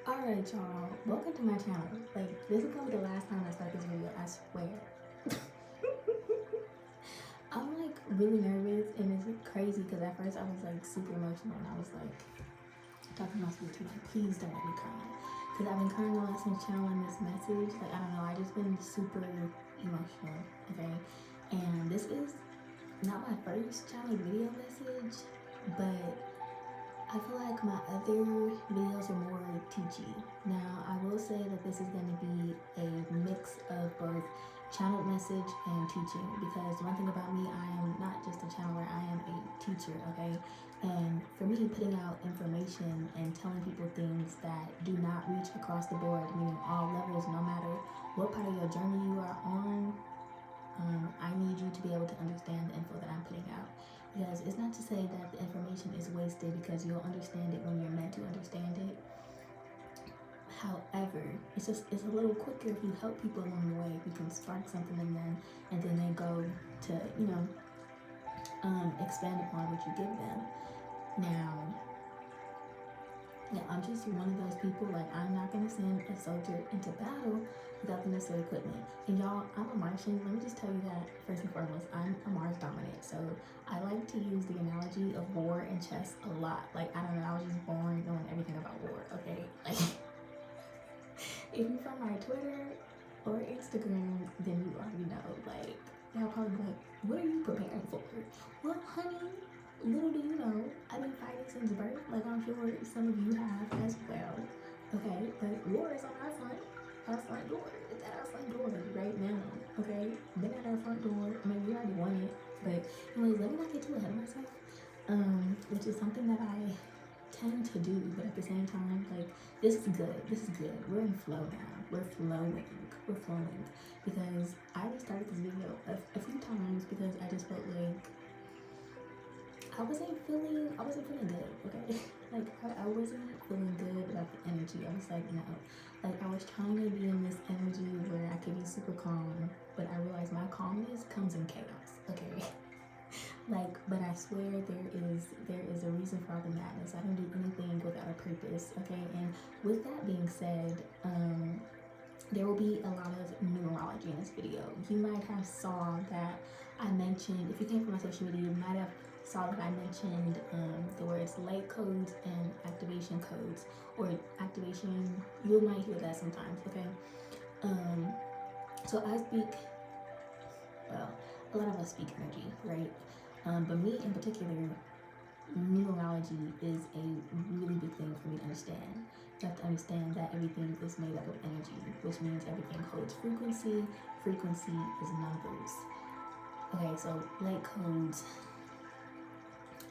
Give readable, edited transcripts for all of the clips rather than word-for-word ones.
Alright, y'all. Welcome to my channel. Like, this is gonna be the last time I start this video, I swear. I'm like really nervous and it's crazy because at first I was like super emotional and I was like talking to my sweet like, please don't let me cry. Because I've been crying a lot since channeling this message. Like, I don't know, I just been super emotional, okay? And this is not my first channeling video message, but I feel like my other videos are more teachy. Now, I will say that this is going to be a mix of both channeled message and teaching, because one thing about me, I am not just a channeler, I am a teacher, okay? And for me, putting out information and telling people things that do not reach across the board, meaning all levels, no matter what part of your journey you are on, I need you to be able to understand the info that I'm putting out. Because it's not to say that the information is wasted, because you'll understand it when you're meant to understand it. However, it's a little quicker if you help people along the way. If you can spark something in them and then they go to, expand upon what you give them. Now, yeah, I'm just one of those people, like, I'm not going to send a soldier into battle without the necessary equipment. And y'all, I'm a Martian. Let me just tell you that, first and foremost, I'm a Mars dominant. So I like to use the analogy of war and chess a lot. Like, I don't know, I was just born knowing everything about war, okay? Like, if you're from my Twitter or Instagram, then you already know. Like, y'all probably be like, what are you preparing for? Well, honey, little do you know, I've been fighting since birth, like I'm sure some of you have as well. Okay, but war is on our front door. It's at our front door right now. Okay, been at our front door. I mean, we already won it, but anyways, let me not get too ahead of myself. Which is something that I tend to do, but at the same time, like, this is good. This is good. We're in flow now. We're flowing. Because I restarted this video a few times because I just felt like I wasn't feeling good, okay? Like, I wasn't feeling good about the energy. I was like, no. Like, I was trying to be in this energy where I could be super calm, but I realized my calmness comes in chaos, okay? Like, but I swear there is a reason for all the madness. I don't do anything without a purpose, okay? And with that being said, there will be a lot of numerology in this video. You might have saw that I mentioned, if you came from my social media, you might have saw that I mentioned the words light codes and activation codes, or activation. You might hear that sometimes, okay? So I speak, well, a lot of us speak energy, right? But me in particular, numerology is a really big thing for me to understand. You have to understand that everything is made up of energy, which means everything holds frequency. Frequency is numbers. Okay, so light codes,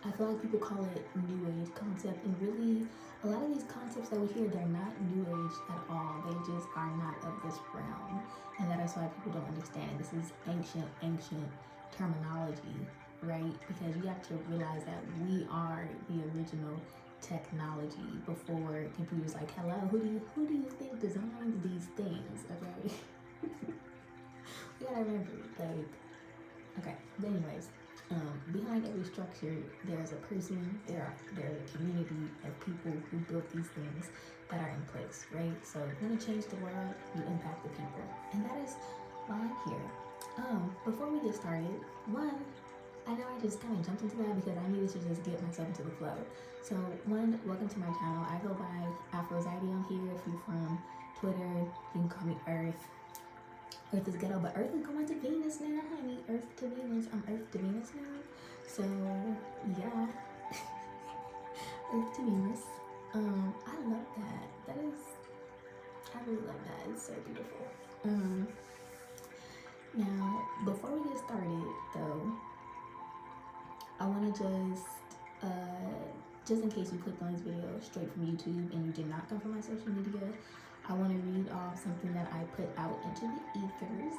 I feel like people call it new age concept, and really a lot of these concepts that we hear, they're not new age at all. They just are not of this realm, and that is why people don't understand. This is ancient terminology, right? Because you have to realize that we are the original technology before computers. Like, hello, who do you think designed these things? Okay. You gotta remember, like, okay, but anyways, behind every structure, there's a person, there's a community of people who built these things that are in place, right? So when you change the world, you impact the people. And that is why I'm here. Before we get started, one, I know I just kind of jumped into that because I needed to just get myself into the flow. So one, welcome to my channel. I go by Aphrodite on here. If you're from Twitter, you can call me Earth. Earth is ghetto, but Earth is going to Venus now, honey. Earth to Venus. I'm Earth to Venus now. So, yeah. Earth to Venus. I love that. I really love that. It's so beautiful. Now, before we get started, though, I want to just in case you clicked on this video straight from YouTube and you did not come from my social media, I want to read off something that I put out into the ethers.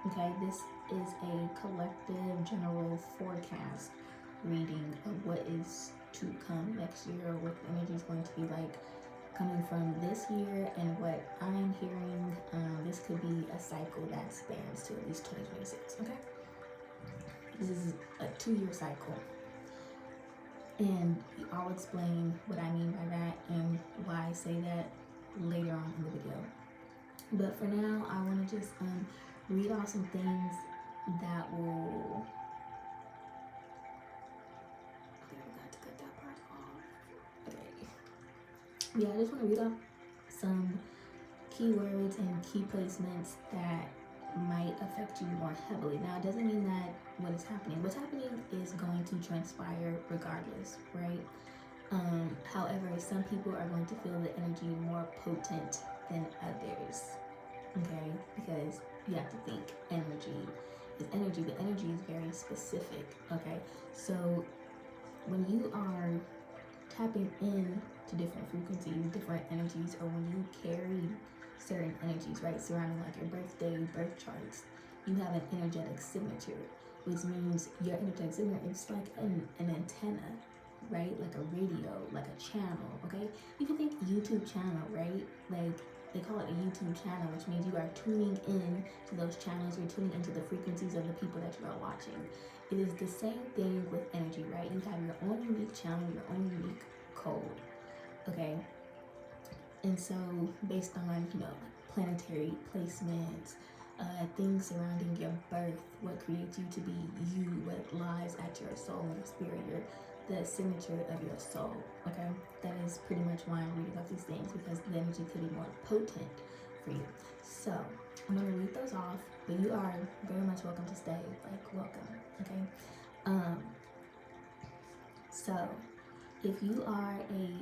Okay, this is a collective general forecast reading of what is to come next year, or what the energy is going to be like coming from this year, and what I'm hearing. This could be a cycle that spans to at least 2026. Okay, this is a 2-year cycle. And I'll explain what I mean by that and why I say that later on in the video. But for now, I want to just read off some things that will. Okay, I got to cut that part off. Okay. Yeah, I just want to read off some keywords and key placements that might affect you more heavily. Now, it doesn't mean that what's happening is going to transpire regardless, right? However, some people are going to feel the energy more potent than others, okay? Because you have to think energy is energy, but energy is very specific, okay? So when you are tapping in to different frequencies, different energies, or when you carry certain energies, right, surrounding like your birthday, birth charts, you have an energetic signature, which means your energetic signature is like an antenna, right? Like a radio, like a channel, okay? You can think YouTube channel, right? Like they call it a YouTube channel, which means you are tuning in to those channels, you're tuning into the frequencies of the people that you are watching. It is the same thing with energy, right? You have your own unique channel, your own unique code, okay? And so based on, planetary placements, things surrounding your birth, what creates you to be you, what lies at your soul and your spirit, the signature of your soul, okay? That is pretty much why I'm reading about these things, because the energy could be more potent for you. So I'm going to read those off, but you are very much welcome to stay, welcome, okay? So if you are a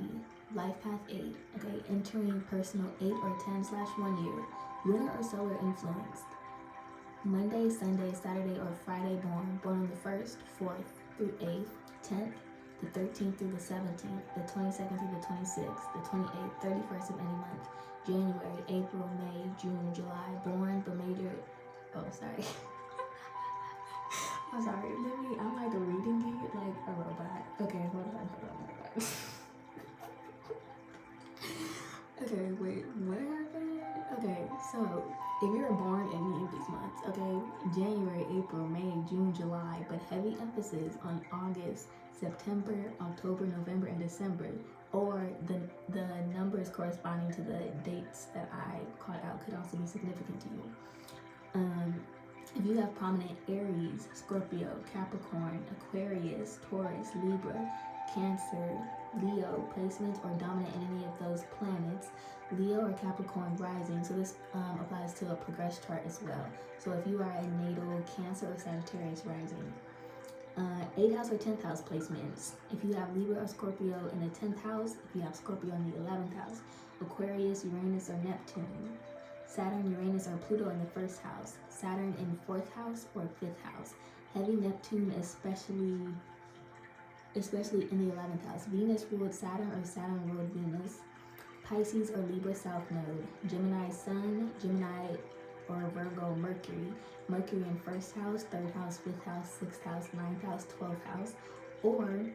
life path 8, okay, entering personal 8 or 10/1 year, lunar or solar influenced, Monday, Sunday, Saturday, or Friday born on the 1st, 4th through 8th, 10th, the 13th through the 17th, the 22nd through the 26th, the 28th, 31st of any month, January, April, May, June, July, born but major. Oh, sorry. I'm sorry. I'm like reading it like a robot. Okay, hold on. Okay, wait, what happened? Okay, so if you're born in any of these months, okay, January, April, May, June, July, but heavy emphasis on August, September, October, November, and December, or the numbers corresponding to the dates that I called out could also be significant to you. If you have prominent Aries, Scorpio, Capricorn, Aquarius, Taurus, Libra, Cancer, Leo placements, or dominant in any of those planets, Leo or Capricorn rising, so this applies to a progress chart as well. So if you are a natal Cancer or Sagittarius rising, 8th house or 10th house placements. If you have Libra or Scorpio in the 10th house, if you have Scorpio in the 11th house, Aquarius, Uranus, or Neptune, Saturn, Uranus, or Pluto in the 1st house, Saturn in 4th house or 5th house, heavy Neptune, especially in the 11th house, Venus ruled Saturn or Saturn ruled Venus, Pisces or Libra South Node, Gemini Sun, Gemini or Virgo Mercury, Mercury in 1st house, 3rd house, 5th house, 6th house, 9th house, 12th house, or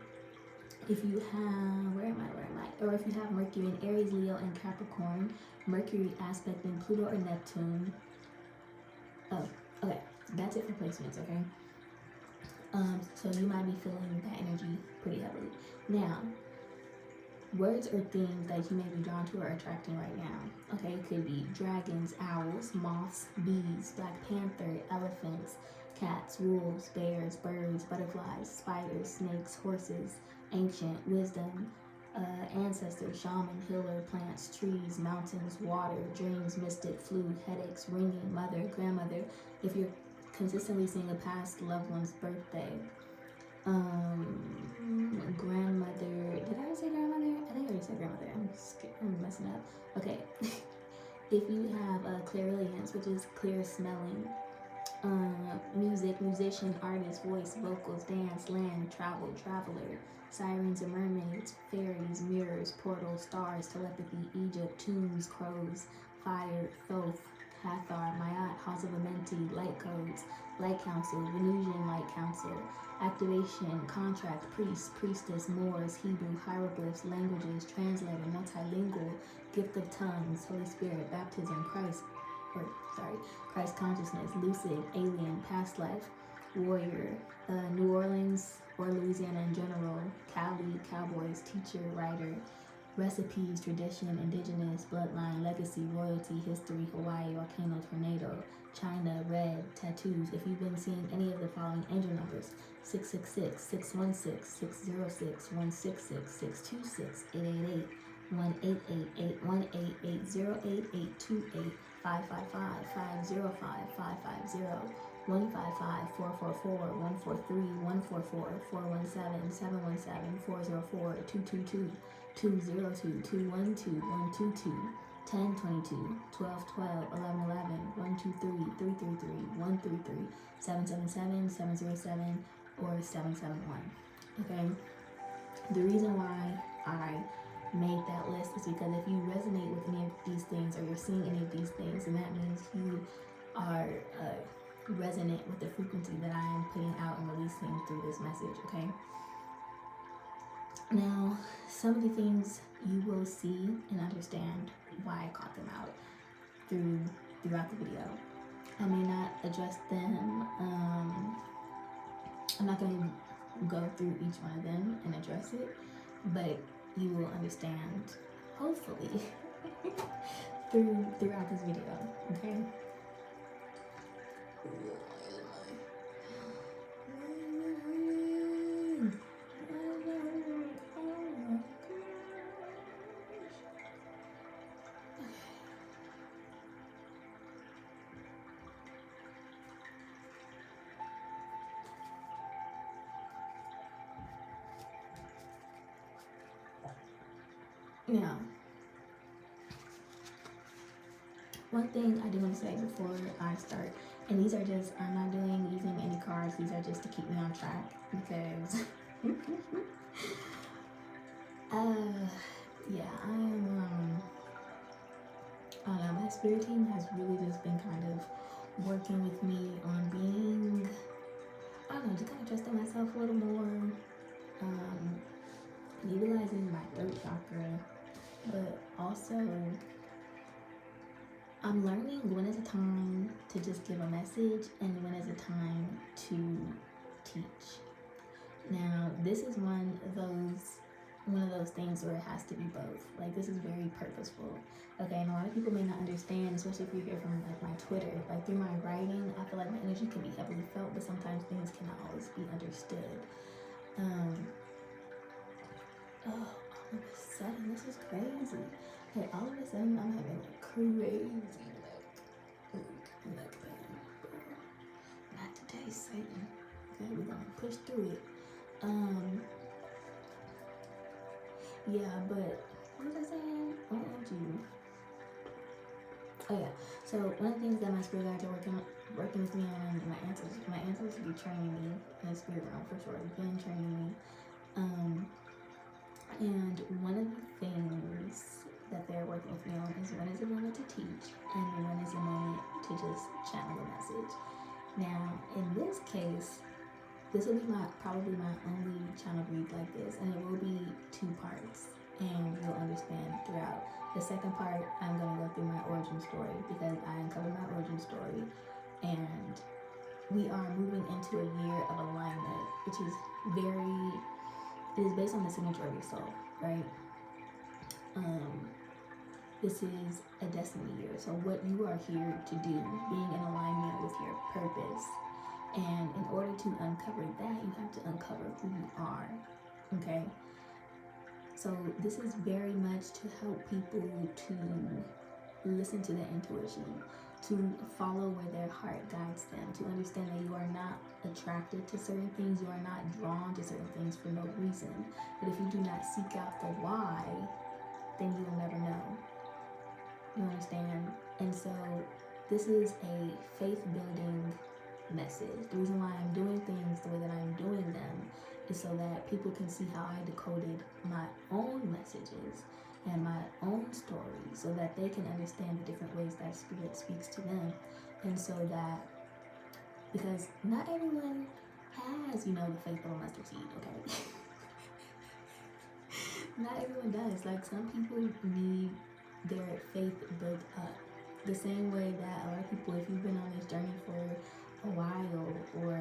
if you have, or if you have Mercury in Aries, Leo, and Capricorn, Mercury aspect in Pluto or Neptune. Oh, okay, that's it for placements, okay? So you might be feeling that energy pretty heavily. Now, words or things that you may be drawn to or attracting right now. Okay, it could be dragons, owls, moths, bees, black panther, elephants, cats, wolves, bears, birds, butterflies, spiders, snakes, horses, ancient, wisdom, ancestor, shaman, healer, plants, trees, mountains, water, dreams, mystic, flu, headaches, ringing, mother, grandmother. If you're consistently seeing a past loved one's birthday, grandmother. Did I say grandmother? I think I already said grandmother. I'm messing up. Okay. If you have a clairvoyance, which is clear smelling, music, musician, artist, voice, vocals, dance, land, travel, traveler, sirens and mermaids, fairies, mirrors, portals, stars, telepathy, Egypt, tombs, crows, fire, Thoth, Hathor, Mayat, House of Amenti, light codes, light council, Venusian light council, activation, contract, priest, priestess, Moors, Hebrew, hieroglyphs, languages, translator, multilingual, gift of tongues, Holy Spirit, baptism, Christ consciousness, lucid, alien, past life, warrior, New Orleans or Louisiana in general, Cali, cowboys, teacher, writer, recipes, tradition, indigenous, bloodline, legacy, royalty, history, Hawaii, volcano, tornado, China, red, tattoos. If you've been seeing any of the following angel numbers: 666, 616, 606, 166, 626, 888, 188, 8188, 808, 828, 555, 505, 550, 155, 444, 143, 144, 417, 717, 404, 222, 202, 212, 122, 1022, 1212, 1111, 123, 333, 133, 777, 707, or 771. Okay? The reason why I made that list is because if you resonate with any of these things, or you're seeing any of these things, then that means you are resonant with the frequency that I am putting out and releasing through this message. Okay? Now, some of the things you will see and understand why I caught them out throughout the video. I may not address them. I'm not going to go through each one of them and address it, but you will understand, hopefully, throughout this video. Okay. Now, one thing I do want to say before I start, and these are just, I'm not using any cards, these are just to keep me on track, because, yeah, I don't know, my spirit team has really just been kind of working with me on being, I don't know, just kind of trusting myself a little more, utilizing my throat chakra, but also I'm learning when is a time to just give a message and when is a time to teach. Now, this is one of those things where it has to be both. Like, this is very purposeful. Okay, and a lot of people may not understand, especially if you hear from like my Twitter, like through my writing, I feel like my energy can be heavily felt, but sometimes things cannot always be understood. Oh, all of a sudden, this is crazy. Okay, all of a sudden, I'm having like crazy neck pain. Not today, Satan. Okay, we're gonna push through it. Yeah, but what was I saying? OMG. Oh yeah. So one of the things that my spirit guides are working with me on, and my ancestors be training me in the spirit realm for sure. They've been training me. And one of the things that they're working with me on is when is a moment to teach and when is a moment to just channel a message. Now, in this case, this will be probably my only channel read like this, and it will be 2 parts, and you'll understand throughout. The second part, I'm going to go through my origin story, because I uncovered my origin story, and we are moving into a year of alignment, which is it is based on the signature of your soul, right? This is a destiny year. So what you are here to do, being in alignment with your purpose. And in order to uncover that, you have to uncover who you are, okay? So this is very much to help people to listen to their intuition, to follow where their heart guides them, to understand that you are not attracted to certain things, you are not drawn to certain things for no reason. But if you do not seek out the why, then you will never know. You understand? And so this is a faith-building message. The reason why I'm doing things the way that I'm doing them is so that people can see how I decoded my own messages and my own story, so that they can understand the different ways that spirit speaks to them. And so that, because not everyone has, the faith of a mustard seed, okay? Not everyone does. Like, some people need their faith built up. The same way that a lot of people, if you've been on this journey for a while, or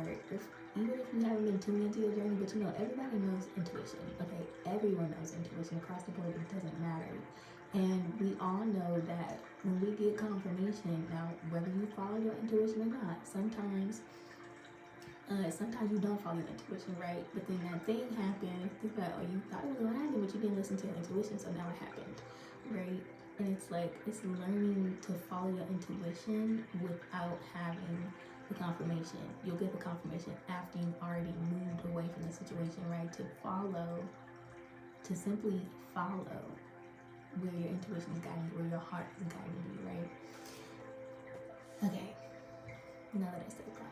even if you haven't been tuned into your journey, but everybody knows intuition, okay? everyone knows intuition across the board. It doesn't matter. And we all know that when we get confirmation, now whether you follow your intuition or not, sometimes you don't follow your intuition, right? But then that thing happened. It's like, oh, you thought it was gonna happen, but you didn't listen to your intuition, so now it happened, right? And it's like, it's learning to follow your intuition without having the confirmation. You'll get the confirmation after you've already moved away from the situation, right? To simply follow where your intuition is guiding you, where your heart is guiding you, right? Okay, now that I said that.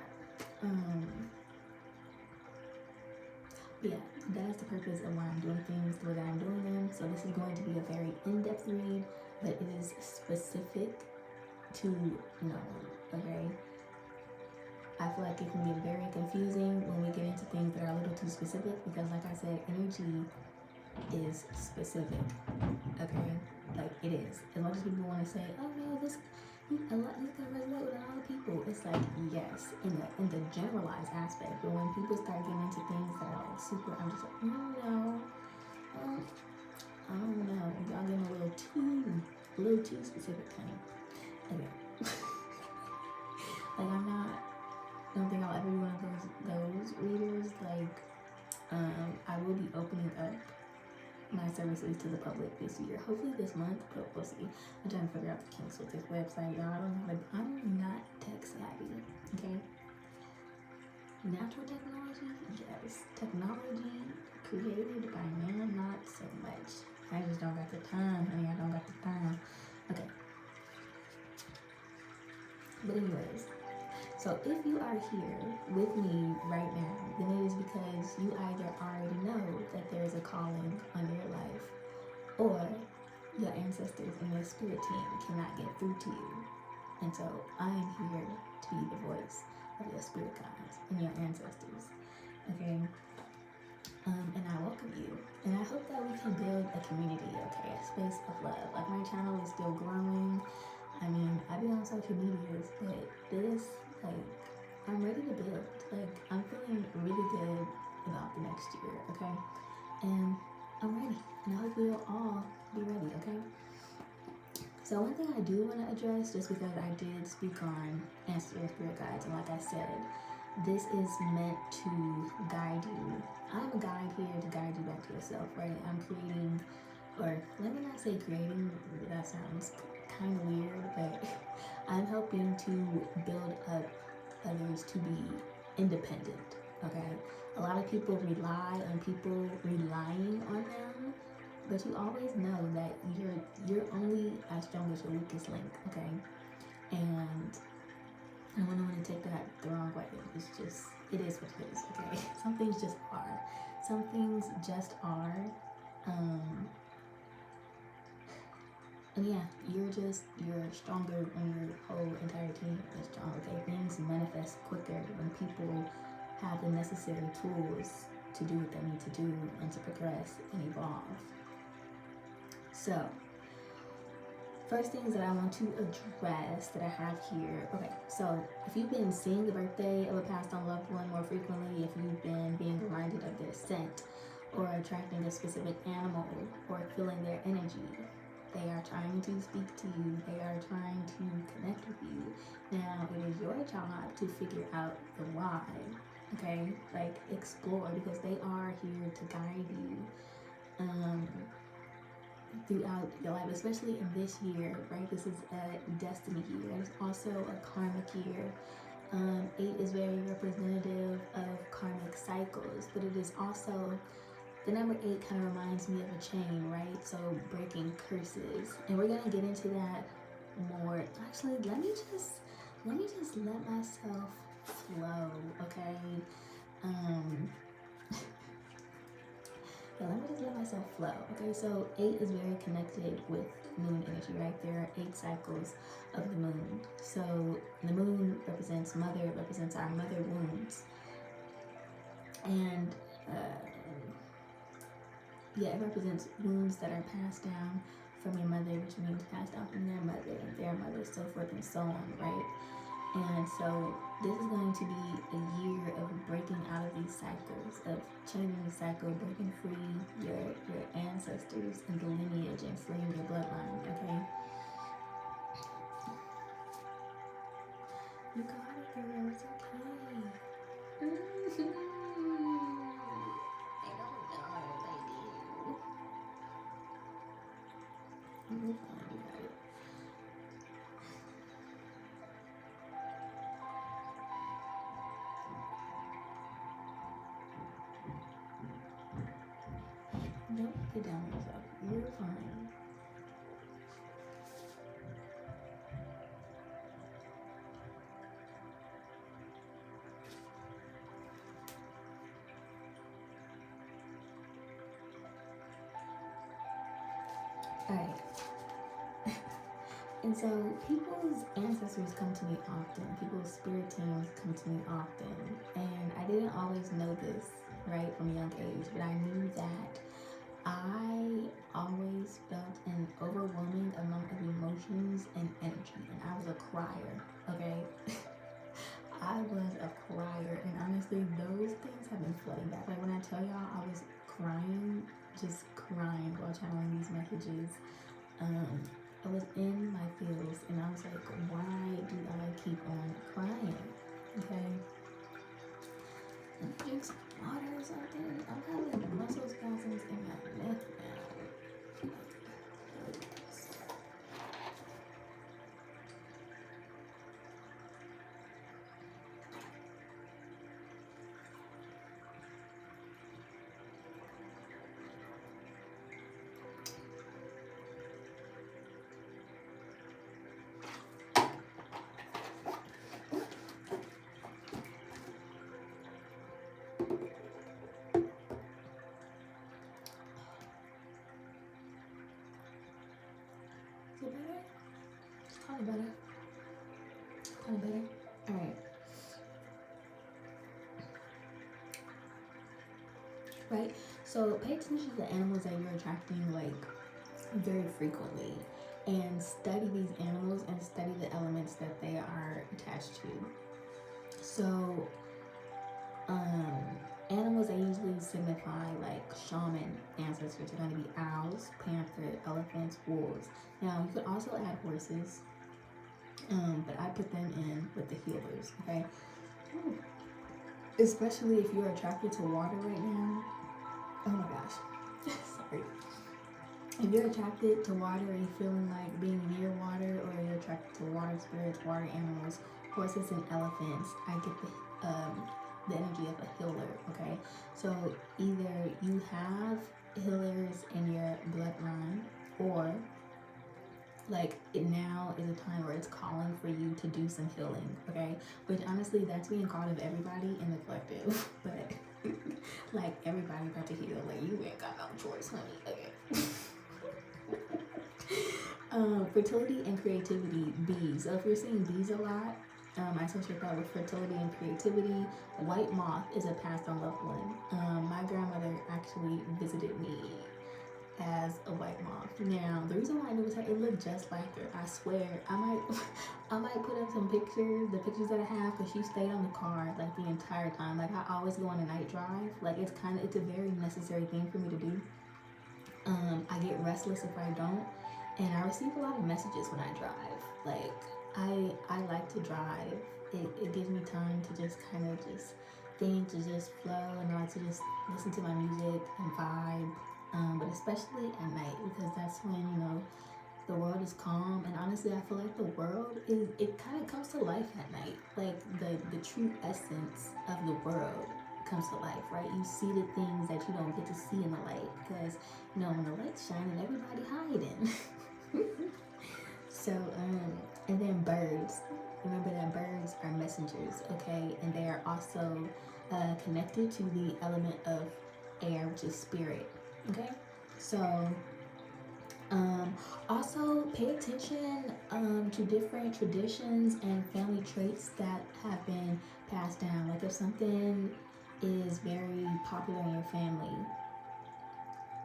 Yeah, that's the purpose of why I'm doing things the way that I'm doing them. So this is going to be a very in-depth read, but it is specific to no one, okay? I feel like it can get very confusing when we get into things that are a little too specific because, like I said, energy is specific, okay? Like, it is. As much as people want to say, oh no, this can resonate with a lot of people, it's like, yes, in the generalized aspect, but when people start getting into things that are like super, I'm just like, no, I don't know, y'all getting a little too specific, kind of. Okay. Like, I don't think I'll ever be one of those readers. Like, I will be opening up my services to the public this year, hopefully this month, but we'll see. I'm trying to figure out the kinks with this website, y'all. I'm not tech savvy, okay? Natural technology, yes. Technology created by man, not so much. I just don't got the time, honey. I don't got the time. Okay. But anyways, so if you are here with me right now, then it is because you either already know that there is a calling on your life, or your ancestors and your spirit team cannot get through to you. And so I am here to be the voice of your spirit guides and your ancestors. Okay? And I welcome you. And I hope that we can build a community, okay? A space of love. Like, my channel is still growing. I mean, I be on social medias, but this, like, I'm ready to build. Like, I'm feeling really good about the next year, okay? And I'm ready. And I hope we'll all be ready, okay? So one thing I do want to address, just because I did speak on Answer Your Spirit Guides, and like I said, this is meant to guide you. I'm a guide here to guide you back to yourself, right? I'm creating, or let me not say creating, that sounds kind of weird, but I'm helping to build up others to be independent, okay? A lot of people rely on people relying on them, but you always know that you're only as strong as your weakest link, okay? And I don't want to take that the wrong way. It's just, it is what it is, okay? Some things just are. Some things just are. And yeah, you're stronger when your whole entire team is strong, okay? Things manifest quicker when people have the necessary tools to do what they need to do and to progress and evolve. So, first things that I want to address that I have here. Okay, so if you've been seeing the birthday of a passed on loved one more frequently, if you've been being reminded of their scent, or attracting a specific animal, or feeling their energy, they are trying to speak to you. They are trying to connect with you. Now, it is your job to figure out the why, okay? Like, explore, because they are here to guide you throughout your life, especially in this year, right? This is a destiny year. It's also a karmic year. 8 is very representative of karmic cycles, but it is also, the number 8 kind of reminds me of a chain, right? So breaking curses, and we're gonna get into that more. Actually, let me just let myself flow, okay? Yeah, let me just let myself flow, okay? So 8 is very connected with moon energy, right? There are 8 cycles of the moon. So the moon represents mother, it represents our mother wounds. And yeah, it represents wounds that are passed down from your mother, which means passed down from their mother, so forth and so on, right? And so this is going to be a year of breaking out of these cycles, of changing the cycle, breaking free your ancestors and the lineage and freeing your bloodline, okay? You got it, girl. It's okay. I don't know. I do. You're fine. You got it. Don't get down on yourself. You're fine. Alright. And so people's ancestors come to me often. People's spirit teams come to me often. And I didn't always know this, right, from a young age, but I knew that I always felt an overwhelming amount of emotions and energy. And I was a crier, okay? I was a crier. And honestly, those things have been flooding back. Like when I tell y'all I was crying, just crying while channeling these messages. I was in my feels and I was like, why do I keep on crying? Okay. Let me drink some water or something. I'm having muscle spasms in my neck now. Is it better? It's kind of better. Kind of better. Alright. Right? So pay attention to the animals that you're attracting like very frequently and study these animals and study the elements that they are attached to. So animals that usually signify like shaman ancestors are going to be owls, panther, elephants, wolves. Now you could also add horses, but I put them in with the healers, okay? Ooh. Especially if you're attracted to water right now. Oh my gosh. Sorry. If you're attracted to water and you're feeling like being near water, or you're attracted to water spirits, water animals, horses and elephants, I get the energy of a healer, okay? So either you have healers in your bloodline, or like it now is a time where it's calling for you to do some healing, okay? Which honestly, that's being called of everybody in the collective, but like everybody got to heal. Like you ain't got no choice, honey. Okay. Fertility and creativity, bees. So if you're seeing bees a lot, I associate that with fertility and creativity. White moth is a passed on loved one. My grandmother actually visited me as a white moth. Now, the reason why I knew it was her, it looked just like her. I swear, I might put up some pictures, the pictures that I have, because she stayed on the car like the entire time. Like I always go on a night drive. Like it's a very necessary thing for me to do. I get restless if I don't, and I receive a lot of messages when I drive. Like I like to drive. It gives me time to just kind of just think, to just flow, and I like to just listen to my music and vibe. But especially at night, because that's when, you know, the world is calm. And honestly, I feel like the world it kind of comes to life at night. Like the true essence of the world comes to life, right? You see the things that you don't get to see in the light, because, you know, when the light's shining, everybody hiding. So, and then birds. Remember that birds are messengers, okay? And they are also connected to the element of air, which is spirit. Okay, so also pay attention to different traditions and family traits that have been passed down. Like if something is very popular in your family,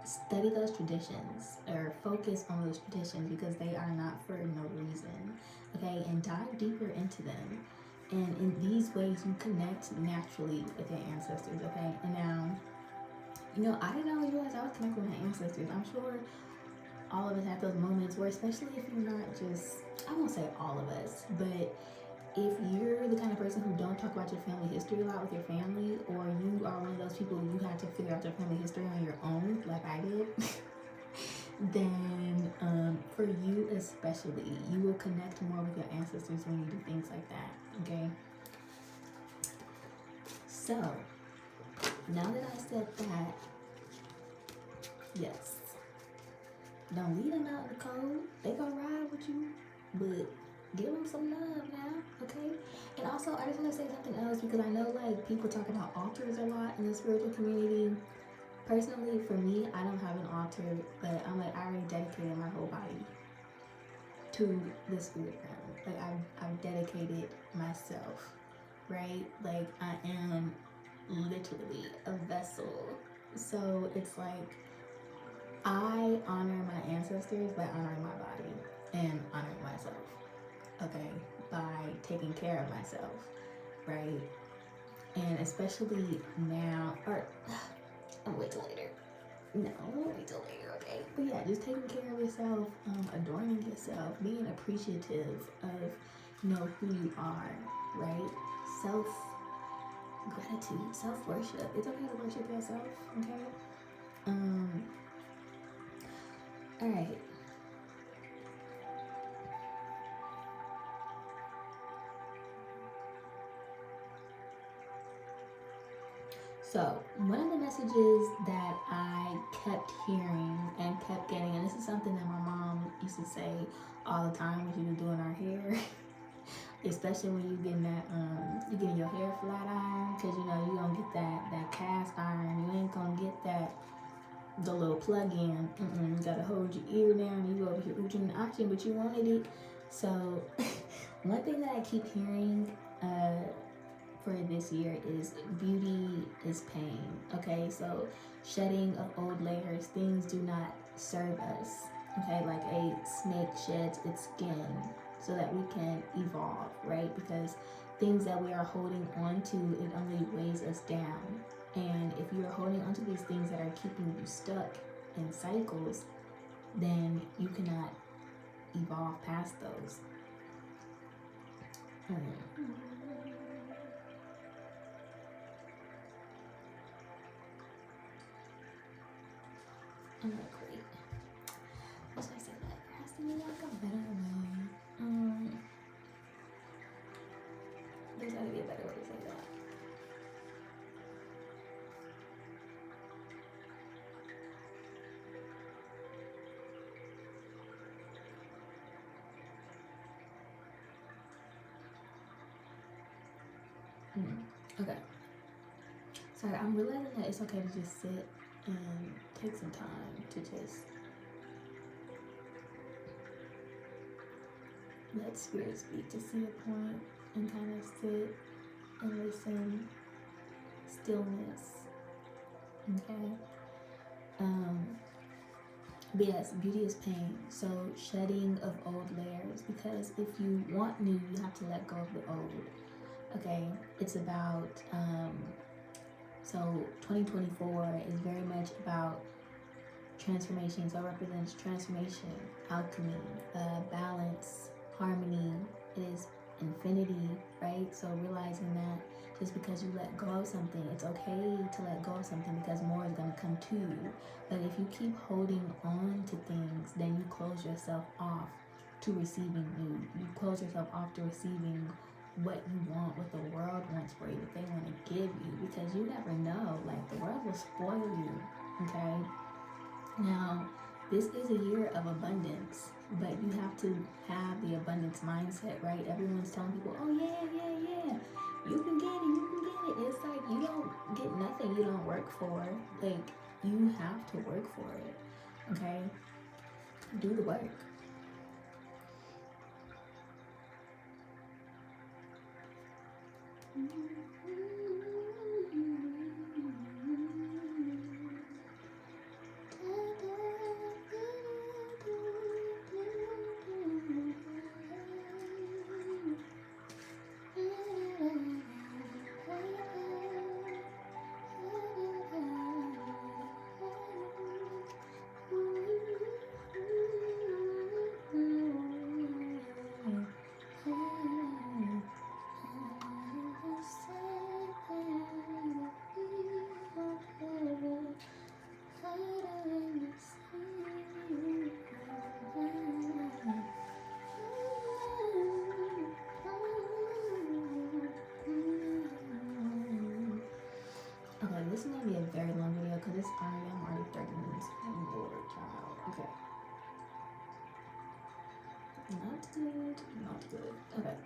study those traditions or focus on those traditions, because they are not for no reason. Okay, and dive deeper into them. And in these ways, you connect naturally with your ancestors. Okay, and now, you know, I didn't always realize I was connected with my ancestors. ancestors. I'm sure all of us have those moments where, especially if you're not just, I won't say all of us, but if you're the kind of person who don't talk about your family history a lot with your family, or you are one of those people you have to figure out your family history on your own, like I did, then for you especially, you will connect more with your ancestors when you do things like that, okay? So, now that I said that, yes, don't leave them out in the cold. They gonna ride with you, but give them some love now, okay? And also, I just want to say something else, because I know like people talk about altars a lot in the spiritual community. Personally, for me, I don't have an altar, but I'm like, I already dedicated my whole body to the spirit realm. Like I've dedicated myself, right? Like I am literally a vessel. So it's like I honor my ancestors by honoring my body and honoring myself, okay, by taking care of myself, right? And especially now, or I'll wait till later. No, we'll wait till later, okay? But yeah, just taking care of yourself, adorning yourself, being appreciative of, who you are, right? Self gratitude, self worship. It's okay to worship yourself, okay? All right. So, one of the messages that I kept hearing and kept getting, and this is something that my mom used to say all the time when she was doing our hair, especially when you getting that, you getting your hair flat iron, because you gonna get that cast iron. You ain't gonna get the little plug in. You gotta hold your ear down. You over here ooching and aching, but you wanted it. So, one thing that I keep hearing, for this year is beauty is pain. Okay, so shedding of old layers, things do not serve us. Okay, like a snake sheds its skin so that we can evolve, right? Because things that we are holding on to, it only weighs us down. And if you are holding onto these things that are keeping you stuck in cycles, then you cannot evolve past those. I'm not great. What should I say that? There has to be like a better way. There's gotta be a better way to say that. Okay. Sorry, I'm realizing that it's okay to just sit and take some time to just let spirit speak, to see a point and kind of sit and listen. Stillness. Okay. But yes, beauty is pain. So shedding of old layers, because if you want new, you have to let go of the old. Okay. It's about so 2024 is very much about transformation. So it represents transformation, alchemy, balance, harmony. It is infinity, right? So realizing that just because you let go of something, it's okay to let go of something, because more is going to come to you. But if you keep holding on to things, then you close yourself off to receiving new. You close yourself off to receiving what you want, what the world wants for you, what they want to give you, because you never know. Like, the world will spoil you, okay? Now, this is a year of abundance, but you have to have the abundance mindset, right? Everyone's telling people, oh yeah, you can get it. It's like, you don't get nothing you don't work for. Like, you have to work for it, okay? Do the work. not good, not good. Okay.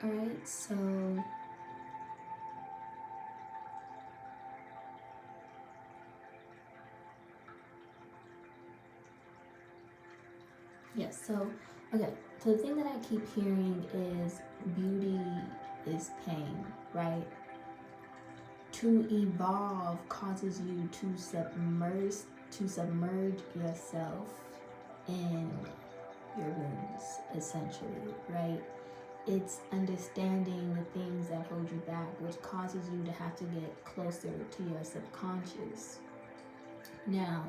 All right, so yes, so okay, so the thing that I keep hearing is beauty is pain, right? To evolve causes you to submerge yourself in your wounds, essentially, right? It's understanding the things that hold you back, which causes you to have to get closer to your subconscious. Now,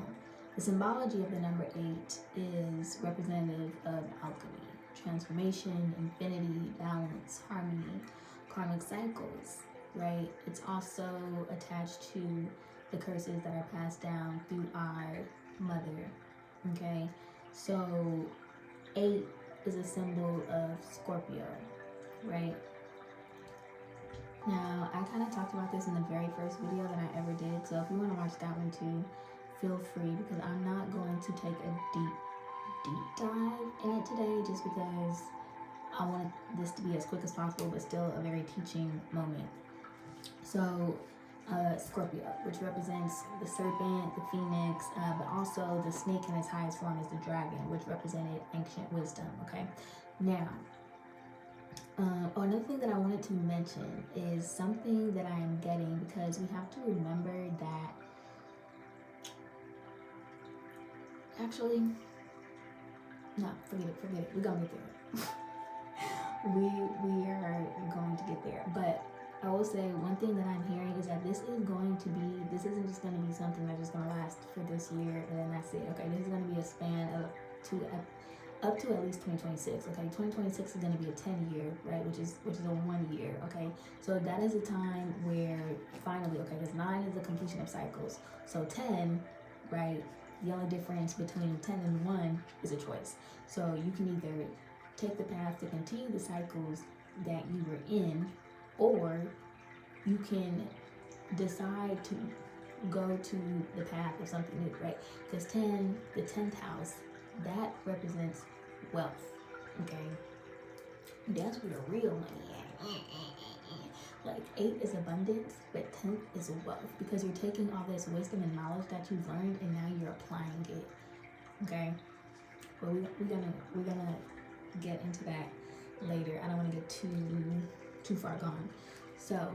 the symbology of the number 8 is representative of alchemy, transformation, infinity, balance, harmony, karmic cycles, right? It's also attached to the curses that are passed down through our mother, okay? So 8 is a symbol of Scorpio, right? Now, I kind of talked about this in the very first video that I ever did, so if you want to watch that one too, feel free, because I'm not going to take a deep dive in it today, just because I want this to be as quick as possible, but still a very teaching moment. So, Scorpio, which represents the serpent, the phoenix, but also the snake in its highest form is the dragon, which represented ancient wisdom, okay? Now, another thing that I wanted to mention is something that I am getting, because we have to remember that actually, no, forget it. We're gonna get there. we are going to get there. But I will say one thing that I'm hearing is that this isn't just going to be something that's just going to last for this year and then that's it. Okay, this is going to be a span of up to at least 2026. Okay, 2026 is going to be a 10-year, right? Which is a 1 year. Okay, so that is a time where finally, okay, because 9 is the completion of cycles. So 10, right? The only difference between 10 and 1 is a choice. So you can either take the path to continue the cycles that you were in, or you can decide to go to the path of something new, right? Because 10, the 10th house, that represents wealth, okay? That's where the real money at. Like 8 is abundance, but 10 is wealth, because you're taking all this wisdom and knowledge that you've learned and now you're applying it, okay? But we're gonna get into that later. I don't want to get too far gone. So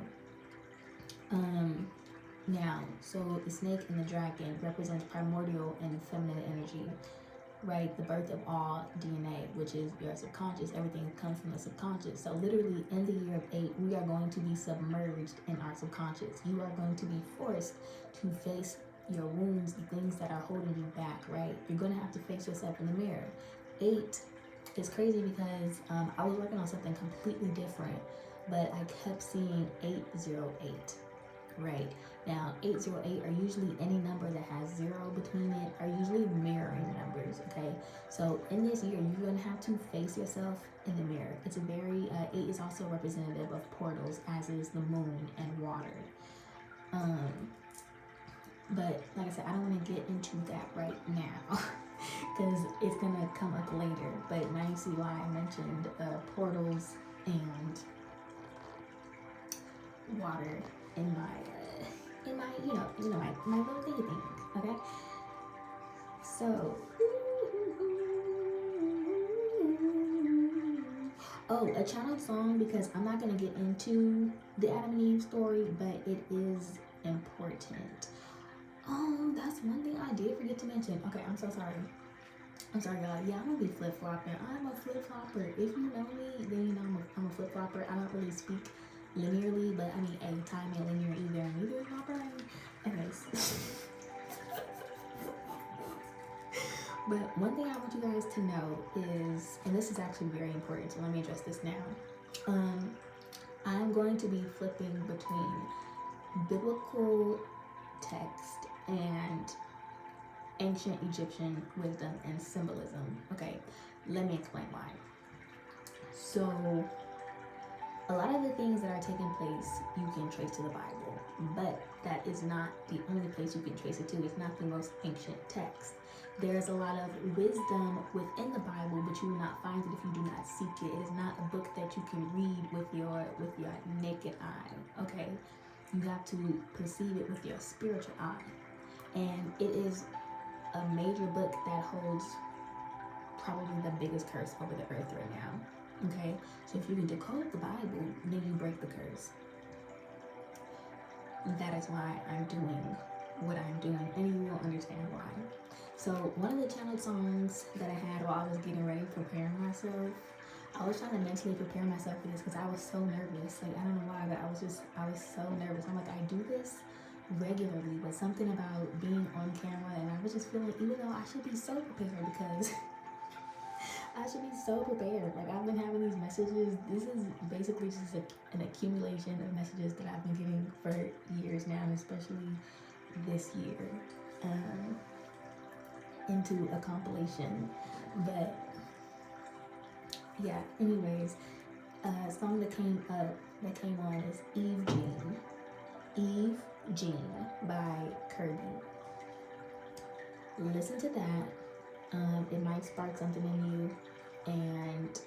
now, so the snake and the dragon represents primordial and feminine energy, right? The birth of all DNA, which is your subconscious. Everything comes from the subconscious. So literally in the year of 8, we are going to be submerged in our subconscious. You are going to be forced to face your wounds, the things that are holding you back, right? You're going to have to face yourself in the mirror. 8 is crazy because I was working on something completely different, but I kept seeing 808, right? Now, 808 are usually any number that has 0 between it, are usually mirroring numbers, okay? So in this year, you're going to have to face yourself in the mirror. It's a very, 8 is also representative of portals, as is the moon and water. But like I said, I don't want to get into that right now because it's going to come up later. But now you see why I mentioned portals and water in my my little thingy thing, okay? So, a channel song, because I'm not going to get into the Adam and Eve story, but it is important. That's one thing I did forget to mention. Okay, I'm so sorry. I'm sorry, y'all. Yeah, I'm gonna be flip-flopping. I'm a flip-flopper. If you know me, then you know I'm a flip-flopper. I don't really speak linearly, but I mean, time ain't linear either, and neither is my brain. Anyways. But one thing I want you guys to know is, and this is actually very important, so let me address this now. I'm going to be flipping between biblical text and ancient Egyptian wisdom and symbolism. Okay, let me explain why. So, a lot of the things that are taking place you can trace to the Bible, but that is not the only place you can trace it to. It's not the most ancient text. There's a lot of wisdom within the Bible, but you will not find it if you do not seek it. It is not a book that you can read with your naked eye. Okay, you have to perceive it with your spiritual eye, and it is a major book that holds probably the biggest curse over the earth right now. Okay, so if you can decode the Bible, then you break the curse. That is why I'm doing what I'm doing, and you will understand why. So one of the channel songs that I had while I was getting ready, preparing myself, I was trying to mentally prepare myself for this because I was so nervous. Like, I don't know why, but I was so nervous. I'm like, I do this regularly, but something about being on camera, and I was just feeling, even though I should be so prepared, because I should be so prepared. Like, I've been having these messages. This is basically just an accumulation of messages that I've been getting for years now, and especially this year, into a compilation. But yeah, anyways, a song that came on is Eve Jean by Kirby. Listen to that. It might spark something in you, and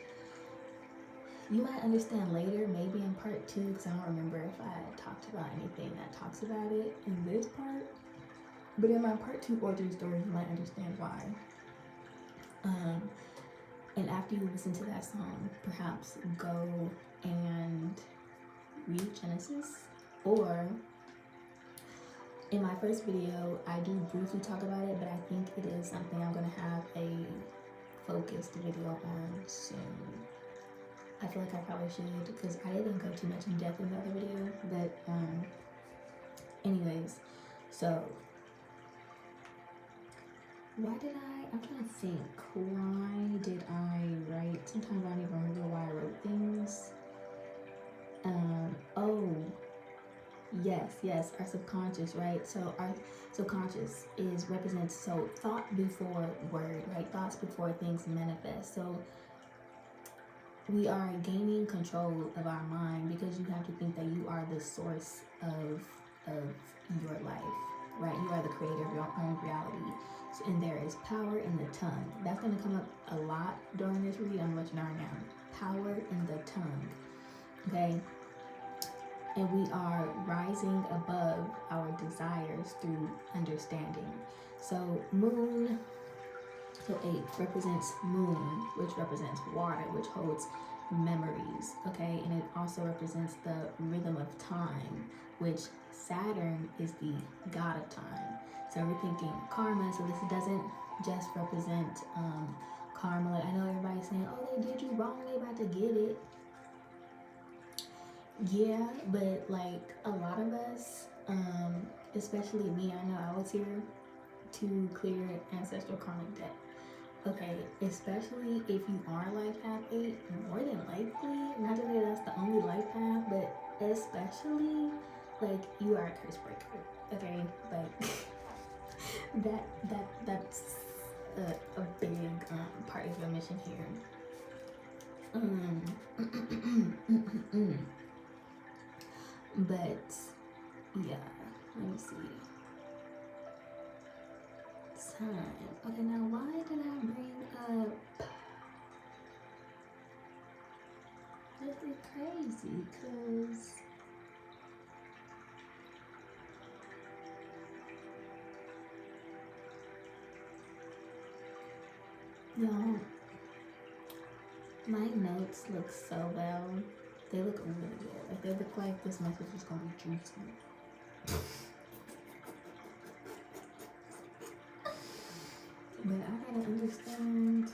you might understand later, maybe in part 2, because I don't remember if I talked about anything that talks about it in this part. But in my part 2 origin story, you might understand why. And after you listen to that song, perhaps go and read Genesis, or in my first video, I do briefly talk about it, but I think it is something I'm going to have a focused video on soon. I feel like I probably should, because I didn't go too much in depth in the other video, but anyways, so I'm trying to think, why did I write, sometimes I don't even remember why I wrote things. Yes, our subconscious, right? So our subconscious represents thought before word, right? Thoughts before things manifest. So we are gaining control of our mind, because you have to think that you are the source of your life, right? You are the creator of your own reality. So, and there is power in the tongue. That's going to come up a lot during this read. I'm letting you know now. Power in the tongue. Okay? And we are rising above our desires through understanding. So 8 represents moon, which represents water, which holds memories, okay? And it also represents the rhythm of time, which Saturn is the god of time. So we're thinking karma, so this doesn't just represent karma. Like, I know everybody's saying, oh, they did you wrong, they about to get it. Yeah, but like a lot of us, especially me, I know I was here to clear ancestral karmic debt. Okay, especially if you are life path 8, more than likely, not to say that's the only life path, but especially, like, you are a curse breaker. Okay, like that's a big part of your mission here. But yeah, let me see. Time. Okay, now why did I bring up? This is crazy, cause y'all, my notes look so well. They look really good. Like, they look like this message is gonna be juicy. But I gotta understand.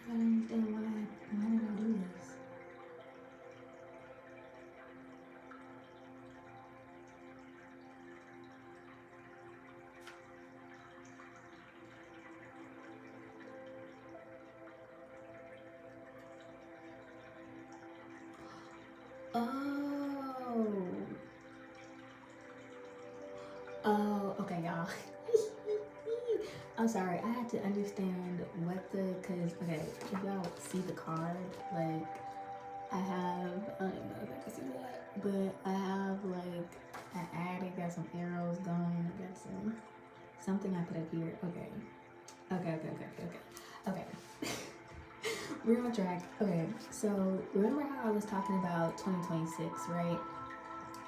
I gotta understand why did I do this? y'all. I'm sorry, I had to understand what cause okay, if y'all see the card, like I have, I don't even know if I can see that, but I have like an attic, got some arrows going, I got something I put up here. Okay. We're on track. Okay, so remember how I was talking about 2026, right?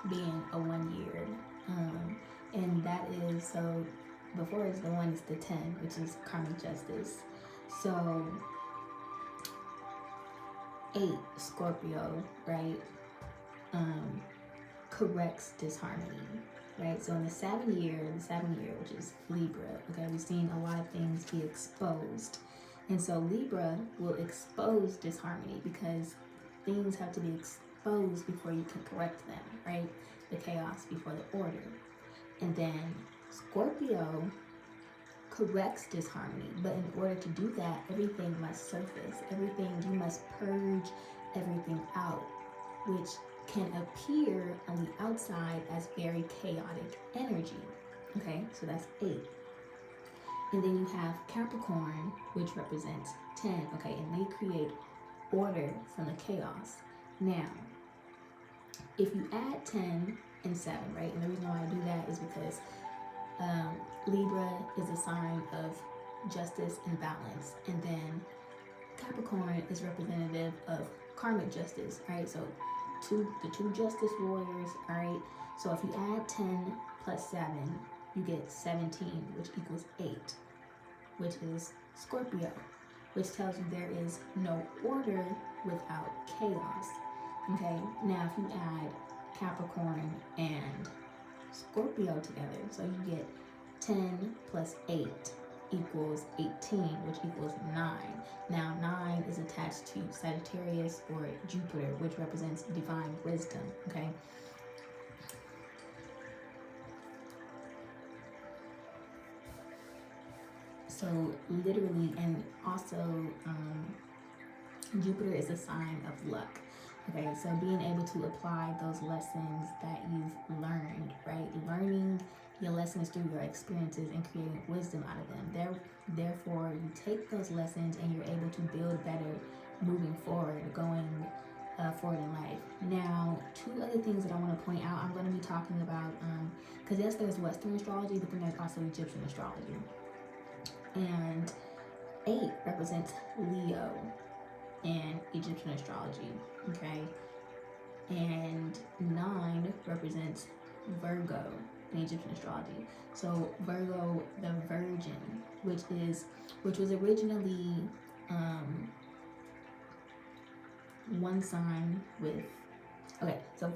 Being a 1 year. And that is, so before it's the 1, it's the 10, which is karmic justice. So 8, Scorpio, right? Corrects disharmony, right? So in the 7 year, which is Libra, okay, we've seen a lot of things be exposed. And so Libra will expose disharmony because things have to be exposed before you can correct them, right? The chaos before the order. And then Scorpio corrects disharmony, but in order to do that, everything must surface. You must purge everything out, which can appear on the outside as very chaotic energy. Okay, so that's 8. And then you have Capricorn, which represents 10, okay, and they create order from the chaos. Now, if you add 10 and 7, right, and the reason why I do that is because Libra is a sign of justice and balance, and then Capricorn is representative of karmic justice, right? So the two justice warriors, all right? So if you add 10 plus 7, you get 17, which equals 8, which is Scorpio, which tells you there is no order without chaos. Okay, now if you add Capricorn and Scorpio together, so you get 10 plus 8 equals 18, which equals 9. Now 9 is attached to Sagittarius or Jupiter, which represents divine wisdom, okay? So literally, and also Jupiter is a sign of luck. Okay, so being able to apply those lessons that you've learned, right? Learning your lessons through your experiences and creating wisdom out of them. Therefore, you take those lessons and you're able to build better moving forward, going forward in life. Now, 2 other things that I want to point out, I'm going to be talking about, because yes, there's Western astrology, but then there's also Egyptian astrology. And 8 represents Leo in Egyptian astrology, okay? And 9 represents Virgo in Egyptian astrology. So Virgo, the Virgin, which was originally one sign with, okay, so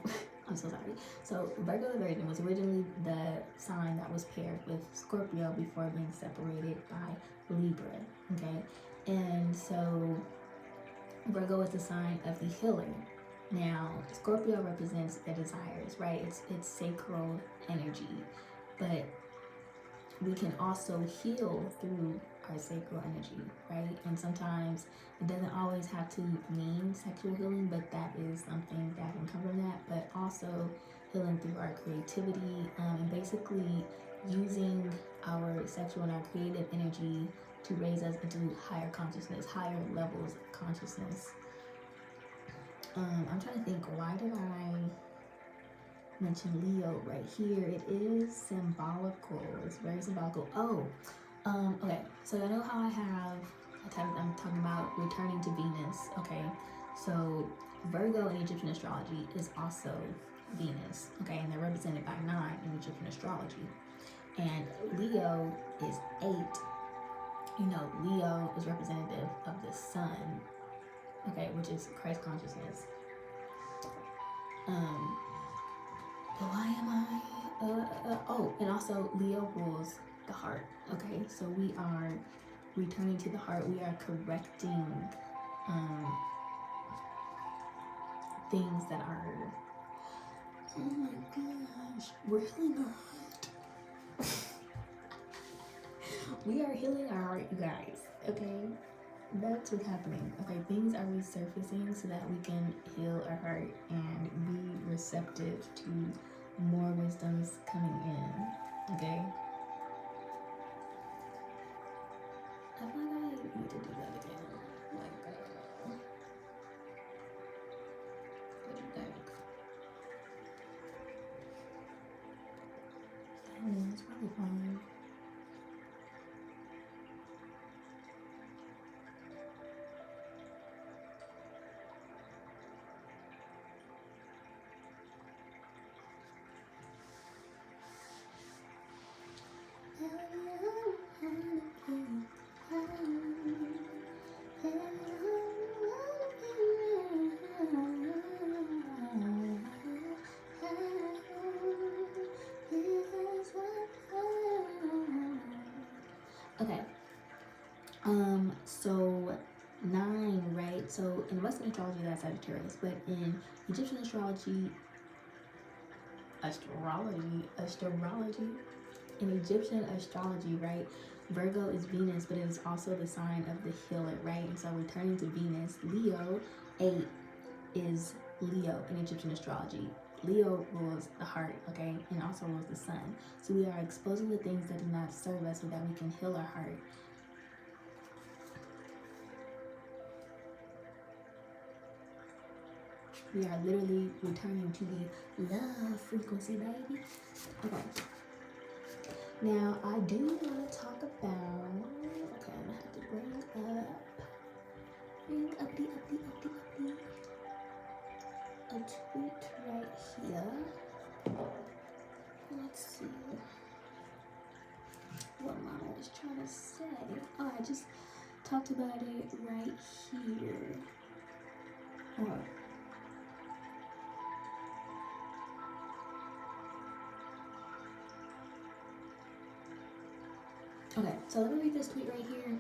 I'm so sorry. So Virgo the Virgin was originally the sign that was paired with Scorpio before being separated by Libra, okay? And so Virgo is the sign of the healer. Now, Scorpio represents the desires, right? It's sacral energy, but we can also heal through our sacral energy, right? And sometimes it doesn't always have to mean sexual healing, but that is something that can come from that. But also healing through our creativity, and basically using our sexual and our creative energy to raise us into higher consciousness, higher levels of consciousness. I'm trying to think, why did I mention Leo right here? It is symbolical. It's very symbolical. Okay. So I know how I'm talking about returning to Venus. Okay. So Virgo in Egyptian astrology is also Venus. Okay, and they're represented by 9 in Egyptian astrology. And Leo is 8. You know, Leo is representative of the sun, okay, which is Christ consciousness. But why am I? And also Leo rules the heart, okay? So we are returning to the heart. We are correcting things that are, oh my gosh, we're healing our heart. We are healing our heart, you guys, okay? That's what's happening. Okay, things are resurfacing so that we can heal our heart and be receptive to more wisdoms coming in, okay? on. Okay. So 9, right? So in Western astrology, that's Sagittarius, but in Egyptian astrology, in Egyptian astrology, right? Virgo is Venus, but it is also the sign of the healer, right? And so returning to Venus, Leo 8 is Leo in Egyptian astrology. Leo rules the heart, okay, and also rules the sun. So we are exposing the things that do not serve us so that we can heal our heart. We are literally returning to the love frequency, baby. Okay. Now, I do want to talk about, okay, I'm going to have to bring up a tweet right here. Let's see what mama was trying to say. Oh, I just talked about it right here. Oh. Okay, so let me read this tweet right here,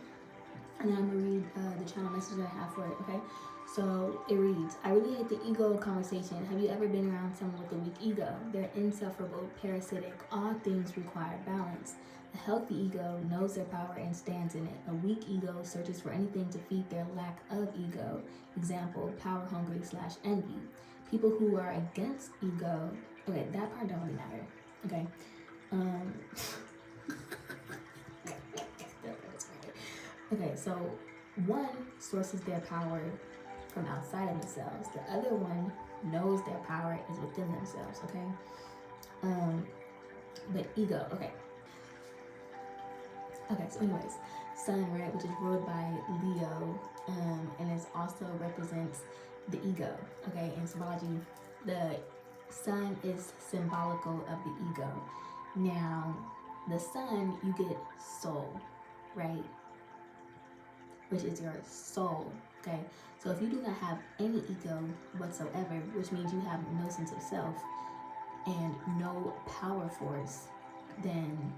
and then I'm gonna read the channel message that I have for it, okay? So it reads, I really hate the ego conversation. Have you ever been around someone with a weak ego? They're insufferable, parasitic. All things require balance. A healthy ego knows their power and stands in it. A weak ego searches for anything to feed their lack of ego. Example, power hungry / envy. People who are against ego, okay, that part don't really matter, okay? Okay, so one sources their power from outside of themselves. The other one knows their power is within themselves, okay? But ego, okay. Okay, so anyways, sun, right, which is ruled by Leo, and it also represents the ego, okay? In symbology, the sun is symbolical of the ego. Now, the sun, you get soul, right? Which is your soul, okay? So if you do not have any ego whatsoever, which means you have no sense of self and no power force, then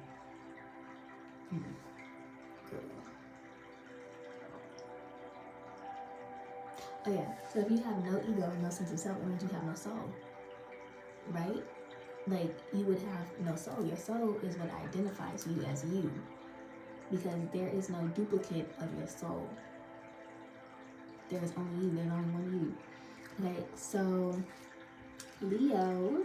oh yeah, so if you have no ego and no sense of self, it means you have no soul, right? Like, you would have no soul. Your soul is what identifies you as you, because there is no duplicate of your soul. There is only you. There's only one you. Okay, so Leo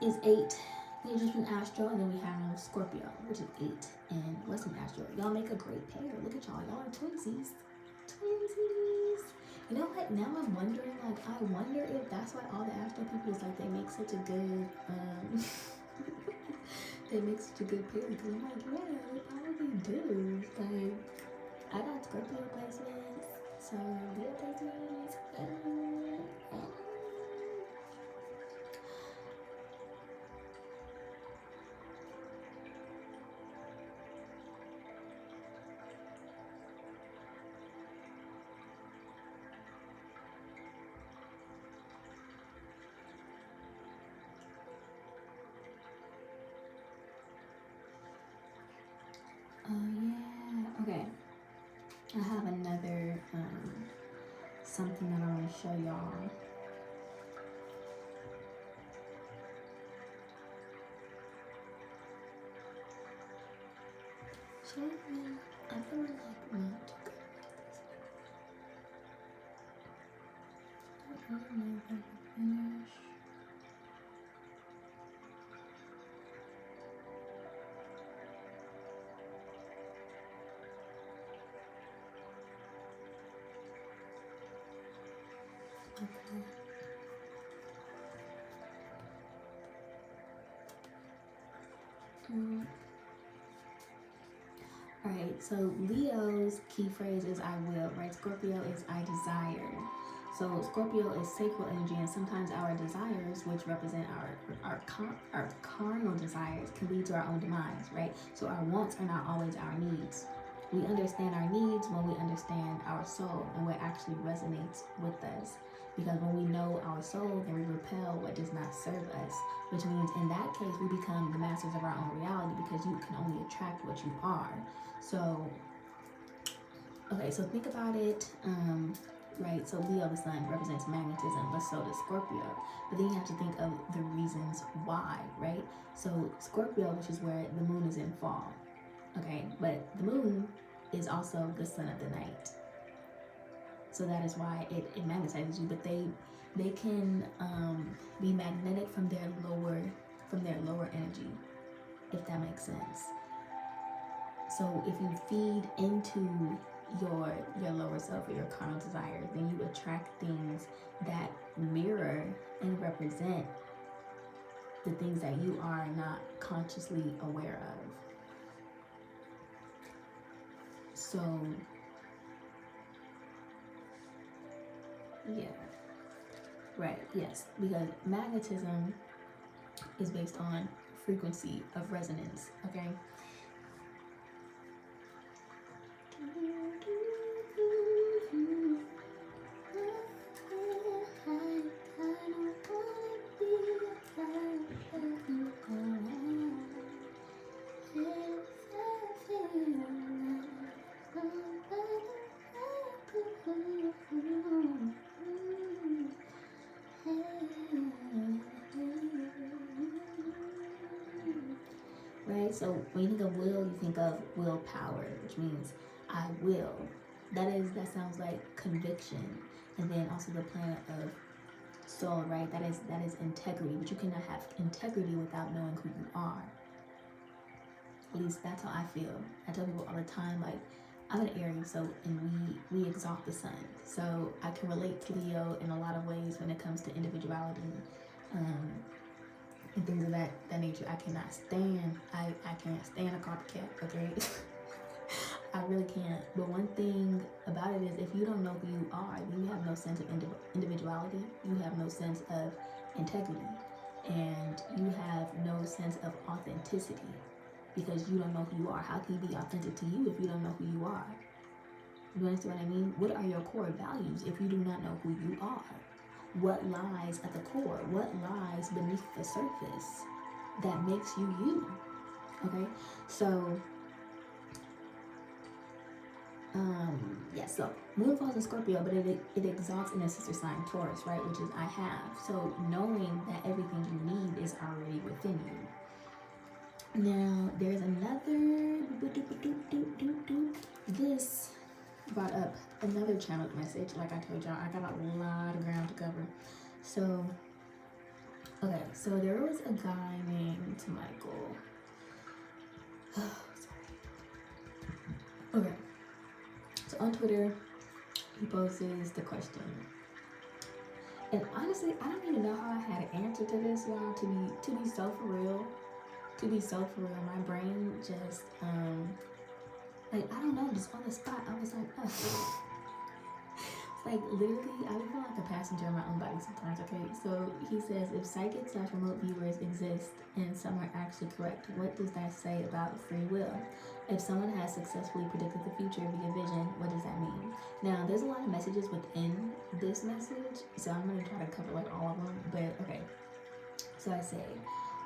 is 8 in Egyptian astro, and then we have Scorpio, which is 8 in Western astro. Y'all make a great pair. Look at y'all. Y'all are twinsies. Twinsies. You know what? Now I'm wondering, like, I wonder if that's why all the astro people is like, they make such a good, they make such a good pair. Because I'm like, yeah, they probably do. Like, I got Scorpio placements, so Leo placements. Oh yeah, okay. I have another something that I want to show y'all. I feel like not too good at this. I don't know if I can finish. Okay. Alright, so Leo's key phrase is I will, right? Scorpio is I desire. So Scorpio is sacral energy, and sometimes our desires, which represent our carnal desires, can lead to our own demise, right? So our wants are not always our needs. We understand our needs when we understand our soul and what actually resonates with us. Because when we know our soul, then we repel what does not serve us. Which means in that case, we become the masters of our own reality, because you can only attract what you are. So, okay, so think about it. Right, so Leo, the sun, represents magnetism, but so does Scorpio. But then you have to think of the reasons why, right? So Scorpio, which is where the moon is in fall, okay? But the moon is also the sun of the night. So that is why it magnetizes you, but they can be magnetic from their lower energy, if that makes sense. So if you feed into your lower self or your carnal desires, then you attract things that mirror and represent the things that you are not consciously aware of. So yeah, right, yes, because magnetism is based on frequency of resonance, okay? Right? So when you think of will, you think of willpower, which means I will. That sounds like conviction. And then also the planet of soul, right? That is integrity. But you cannot have integrity without knowing who you are. At least that's how I feel. I tell people all the time, like, I'm an Aries, so and we exalt the sun. So I can relate to Leo in a lot of ways when it comes to individuality. And things of that nature. I cannot stand. I can't stand a copycat, okay? I really can't. But one thing about it is, if you don't know who you are, then you have no sense of individuality. You have no sense of integrity. And you have no sense of authenticity, because you don't know who you are. How can you be authentic to you if you don't know who you are? You understand what I mean? What are your core values if you do not know who you are? What lies at the core? What lies beneath the surface that makes you you? Okay, so so moon falls in Scorpio, but it exalts in a sister sign, Taurus, right? Which is I have. So knowing that everything you need is already within you. Now there's another. This brought up another channeled message. Like I told y'all, I got a lot of ground to cover. So, okay, so there was a guy named Michael. Oh, sorry. Okay, so on Twitter, he poses the question. And honestly, I don't even know how I had an answer to this, y'all. To be so for real, my brain just like, I don't know, just on the spot, I was like, oh. Like, literally, I feel like a passenger in my own body sometimes, okay? So he says, if psychic/remote viewers exist and some are actually correct, what does that say about free will? If someone has successfully predicted the future via vision, what does that mean? Now, there's a lot of messages within this message, so I'm going to try to cover like all of them, but okay. So I say,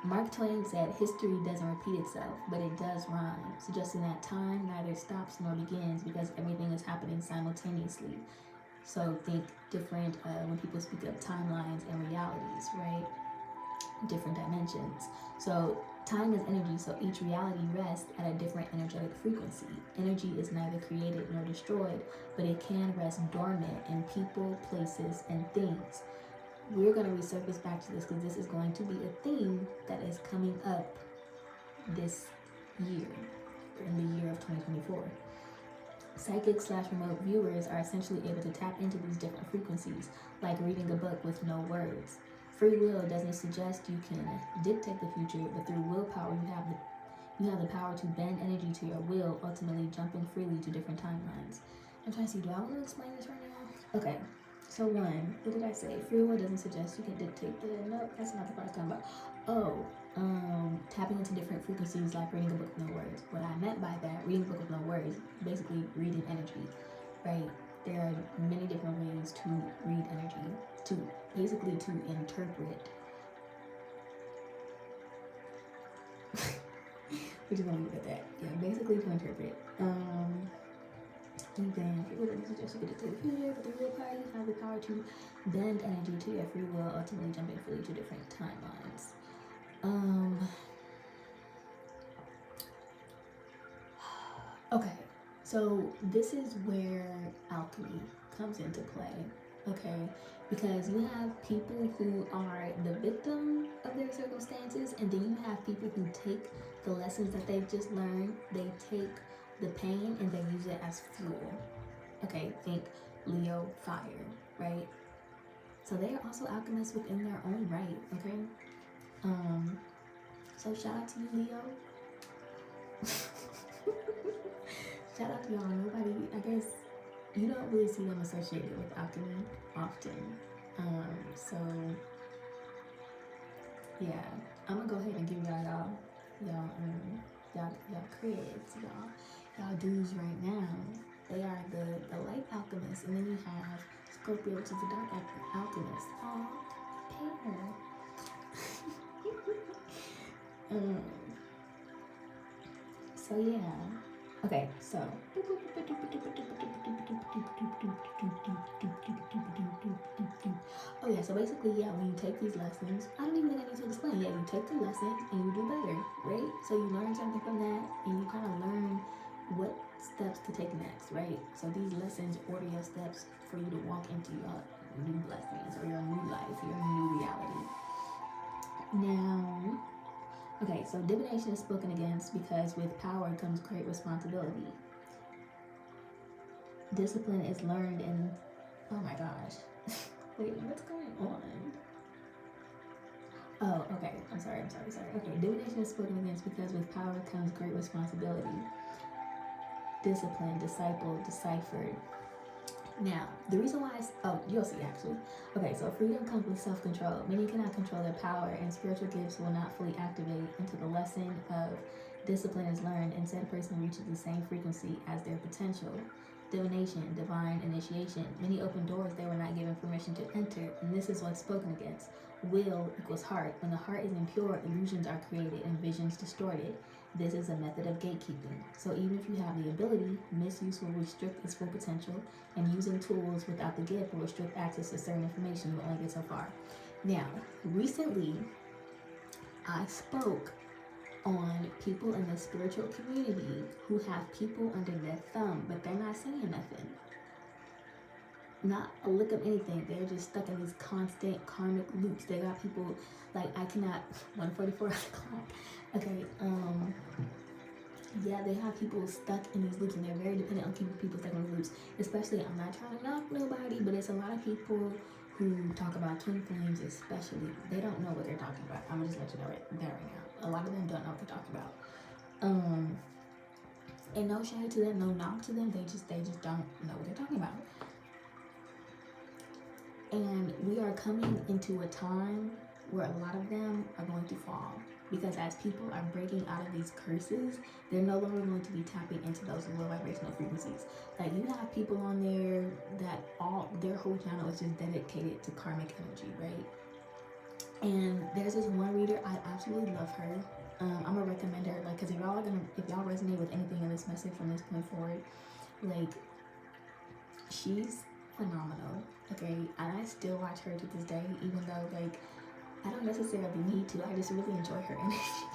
Mark Twain said, history doesn't repeat itself, but it does rhyme, suggesting that time neither stops nor begins because everything is happening simultaneously. So think different when people speak of timelines and realities, right? Different dimensions. So time is energy, so each reality rests at a different energetic frequency. Energy is neither created nor destroyed, but it can rest dormant in people, places, and things. We're going to resurface back to this because this is going to be a theme that is coming up this year, in the year of 2024. Psychic/remote viewers are essentially able to tap into these different frequencies, like reading a book with no words. Free will doesn't suggest you can dictate the future, but through willpower You have the power to bend energy to your will, ultimately jumping freely to different timelines. I'm trying to see, do I want to explain this right now? Okay, so one, what did I say? Free will doesn't suggest you can dictate the, nope, that's not the part I'm talking about. Oh, tapping into different frequencies like reading a book with no words. What I meant by that, reading a book with no words, basically reading energy, right? There are many different ways to read energy, to basically to interpret. We're just gonna leave it at that. Yeah, basically to interpret. And then free will doesn't suggest you can dictate the future, but the real power, you have the power to bend energy to your free will, ultimately jumping freely to different timelines. Okay, so this is where alchemy comes into play, okay? Because you have people who are the victim of their circumstances, and then you have people who take the lessons that they've just learned, they take the pain and they use it as fuel. Okay, think Leo, fire, right? So they are also alchemists within their own right, okay? So shout out to you, Leo. Shout out to y'all. Nobody, I guess, you don't really see them associated with alchemy often. So yeah, I'm gonna go ahead and give y'all creds, y'all dudes right now. They are the light alchemists, and then you have Scorpio, which is the dark alchemist. Oh, pair. So yeah. Okay, so oh yeah, so basically, yeah, when you take these lessons, I don't even think I need to explain. Yeah, you take the lessons and you do better, right? So you learn something from that, and you kind of learn what steps to take next, right? So these lessons order your steps for you to walk into your new blessings or your new life, your new reality. Now, okay, so divination is spoken against because with power comes great responsibility. Discipline is learned in, oh my gosh. Wait, what's going on? Oh, okay. I'm sorry. Okay, divination is spoken against because with power comes great responsibility. Discipline, disciple, deciphered. Now, the reason why you'll see actually. Okay, so freedom comes with self-control. Many cannot control their power, and spiritual gifts will not fully activate until the lesson of discipline is learned and said person reaches the same frequency as their potential. Divination, divine initiation. Many open doors they were not given permission to enter, and this is what's spoken against. Will equals heart. When the heart is impure, illusions are created and visions distorted. This is a method of gatekeeping. So even if you have the ability, misuse will restrict its full potential, and using tools without the gift will restrict access to certain information. You only get so far. Now, recently, I spoke on people in the spiritual community who have people under their thumb, but they're not saying nothing. Not a lick of anything. They're just stuck in these constant karmic loops. They got people like, I cannot, 1:44 o'clock. Okay, yeah, they have people stuck in these loops, and they're very dependent on keeping people stuck in these loops. Especially, I'm not trying to knock nobody, but it's a lot of people who talk about twin flames, especially. They don't know what they're talking about. I'm gonna just let you know that right now. A lot of them don't know what they're talking about. And no shade to them, no knock to them. They just don't know what they're talking about. And we are coming into a time where a lot of them are going to fall, because as people are breaking out of these curses, they're no longer going to be tapping into those low vibrational frequencies. Like, you have people on there that their whole channel is just dedicated to karmic energy, right? And there's this one reader, I absolutely love her. I'm gonna recommend her, like, because if y'all resonate with anything in this message from this point forward, like, she's phenomenal. Okay, and I still watch her to this day, even though, like, I don't necessarily need to. I just really enjoy her energy.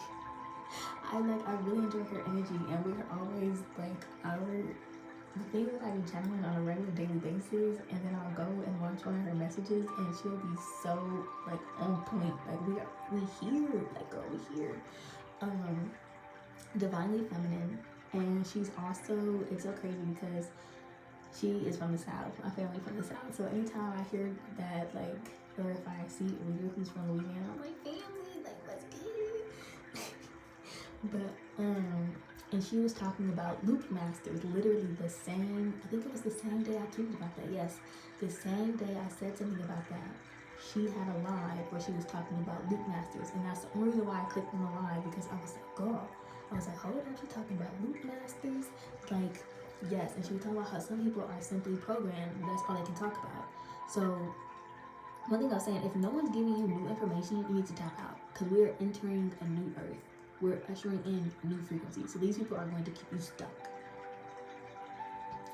I really enjoy her energy, and we're always like the things that I be channeling on a regular daily basis, and then I'll go and watch one of her messages, and she'll be so like on point. Like we here, like girl, we here. Divinely feminine, and she's also, it's so crazy because she is from the South. My family from the South, so anytime I hear that, like, or if I see a reader who's from Louisiana, I'm like, family, like, let's get it. But And she was talking about loop masters, literally the same, I think it was the same day I tweeted about that. Yes, the same day I said something about that. She had a live where she was talking about loop masters, and that's the only reason why I clicked on the live, because I was like, girl, I was like, hold up, she talking about loop masters? Like, yes, and she was talking about how some people are simply programmed, that's all they can talk about. So one thing I was saying, if no one's giving you new information, you need to tap out, because we are entering a new earth. We're ushering in new frequencies. So these people are going to keep you stuck.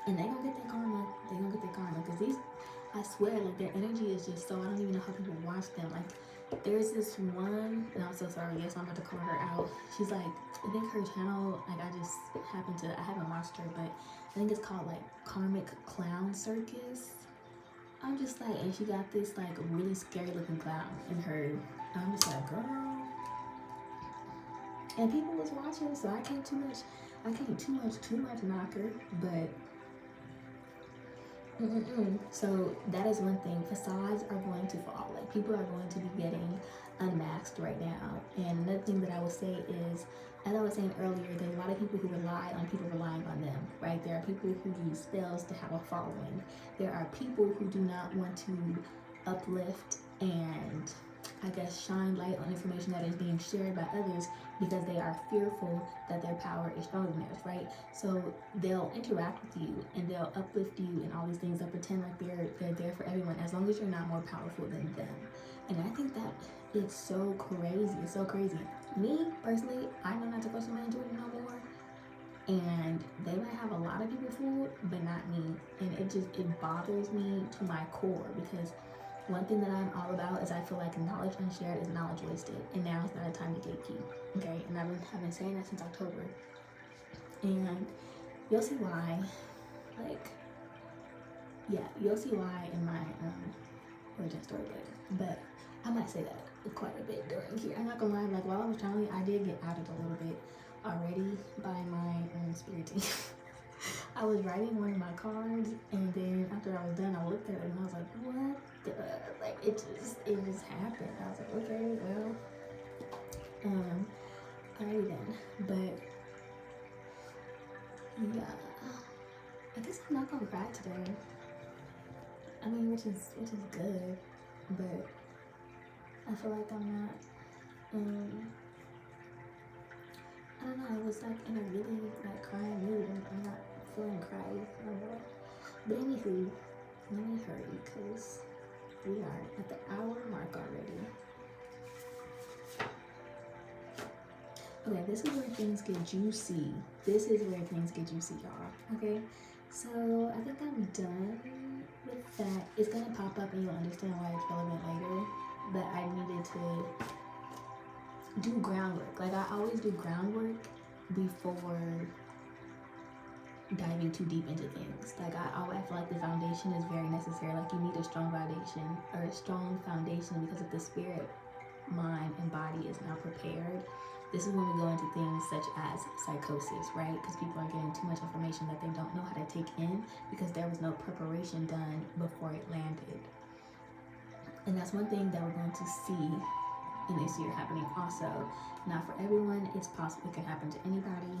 And they gonna get their karma. They gonna get their karma. Because these, I swear, like their energy is just so, I don't even know how people watch them. Like there's this one, and I'm so sorry, yes, I'm about to call her out. She's like, I think her channel, like I haven't watched her, but I think it's called like Karmic Clown Circus. I'm just like, and she got this like really scary looking clown in her. I'm just like, girl. And people was watching, so I can't too much knock her, but so that is one thing. Facades are going to fall. Like people are going to be getting unmasked right now. And another thing that I would say is, as I was saying earlier, there's a lot of people who rely on people relying on them, right? There are people who use spells to have a following. There are people who do not want to uplift and, I guess, shine light on information that is being shared by others because they are fearful that their power is stronger than theirs, right? So they'll interact with you and they'll uplift you and all these things. They'll pretend like they're there for everyone as long as you're not more powerful than them. And I think that it's so crazy. It's so crazy. Me, personally, I know not to question my intuition no more. And they might have a lot of people fooled, but not me. And it bothers me to my core, because one thing that I'm all about is I feel like knowledge unshared is knowledge wasted, and now is not a time to gatekeep, okay? And I've been saying that since October, and you'll see why. Like, yeah, you'll see why in my origin story later. But I might say that quite a bit during here. I'm not gonna lie. Like while I was traveling, I did get outed a little bit already by my spirit team. I was writing one of my cards, and then after I was done, I looked at it and I was like, what the, like it just happened. I was like, okay, well, alrighty then. But yeah, I guess I'm not gonna cry today. I mean, which is good, but I feel like I'm not, I don't know, I was like in a really like crying mood, and I'm not feeling cry no more. But anywho, let me hurry, because we are at the hour mark already. Okay, this is where things get juicy. This is where things get juicy, y'all. Okay, so I think I'm done with that. It's gonna pop up and you'll understand why it's relevant later, but I needed to do groundwork. Like I always do groundwork before diving too deep into things. Like I feel like the foundation is very necessary. Like you need a strong foundation, because if the spirit, mind, and body is not prepared, this is when we go into things such as psychosis, right? Because people are getting too much information that they don't know how to take in because there was no preparation done before it landed. And that's one thing that we're going to see in this year happening also. Not for everyone, it's possible, it can happen to anybody.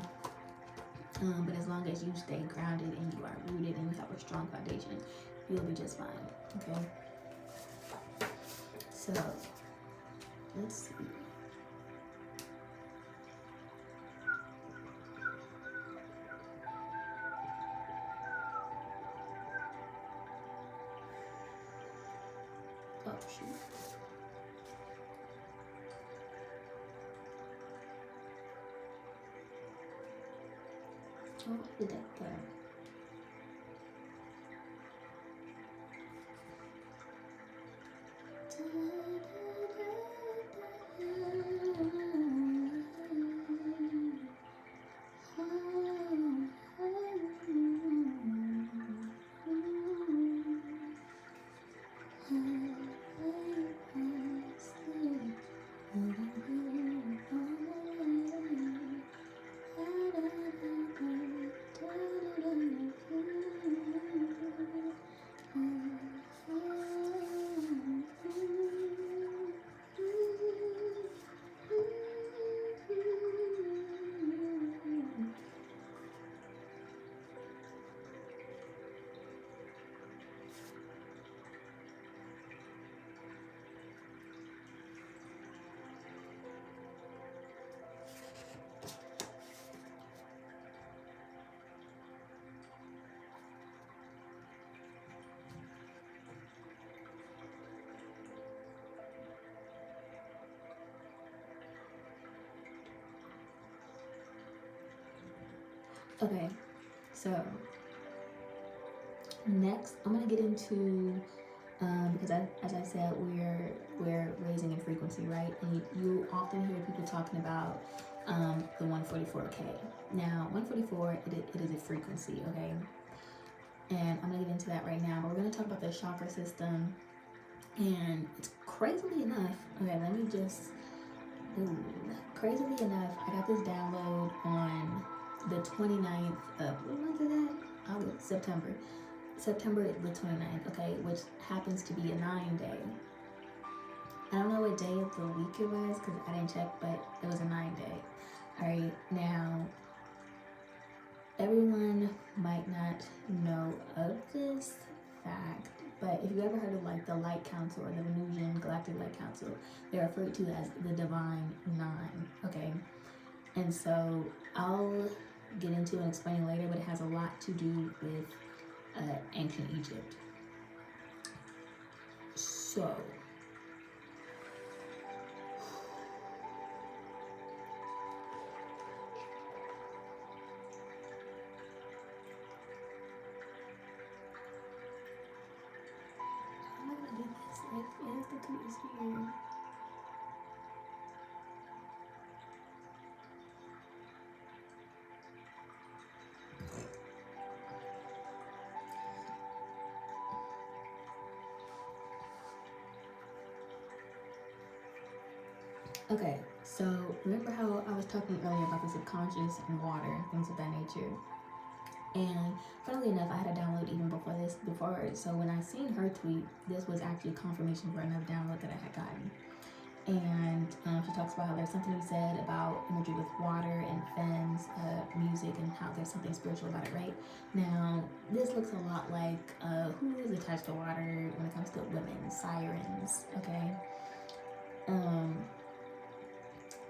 But as long as you stay grounded and you are rooted and you have a strong foundation, you'll be just fine, okay? So, let's see. Oh, shoot. Oh, I did that there. Okay, so next I'm gonna get into because as I said, we're raising in frequency, right? And you often hear people talking about the 144K. Now, 144 it is a frequency, okay? And I'm gonna get into that right now. But we're gonna talk about the chakra system, and it's crazily enough. Okay, let me just. Ooh, crazily enough, I got this download on the 29th of what month is that? August, September. September the 29th, okay, which happens to be a 9-day. I don't know what day of the week it was because I didn't check, but it was a 9-day. All right, now everyone might not know of this fact, but if you ever heard of like the Light Council or the Venusian Galactic Light Council, they're referred to as the Divine Nine, okay? And so I'll get into and explain later, but it has a lot to do with ancient Egypt. So, how am I gonna do this? Like, Institute is here. Okay, so remember how I was talking earlier about the subconscious and water and things of that nature? And funnily enough, I had a download even before. So when I seen her tweet, this was actually confirmation for another download that I had gotten. And she talks about how there's something you said about energy with water and fens, music, and how there's something spiritual about it, right? Now, this looks a lot like who is attached to water when it comes to women, sirens, okay?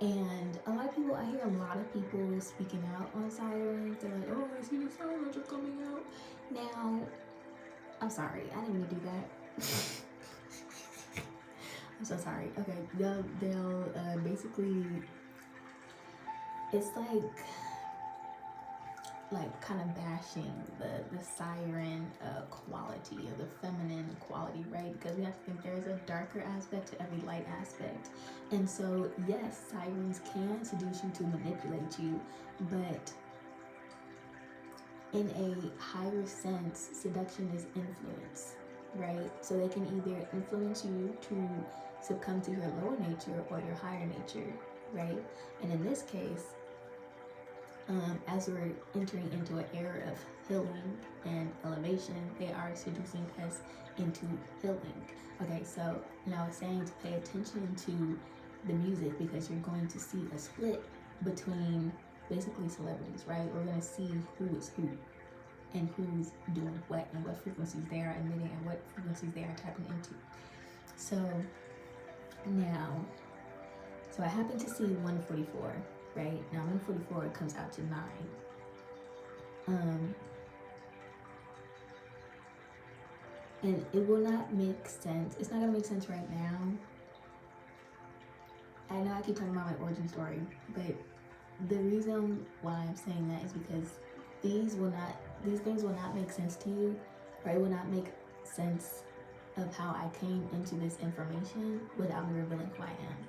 And a lot of people, I hear a lot of people speaking out on sirens. They're like, oh, I see the sirens are coming out. Now, I'm sorry, I didn't mean to do that. I'm so sorry. Okay, they'll basically, it's like kind of bashing the siren quality or the feminine quality, right? Because we have to think there's a darker aspect to every light aspect. And so, yes, sirens can seduce you to manipulate you, but in a higher sense, seduction is influence, right? So they can either influence you to succumb to your lower nature or your higher nature, right? And in this case, as we're entering into an era of healing and elevation, they are seducing us into healing. Okay, so now I was saying to pay attention to the music because you're going to see a split between basically celebrities, right? We're going to see who is who and who's doing what and what frequencies they are emitting and what frequencies they are tapping into. So now, so I happen to see 144. Right now, 144 comes out to 9. And it will not make sense. It's not gonna make sense right now. I know I keep talking about my origin story, but the reason why I'm saying that is because these things will not make sense to you, or it will not make sense of how I came into this information without me revealing who I am.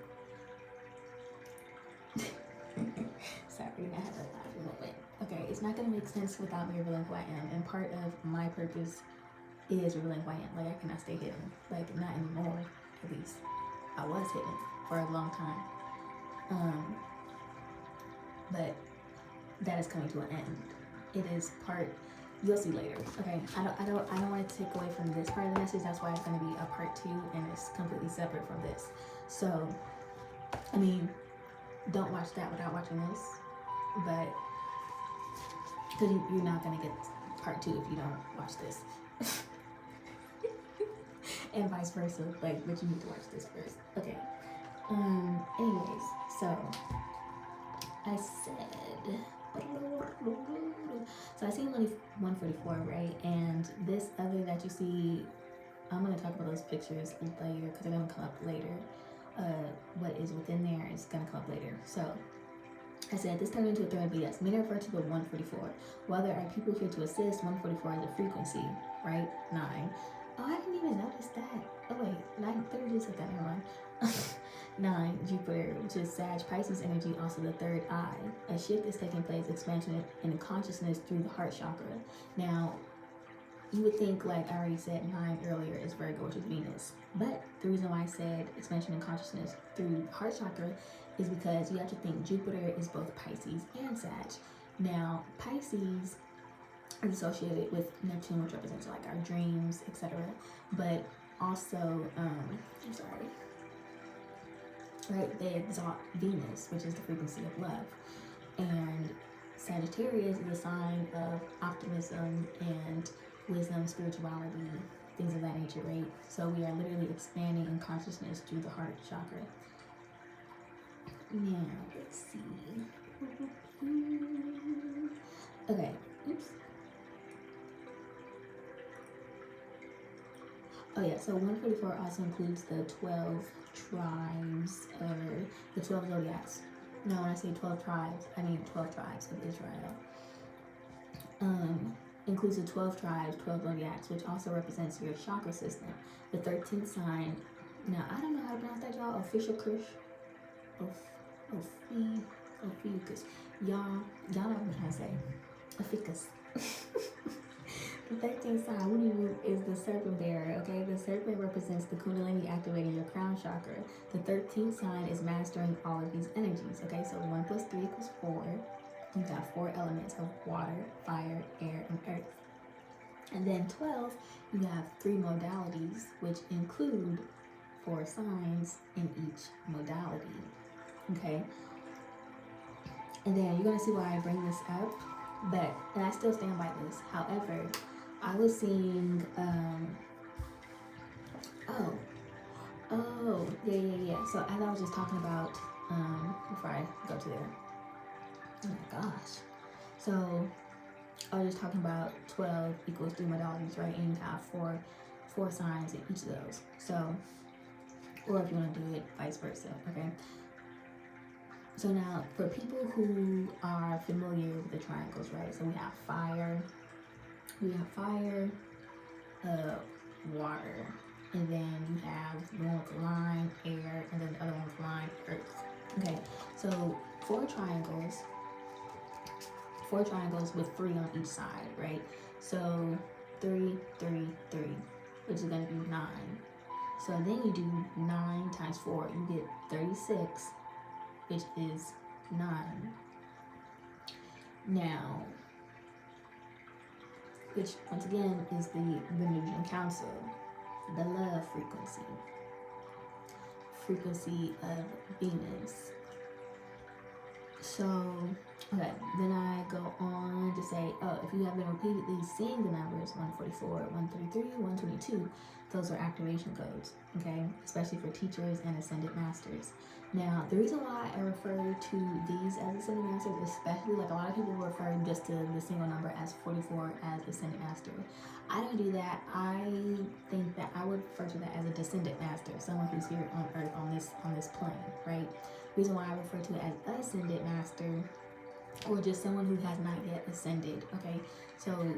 Sorry, I had a laughing moment. Okay, it's not gonna make sense without me revealing who I am, and part of my purpose is revealing who I am. Like, I cannot stay hidden. Like, not anymore, at least. I was hidden for a long time. But that is coming to an end. It is part. You'll see later. Okay, I don't want to take away from this part of the message. That's why it's gonna be a part 2, and it's completely separate from this. So, I mean, don't watch that without watching this. But because you're not gonna get part 2 if you don't watch this, and vice versa. Like, but you need to watch this first. Okay. Anyways, so I said. So I seen 144, right? And this other that you see, I'm gonna talk about those pictures later because they're gonna come up later. What is within there is gonna come up later. So I said this turned into a thread, but yes, many refer to the 144. While there are people here to assist, 144 is a frequency, right? 9. Oh, I didn't even notice that. Oh wait, 9. They just said that. Never mind. 9. Jupiter, which is Sag Pisces energy, also the third eye. A shift is taking place, expansion in consciousness through the heart chakra. Now, you would think, like I already said, 9 earlier is Virgo, which is Venus. But the reason why I said expansion in consciousness through the heart chakra is because you have to think Jupiter is both Pisces and Sag. Now, Pisces is associated with Neptune, which represents like our dreams, etc. But also, I'm sorry, right? They exalt Venus, which is the frequency of love. And Sagittarius is a sign of optimism and wisdom, spirituality, things of that nature, right? So we are literally expanding in consciousness through the heart chakra. Now, let's see. Okay, oops. Oh yeah, so 144 also includes the 12 tribes, or the 12 zodiacs. No, when I say 12 tribes, I mean 12 tribes of Israel. Includes the 12 tribes, 12 zodiacs, which also represents your chakra system. The 13th sign, now I don't know how to pronounce that, y'all. Official Kush. Ophiuchus. Y'all know what I'm trying to say. Ophiuchus. The 13th sign, Wudi is the serpent bearer, okay? The serpent represents the Kundalini activating your crown chakra. The 13th sign is mastering all of these energies, okay? So 1 plus 3 equals 4. You got 4 elements of water, fire, air, and earth. And then 12, you have 3 modalities, which include 4 signs in each modality, okay? And then you're gonna see why I bring this up, and I still stand by this. However, I was seeing, yeah. So as I was just talking about, before I go to there, oh my gosh. So I was just talking about 12 equals 3 modalities, right? And you have four signs in each of those. So, or if you want to do it vice versa, okay? So now, for people who are familiar with the triangles, right? So we have fire, water, and then you have the one with the line, air, and then the other one with the line, earth. Okay, so 4 triangles with 3 on each side, right? So 3, 3, 3, which is going to be 9. So then you do 9 times 4, you get 36, which is 9. Now, which once again is the Venusian Council, the love frequency of Venus. So, okay, then I go on to say, if you have been repeatedly seeing the numbers 144, 133, 122, those are activation codes, okay? Especially for teachers and ascended masters. Now, the reason why I refer to these as ascended masters, especially like a lot of people refer just to the single number as 44 as ascended master. I don't do that. I think that I would refer to that as a descendant master, someone who's here on earth on this plane, right? The reason why I refer to it as ascended master, or just someone who has not yet ascended, okay? So,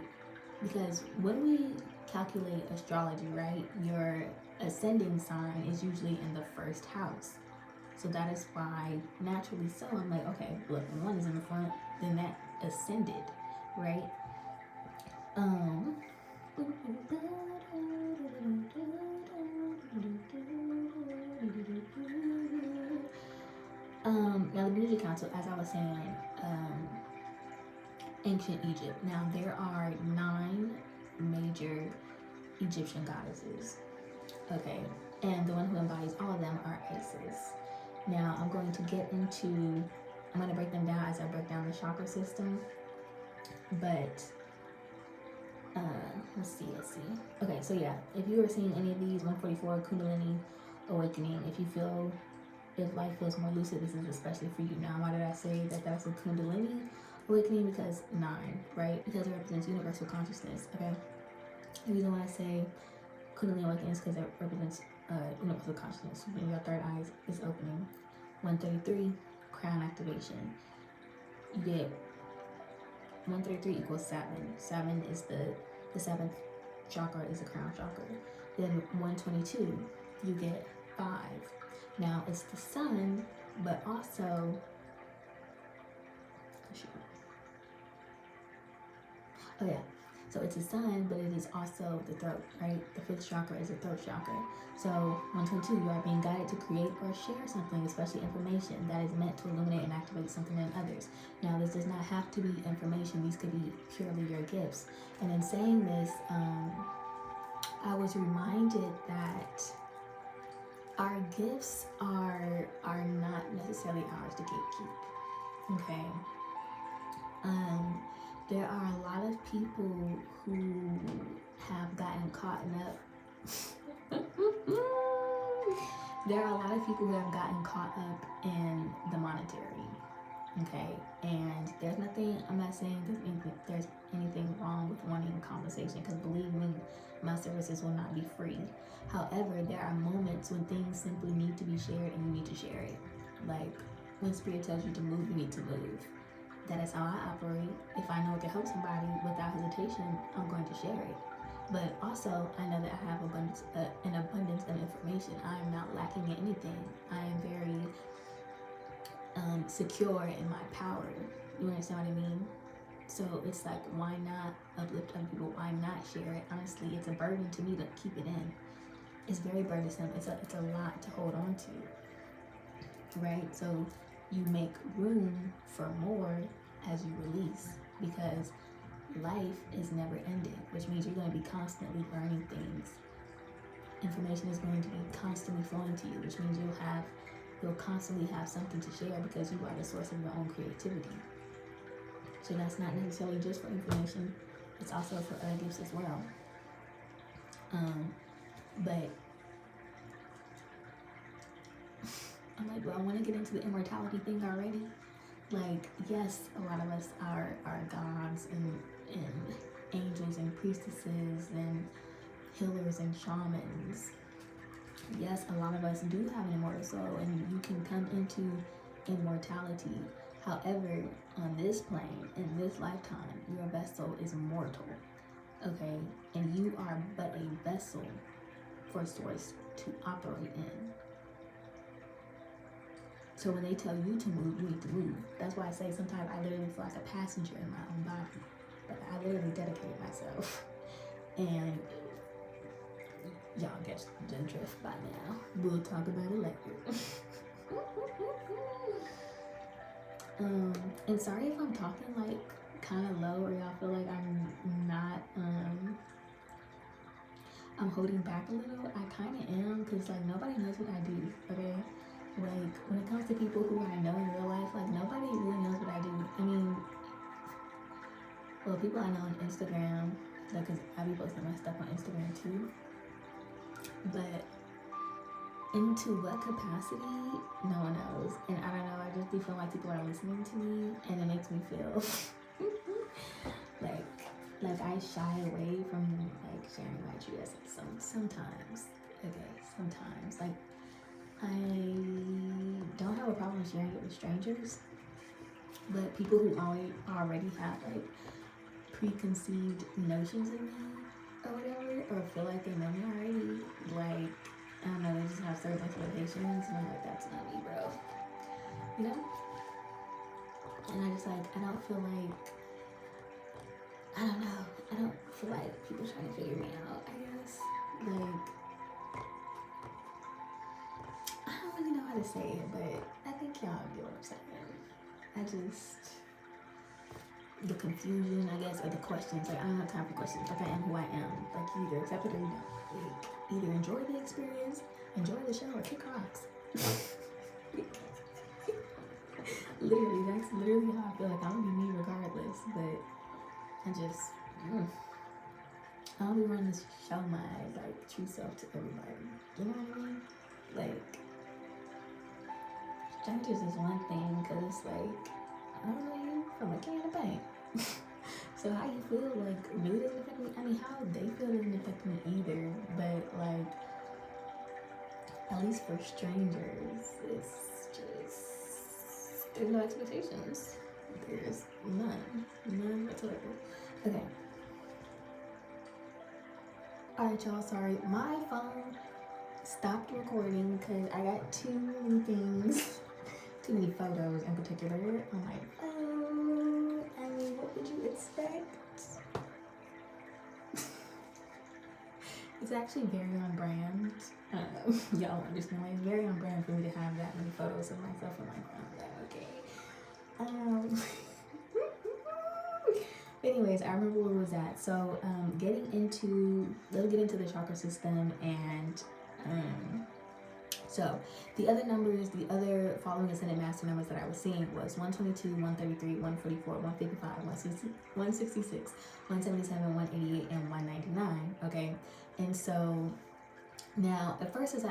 because when we calculate astrology, right, your ascending sign is usually in the first house. So that is why, naturally so, I'm like, okay, look, when 1 is in the front, then that ascended, right? Now the Venusian Council, as I was saying, ancient Egypt. Now there are 9 major Egyptian goddesses, okay? And the one who embodies all of them are Isis. Now I'm going to break them down as I break down the chakra system, but let's see. Okay, so yeah, if you are seeing any of these, 144, Kundalini awakening, if life feels more lucid, this is especially for you. Now, why did I say that that's a Kundalini awakening? Because 9, right? Because it represents universal consciousness, okay? The reason why I say Kundalini awakening is because it represents universal consciousness. When your third eye is opening. 133, crown activation. you get 133 equals 7. 7 is the seventh chakra, is the crown chakra. Then 122, you get 5. Now it's the sun, but also, oh yeah, so it's the sun, but it is also the throat, right? The fifth chakra is the throat chakra. So 122, you are being guided to create or share something, especially information that is meant to illuminate and activate something in others. Now this does not have to be information. These could be purely your gifts. And in saying this, I was reminded that our gifts are not necessarily ours to gatekeep. Okay. There are a lot of people who have gotten caught up. There are a lot of people who have gotten caught up in the monetary. Okay, and there's nothing. I'm not saying there's anything wrong with wanting compensation, because believe me, my services will not be free. However, there are moments when things simply need to be shared, and you need to share it. Like when Spirit tells you to move, you need to move. That is how I operate. If I know it can help somebody without hesitation, I'm going to share it. But also, I know that I have an abundance of information. I am not lacking in anything. I am very secure in my power. You understand what I mean? So it's like, why not uplift other people? Why not share it? Honestly, it's a burden to me to keep it in. It's very burdensome. It's a lot to hold on to, right? So you make room for more as you release, because life is never ending, which means you're going to be constantly learning things. Information is going to be constantly flowing to you, which means you'll constantly have something to share, because you are the source of your own creativity. So that's not necessarily just for information, it's also for other gifts as well. But I'm like, do I want to get into the immortality thing already? Like, yes, a lot of us are gods and angels and priestesses and healers and shamans. Yes, a lot of us do have an immortal soul, and you can come into immortality. However, on this plane, in this lifetime, your vessel is mortal, okay? And you are but a vessel for Source to operate in. So when they tell you to move, you need to move. That's why I say sometimes I literally feel like a passenger in my own body. Like, I literally dedicate myself. And y'all get the drift by now. We'll talk about it later. And sorry if I'm talking like kind of low, or y'all feel like I'm not, I'm holding back a little. I kind of am, because like nobody knows what I do, okay? Like when it comes to people who I know in real life, like nobody really knows what I do. I mean, well, people I know on Instagram, like, cause I be posting my stuff on Instagram too. But into what capacity, no one knows. And I don't know, I just do feel like people are listening to me, and it makes me feel like I shy away from like sharing my true essence sometimes. Okay, sometimes. Like, I don't have a problem sharing it with strangers, but people who already have like preconceived notions of me or whatever, or feel like they know me already, like, I don't know, they just have certain expectations, and I'm like, that's not me, bro. You know? And I just like, I don't feel like, I don't know, I don't feel like people trying to figure me out, I guess. Like, I don't really know how to say it, but I think y'all get what I'm saying. The confusion, I guess, or the questions, like, I don't have time for questions. Like, I am who I am. Like, you either accept it or you don't. Like, either enjoy the experience, enjoy the show, or kick rocks. Literally, that's literally how I feel. Like, I'm gonna be me regardless, but I don't be running to show my, like, true self to everybody. You know what I mean? Like, strangers is one thing, because, like, I don't know you from a can of paint. So how you feel, like, really doesn't affect me. I mean, how they feel doesn't affect me either. But, like, at least for strangers, it's just, there's no expectations. There's none whatsoever. Okay. Alright, y'all, sorry. My phone stopped recording because I got too many things, too many photos in particular on my phone. I mean, what would you expect? It's actually very on brand. Y'all understand, like, it's very on brand for me to have that many photos of myself on my phone. Like, okay. Anyways, I remember where it was at. So, let's get into the chakra system. And so the other numbers, the other following ascended master numbers that I was seeing was 122, 133, 144, 155, 166, 177, 188, and 199. Okay. And so now, at first, as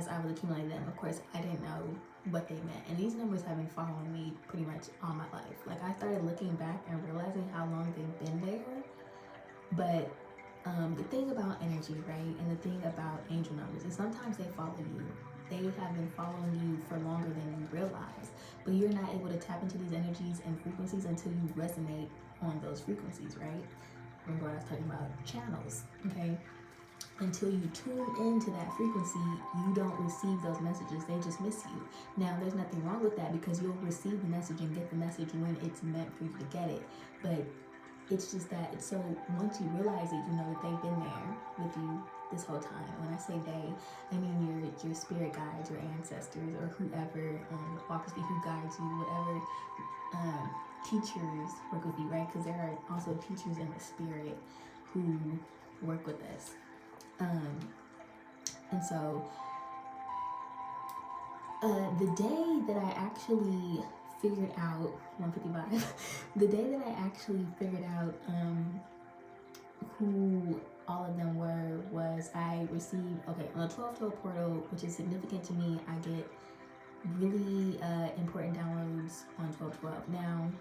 I was accumulating them, of course, I didn't know what they meant. And these numbers have been following me pretty much all my life. Like, I started looking back and realizing how long they've been there. But the thing about energy, right, and the thing about angel numbers is sometimes they follow you. They have been following you for longer than you realize. But you're not able to tap into these energies and frequencies until you resonate on those frequencies, right? Remember what I was talking about? Channels, okay? Until you tune into that frequency, you don't receive those messages. They just miss you. Now, there's nothing wrong with that because you'll receive the message and get the message when it's meant for you to get it. But it's just that, so once you realize it, you know that they've been there with you this whole time. When I say they, I mean your spirit guides, your ancestors, or whoever walks with you, who guides you, whatever teachers work with you, right? Because there are also teachers in the spirit who work with us. And so the day that I actually figured out 155 the day that I actually figured out who all of them were was I received, okay, on the 1212 portal, which is significant to me, I get really important downloads on 1212. Now,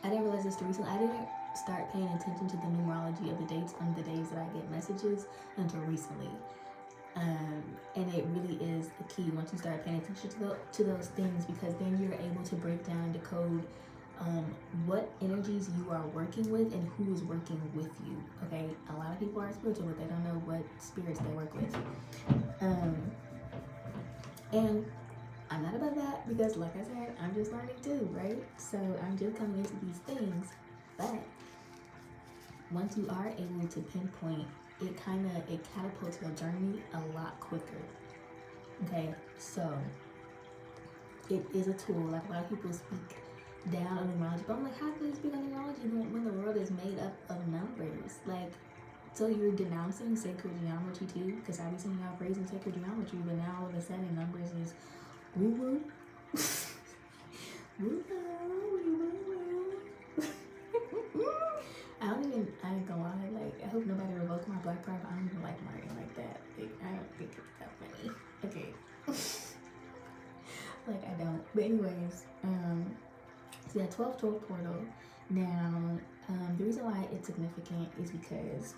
I didn't realize this too recently. I didn't start paying attention to the numerology of the dates on the days that I get messages until recently. And it really is a key once you start paying attention to those things, because then you're able to break down and decode what energies you are working with and who is working with you. Okay, a lot of people are spiritual, but they don't know what spirits they work with. And I'm not about that because, like I said, I'm just learning too, right? So I'm just coming into these things. But once you are able to pinpoint, it catapults your journey a lot quicker. Okay, so it is a tool. Like, a lot of people speak down on numerology, but I'm like, how can you speak on numerology when the world is made up of numbers? Like, so you're denouncing sacred geometry too? Because I was saying y'all praising sacred geometry, but now all of a sudden numbers is woo woo. Woo woo. I ain't gonna lie, like, I hope nobody revoked my Black Pride. I don't even like Martin like that. Like, I don't think it's that funny. Okay. Like, I don't. But anyways, so yeah, 1212 portal. Now, the reason why it's significant is because,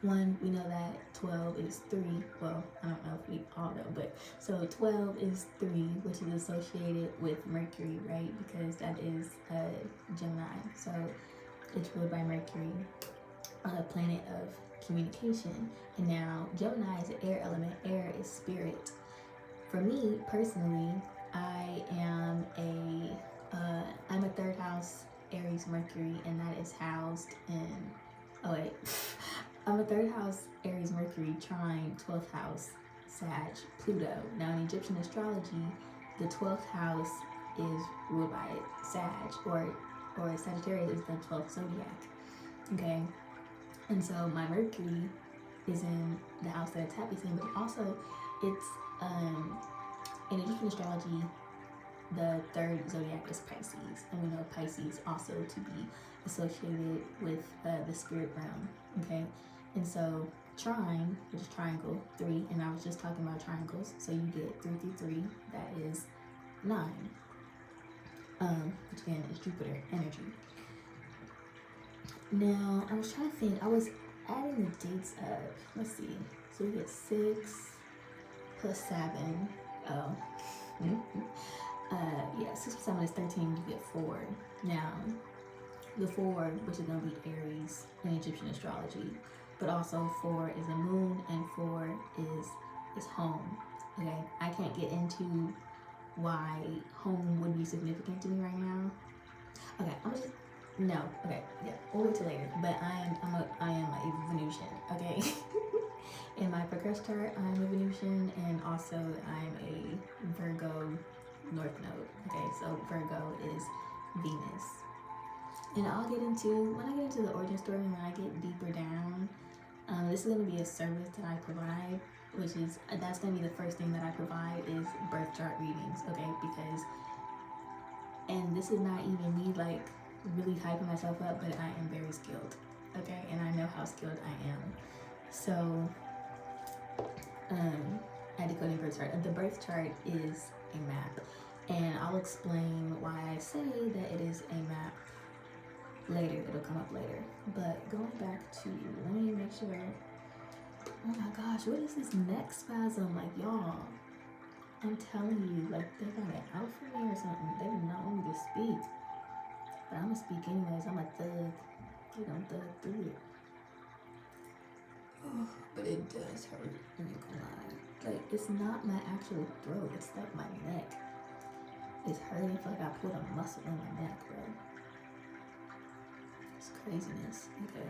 one, we know that 12 is 3. Well, I don't know if we all know, but so 12 is 3, which is associated with Mercury, right? Because that is Gemini. So it's ruled by Mercury, a planet of communication. And now Gemini is an air element. Air is spirit. For me personally, I'm a third house Aries Mercury, and that is housed in, I'm a third house Aries Mercury trine 12th house Sag Pluto. Now, in Egyptian astrology, the 12th house is ruled by Sag, or Sagittarius is the 12th zodiac. Okay, and so my Mercury is in the house that it's happiest in, but also it's in Egyptian astrology, the third zodiac is Pisces, and we know Pisces also to be associated with the spirit realm. Okay, and so trine, which is triangle 3, and I was just talking about triangles, so you get 3 through 3, that is 9, which again is Jupiter energy. Now, I was trying to think, I was adding the dates up. Let's see. So we get 6 plus 7. Yeah, 6 plus 7 is 13. You get 4. Now, the 4, which is going to be Aries in Egyptian astrology, but also 4 is a moon, and 4 is home. Okay, I can't get into why home would be significant to me right now. Okay, I'm just no. Okay, yeah, we'll wait till later. But I am a Venusian. Okay, in my progress chart, I'm a Venusian, and also I'm a Virgo North Node. Okay, so Virgo is Venus, and I'll get into when I get into the origin story and when I get deeper down. This is going to be a service that I provide, which is that's going to be the first thing that I provide is birth chart readings. Okay, because and this is not even me like really hyping myself up, but I am very skilled. Okay, and I know how skilled I am. So, at decoding birth chart, the birth chart is a map, and I'll explain why I say that it is a map later. It'll come up later. But going back to, let me make sure. Oh my gosh, what is this neck spasm? Like, y'all, I'm telling you, like, they got it out for me or something. They do not want me to speak. But I'm gonna speak anyways. I'm a thug. We're gonna thug through it. Oh, but it does hurt. I'm not gonna lie. Like, it's not my actual throat. It's like my neck. It's hurting. I feel like I put a muscle in my neck, bro. It's craziness. Okay.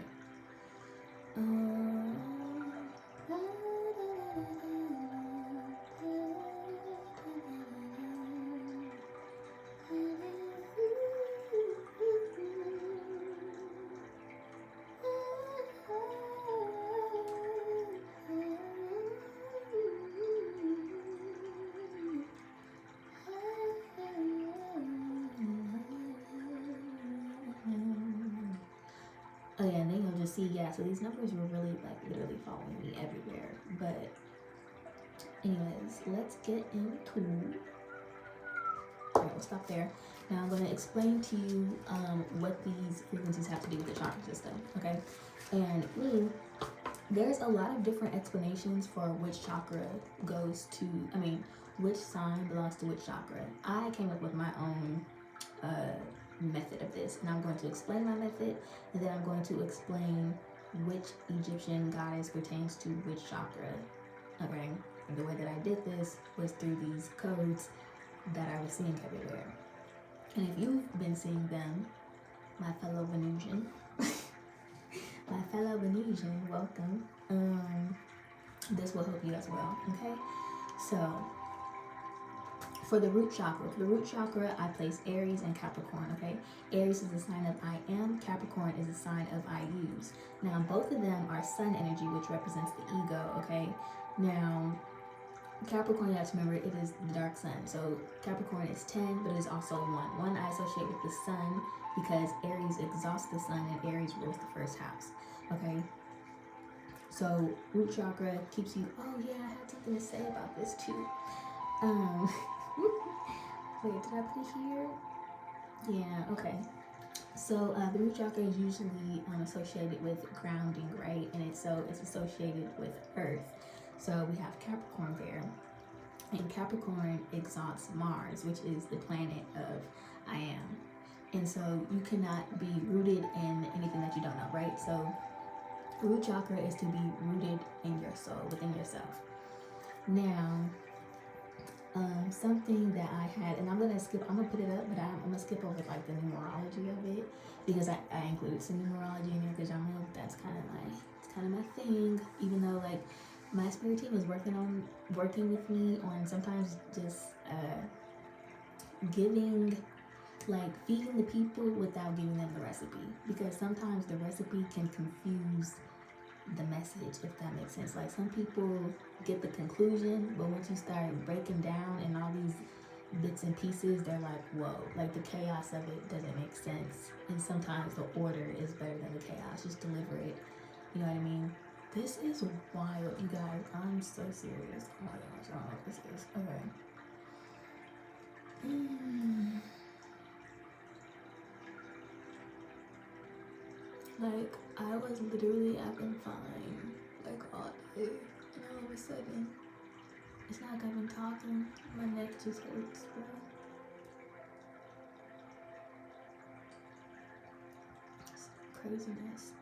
Oh yeah, and then you'll just see, yeah, so these numbers were really like literally following me everywhere. But anyways, let's get into, alright, we'll stop there. Now I'm going to explain to you what these frequencies have to do with the chakra system, okay? And there's a lot of different explanations for which chakra goes to, which sign belongs to which chakra. I came up with my own method of this, and I'm going to explain my method, and then I'm going to explain which Egyptian goddess pertains to which chakra. Okay, and the way that I did this was through these codes that I was seeing everywhere. And if you've been seeing them, my fellow Venusian, welcome. This will help you as well. Okay, so for the root chakra, I place Aries and Capricorn, okay? Aries is the sign of I am, Capricorn is the sign of I use. Now, both of them are sun energy, which represents the ego, okay? Now, Capricorn, you have to remember, it is the dark sun. So Capricorn is 10, but it is also 1. 1 I associate with the sun because Aries exhausts the sun and Aries rules the first house, okay? So root chakra keeps you, oh yeah, I had something to say about this too. Wait, did I put it here? Yeah, okay. So the root chakra is usually associated with grounding, right? And it's associated with earth. So we have Capricorn there. And Capricorn exalts Mars, which is the planet of I am. And so you cannot be rooted in anything that you don't know, right? So root chakra is to be rooted in your soul, within yourself. Now, something that I had, and I'm gonna put it up, but I'm gonna skip over like the numerology of it because I included some numerology in there because y'all know that's kind of my thing. Even though like my spirit team is working with me on sometimes just feeding the people without giving them the recipe, because sometimes the recipe can confuse the message, if that makes sense. Like some people get the conclusion, but once you start breaking down and all these bits and pieces, they're like, whoa, like the chaos of it doesn't make sense. And sometimes the order is better than the chaos. Just deliver it. You know what I mean? This is wild, you guys. I'm so serious. Oh my gosh, I don't know what this is. Okay. Like, I was literally acting fine, like, all day, and all of a sudden, it's not like I've been talking, my neck just hurts, bro. craziness.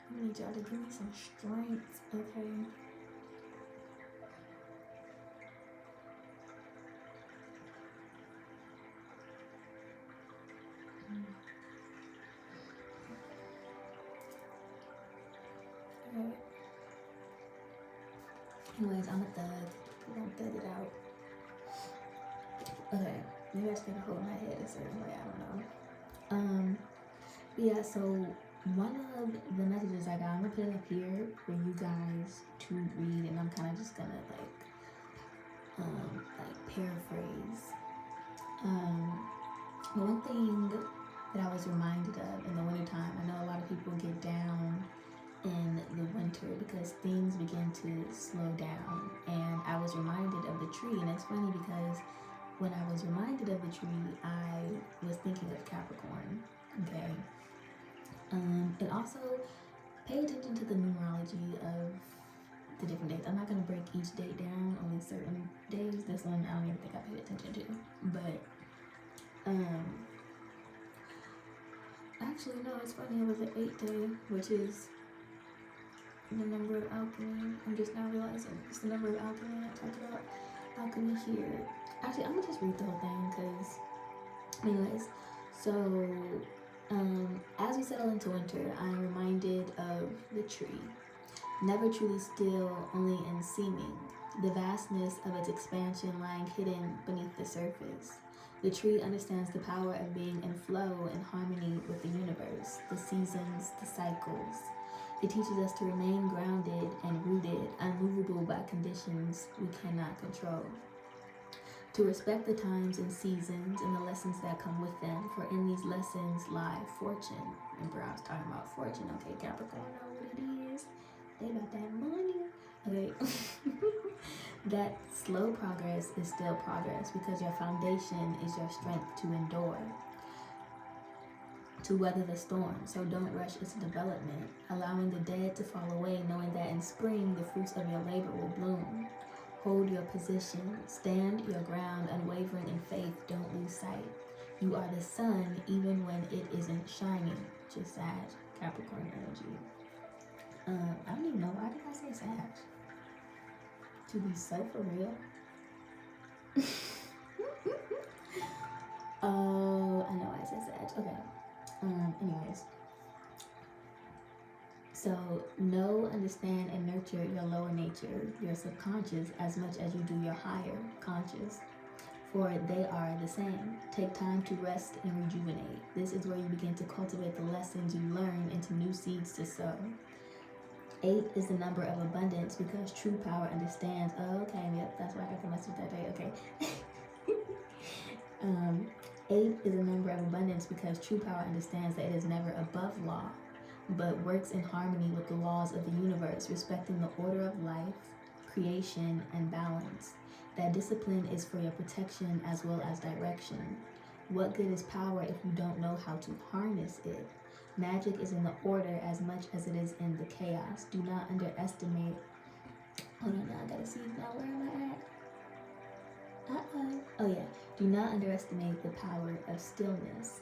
I need y'all to give me some strength, okay? Alright. Anyways, I'm a thug. I'm gonna thug it out. Okay, maybe I just gotta hold my head a certain way, I don't know. Yeah, so one of the messages I got, I'm gonna put it up here for you guys to read, and I'm kind of just gonna like paraphrase. One thing that I was reminded of in the wintertime, I know a lot of people get down in the winter because things begin to slow down, and I was reminded of the tree, and it's funny because when I was reminded of the tree, I was thinking of Capricorn, okay? And also pay attention to the numerology of the different days. I'm not going to break each date down, only certain days. This one I don't even think I paid attention to, but actually no, it's funny, it was an 8th day, which is the number of alchemy. I'm just now realizing it's the number of alchemy. I talk about alchemy here. Actually, I'm gonna just read the whole thing because anyways, so as we settle into winter, I'm reminded of the tree, never truly still, only in seeming, the vastness of its expansion lying hidden beneath the surface. The tree understands the power of being in flow and harmony with the universe, the seasons, the cycles. It teaches us to remain grounded and rooted, unmovable by conditions we cannot control. To respect the times and seasons and the lessons that come with them, for in these lessons lie fortune. Remember, I was talking about fortune. Okay, Capricorn know what it is. They got that money. Okay. That slow progress is still progress because your foundation is your strength to endure, to weather the storm. So don't rush its development, allowing the dead to fall away, knowing that in spring the fruits of your labor will bloom. Hold your position, stand your ground, unwavering in faith, don't lose sight. You are the sun even when it isn't shining. Just Sag, Capricorn energy. I don't even know, why did I say Sag? To be so for real? Oh, I know why I said Sag. Okay. Anyways. So know, understand, and nurture your lower nature, your subconscious, as much as you do your higher conscious, for they are the same. Take time to rest and rejuvenate. This is where you begin to cultivate the lessons you learn into new seeds to sow. 8 is the number of abundance because true power understands. Oh, okay, yep, that's why I got the message that day. Okay. 8 is a number of abundance because true power understands that it is never above law, but works in harmony with the laws of the universe, respecting the order of life, creation, and balance. That discipline is for your protection as well as direction. What good is power if you don't know how to harness it? Magic is in the order as much as it is in the chaos. Do not underestimate. Hold on, now I gotta see now where am I at? Oh yeah. Do not underestimate the power of stillness.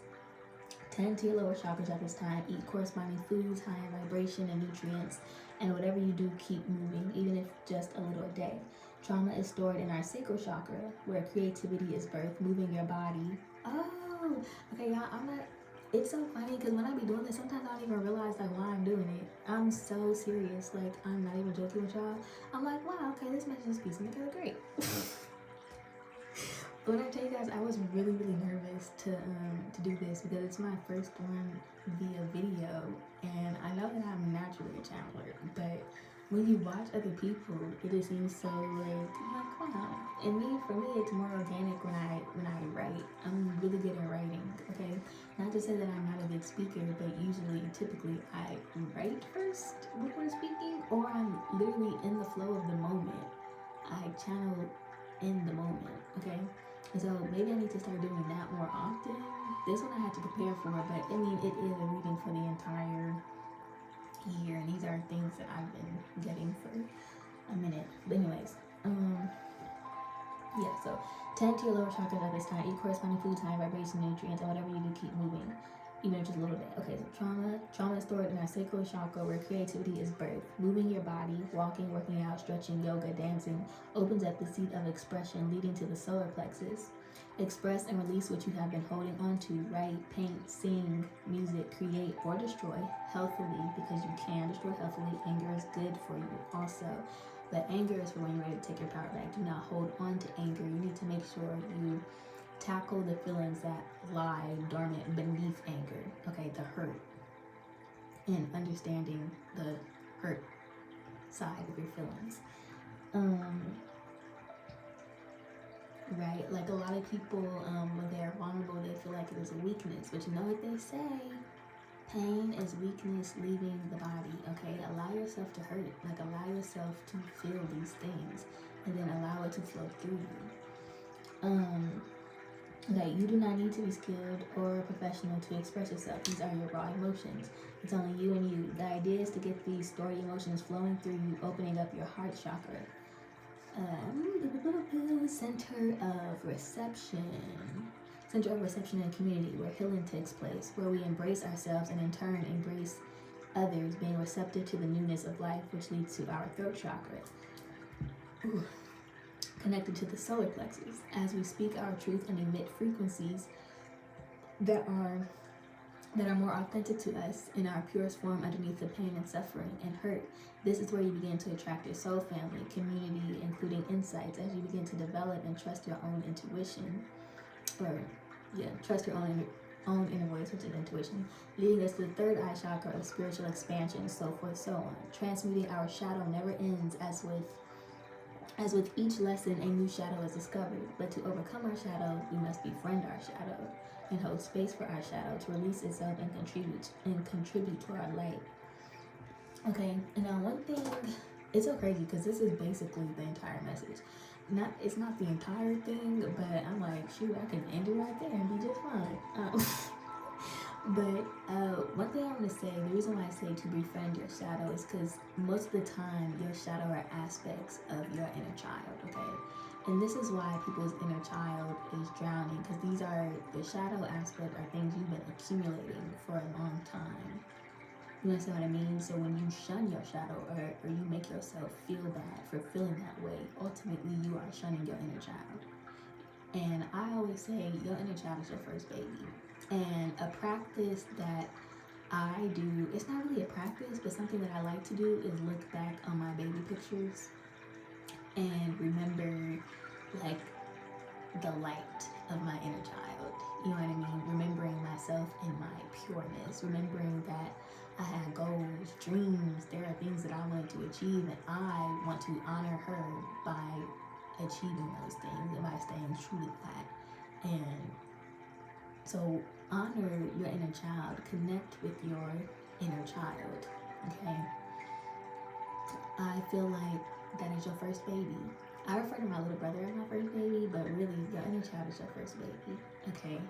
Tend to your lower chakras at this time. Eat corresponding foods, high in vibration and nutrients, and whatever you do, keep moving, even if just a little a day. Trauma is stored in our sacral chakra, where creativity is birthed, moving your body. Oh, okay, y'all. It's so funny because when I be doing this, sometimes I don't even realize like why I'm doing it. I'm so serious. Like I'm not even joking with y'all. I'm like, wow, okay, this message is piecing together great. When I tell you guys, I was really nervous to do this because it's my first one via video, and I know that I'm naturally a channeler, but when you watch other people, it just seems so like wow. And for me, it's more organic when I write. I'm really good at writing. Okay, not to say that I'm not a good speaker, but typically, I write first before speaking, or I'm literally in the flow of the moment. I channel in the moment. Okay. So maybe I need to start doing that more often. This one I had to prepare for, but I mean, it is a reading for the entire year, and these are things that I've been getting for a minute. But anyways, yeah, so tend to your lower chakras at this time. Eat corresponding foods, high vibration, nutrients, and whatever you do, keep moving. just a little bit. Okay, so trauma is stored in our sacral chakra where creativity is birthed. Moving your body, walking, working out, stretching, yoga, dancing opens up the seat of expression leading to the solar plexus. Express and release what you have been holding on to. Write, paint, sing, music, create, or destroy healthily, because you can destroy healthily. Anger is good for you also. But anger is for when you're ready to take your power back. Do not hold on to anger. You need to make sure you tackle the feelings that lie dormant beneath anger. Okay, the hurt. And understanding the hurt side of your feelings. Right? Like a lot of people, when they're vulnerable, they feel like it is a weakness. But you know what they say? Pain is weakness leaving the body. Okay? Allow yourself to hurt. Like allow yourself to feel these things. And then allow it to flow through you. Okay, you do not need to be skilled or professional to express yourself. These are your raw emotions. It's only you and you. The idea is to get these stored emotions flowing through you, opening up your heart chakra. Center of reception. Center of reception and community, where healing takes place, where we embrace ourselves and in turn embrace others, being receptive to the newness of life, which leads to our throat chakra. Ooh. Connected to the solar plexus, as we speak our truth and emit frequencies that are more authentic to us in our purest form underneath the pain and suffering and hurt. This is where you begin to attract your soul family, community, including insights, as you begin to develop and trust your own intuition, trust your own inner voice, which is intuition, leading us to the third eye chakra of spiritual expansion, so forth, so on. Transmuting our shadow never ends, as with each lesson, a new shadow is discovered. But to overcome our shadow, we must befriend our shadow and hold space for our shadow to release itself and contribute to our light. Okay, and now one thing, it's so crazy because this is basically the entire message. It's not the entire thing, but I'm like, shoot, I can end it right there and be just fine. But one thing I want to say, the reason why I say to befriend your shadow is because most of the time your shadow are aspects of your inner child, okay? And this is why people's inner child is drowning, because the shadow aspect are things you've been accumulating for a long time. You understand what I mean? So when you shun your shadow or you make yourself feel bad for feeling that way, ultimately you are shunning your inner child. And I always say your inner child is your first baby. And a practice that I do, it's not really a practice, but something that I like to do is look back on my baby pictures and remember like the light of my inner child. You know what I mean? Remembering myself in my pureness, remembering that I had goals, dreams, there are things that I wanted to achieve, and I want to honor her by achieving those things and by staying true to that. And so honor your inner child, connect with your inner child, okay? I feel like that is your first baby. I refer to my little brother as my first baby, but really your inner child is your first baby, okay?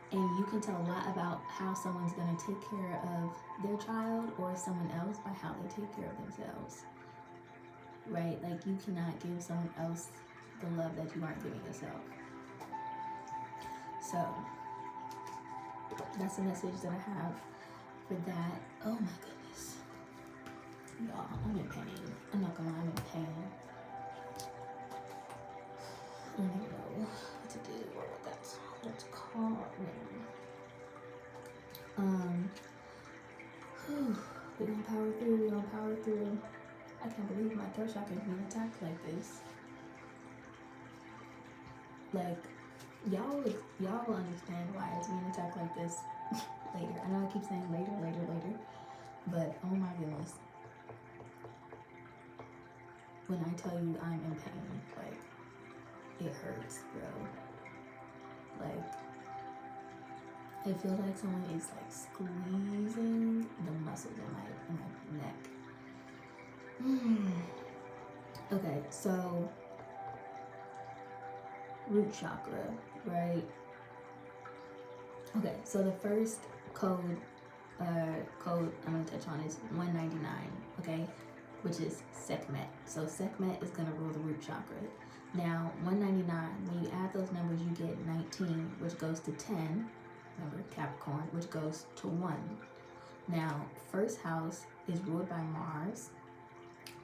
And you can tell a lot about how someone's gonna take care of their child or someone else by how they take care of themselves, right? Like you cannot give someone else the love that you aren't giving yourself. So that's the message that I have for that. Oh my goodness. Y'all, I'm in pain. I'm not gonna lie, I'm in pain. I don't even know what to do or what that's called. We're gonna power through. I can't believe my throat chakra is being attacked like this. Like, y'all will understand why it's being attacked like this later. I know I keep saying later, but oh my goodness. When I tell you I'm in pain, like, it hurts, bro. Like, I feel like someone is like squeezing the muscles in my neck. Okay, so root chakra, right? Okay, so the first code I'm gonna touch on is 199, okay, which is Sekhmet. So Sekhmet is gonna rule the root chakra. Now 199, when you add those numbers, you get 19, which goes to 10, remember, Capricorn, which goes to 1. Now, first house is ruled by Mars,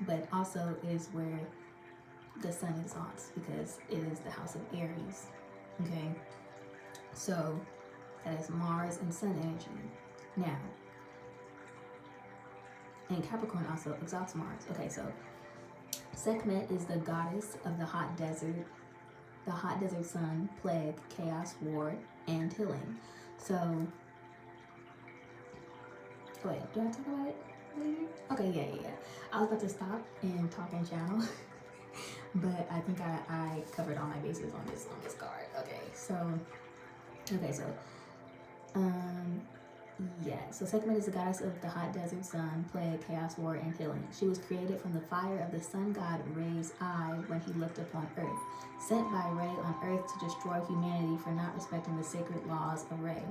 but also is where the sun exalts because it is the house of Aries. Okay, so that is Mars and sun energy. Now, and Capricorn also exalts Mars. Okay, so Sekhmet is the goddess of the hot desert sun, plague, chaos, war, and healing. So, wait, do I talk about it later? Okay, yeah. I was about to stop and talk in channel, but I think I covered all my bases on this card. So Sekhmet is the goddess of the hot desert sun, plague, chaos, war, and healing. She was created from the fire of the sun god Re's eye when he looked upon Earth, sent by Re on Earth to destroy humanity for not respecting the sacred laws of Re,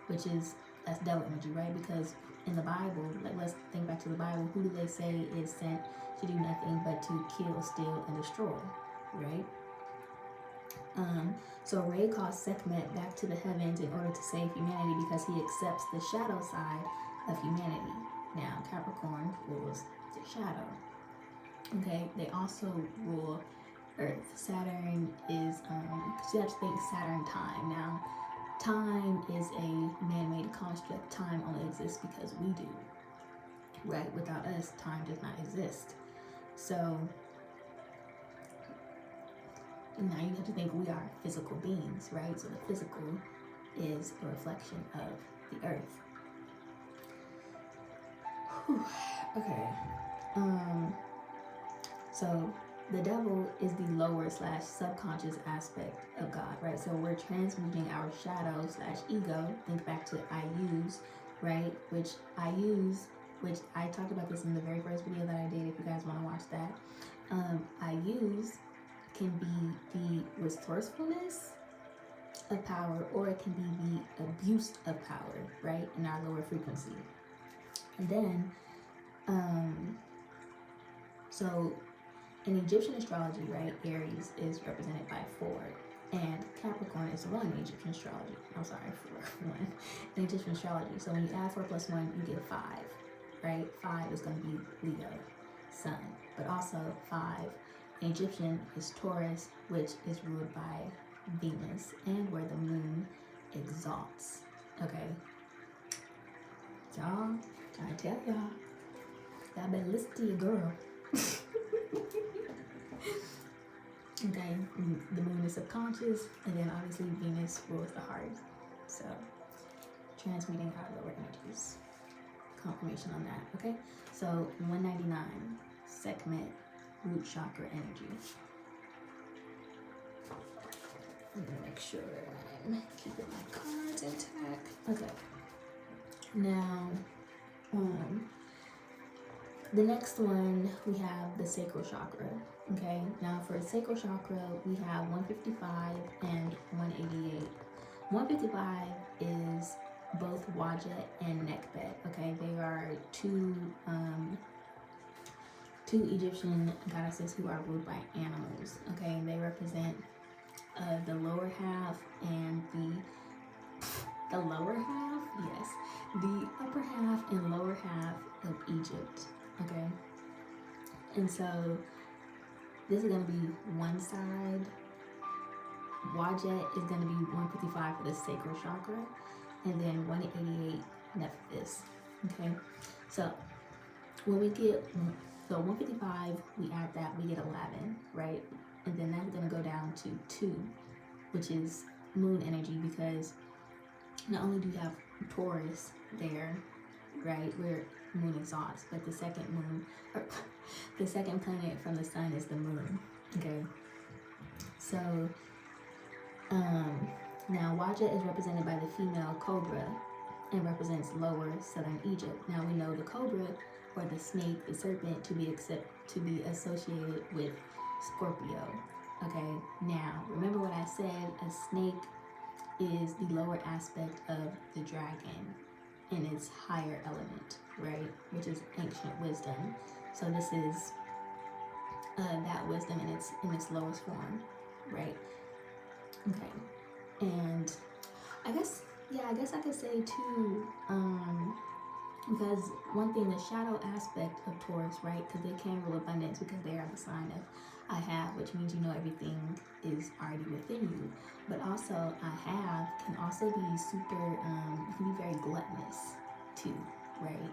that's devil energy, right? Because in the Bible, like let's think back to the Bible, who do they say is sent to do nothing but to kill, steal, and destroy, right? So Re calls Sekhmet back to the heavens in order to save humanity because he accepts the shadow side of humanity. Now, Capricorn rules the shadow. Okay, they also rule Earth. Saturn is, you have to think Saturn time. Now, time is a man-made construct. Time only exists because we do, right? Without us, time does not exist. So, now you have to think we are physical beings, right? So the physical is a reflection of the earth. Whew. Okay. So the devil is the lower / subconscious aspect of God, right? So we're transmuting our shadow / ego. Think back to I use, right? Which I talked about this in the very first video that I did. If you guys want to watch that, I use can be the resourcefulness of power, or it can be the abuse of power, right, in our lower frequency. And then, so in Egyptian astrology, right, Aries is represented by 4, and Capricorn is 1 in Egyptian astrology. I'm sorry, 1 in Egyptian astrology. So when you add 4 plus 1, you get 5, right? 5 is going to be Leo, Sun, but also 5 Egyptian is Taurus, which is ruled by Venus, and where the moon exalts. Okay, y'all, I tell y'all better listen to your girl. Okay, the moon is subconscious, and then obviously Venus rules the heart. So, transmuting our lower energies. Confirmation on that. Okay, so 199, Sekhmet. Root chakra energy. I'm gonna make sure I'm keeping my cards intact. Okay. Now, the next one we have the sacral chakra. Okay. Now for the sacral chakra, we have 155 and 188. 155 is both Wajet and Nekbet. Okay, they are two Egyptian goddesses who are ruled by animals. Okay, they represent the lower half and the lower half, yes, the upper half and lower half of Egypt. Okay, and so this is going to be one side. Wajet is going to be 155 for the sacral chakra, and then 188 Nephthys. Okay, so when we get 155, we add that, we get 11, right? And then that's going to go down to 2, which is moon energy, because not only do you have Taurus there, right, where moon exalts, but the second moon, or the second planet from the sun is the moon. Okay, so now Wajet is represented by the female cobra and represents lower southern Egypt. Now we know the cobra, or the snake, the serpent, to be associated with Scorpio. Okay, now remember what I said, a snake is the lower aspect of the dragon in its higher element, right, which is ancient wisdom. So this is that wisdom in its lowest form, right? Okay, and I guess Yeah, I guess I could say too, because one thing, the shadow aspect of Taurus, right? Because they can rule abundance because they are the sign of I have, which means you know everything is already within you. But also, I have can also be super, you can be very gluttonous too, right?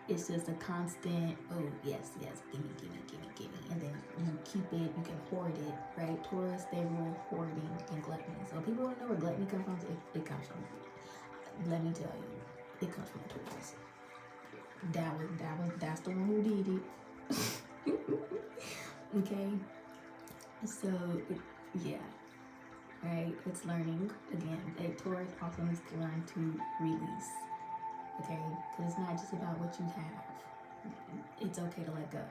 It's just a constant, oh, yes, yes, gimme, gimme, gimme, gimme. And then you keep it, you can hoard it, right? Taurus, they rule hoarding and gluttony. So people want to know where gluttony comes from. It comes from, let me tell you, it comes from Taurus. That's the one who did it. Okay, so yeah, right. It's learning again. A Taurus also needs to learn to release. Okay, because it's not just about what you have. It's okay to let go.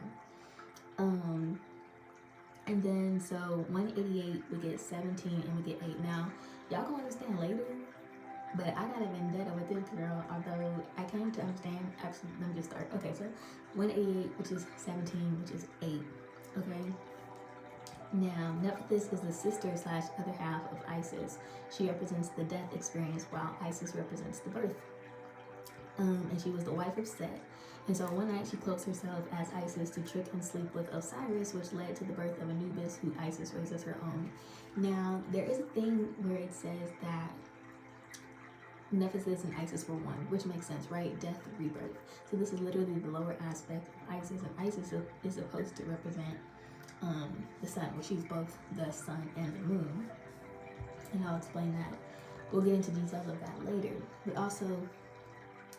And then so 188 we get 17 and we get 8. Now y'all gonna understand later. But I got a vendetta with this girl, although I came to understand. Actually, let me just start. Okay, so 188, which is 17, which is 8. Okay. Now, Nephthys is the sister slash other half of Isis. She represents the death experience, while Isis represents the birth. And she was the wife of Set. And so one night she cloaks herself as Isis to trick and sleep with Osiris, which led to the birth of Anubis, who Isis raised as her own. Now, there is a thing where it says that Nephthys and Isis were one, which makes sense, right? Death, rebirth. So this is literally the lower aspect of Isis, and Isis is supposed to represent the sun, where she's both the sun and the moon. And I'll explain that. We'll get into details of that later. But also,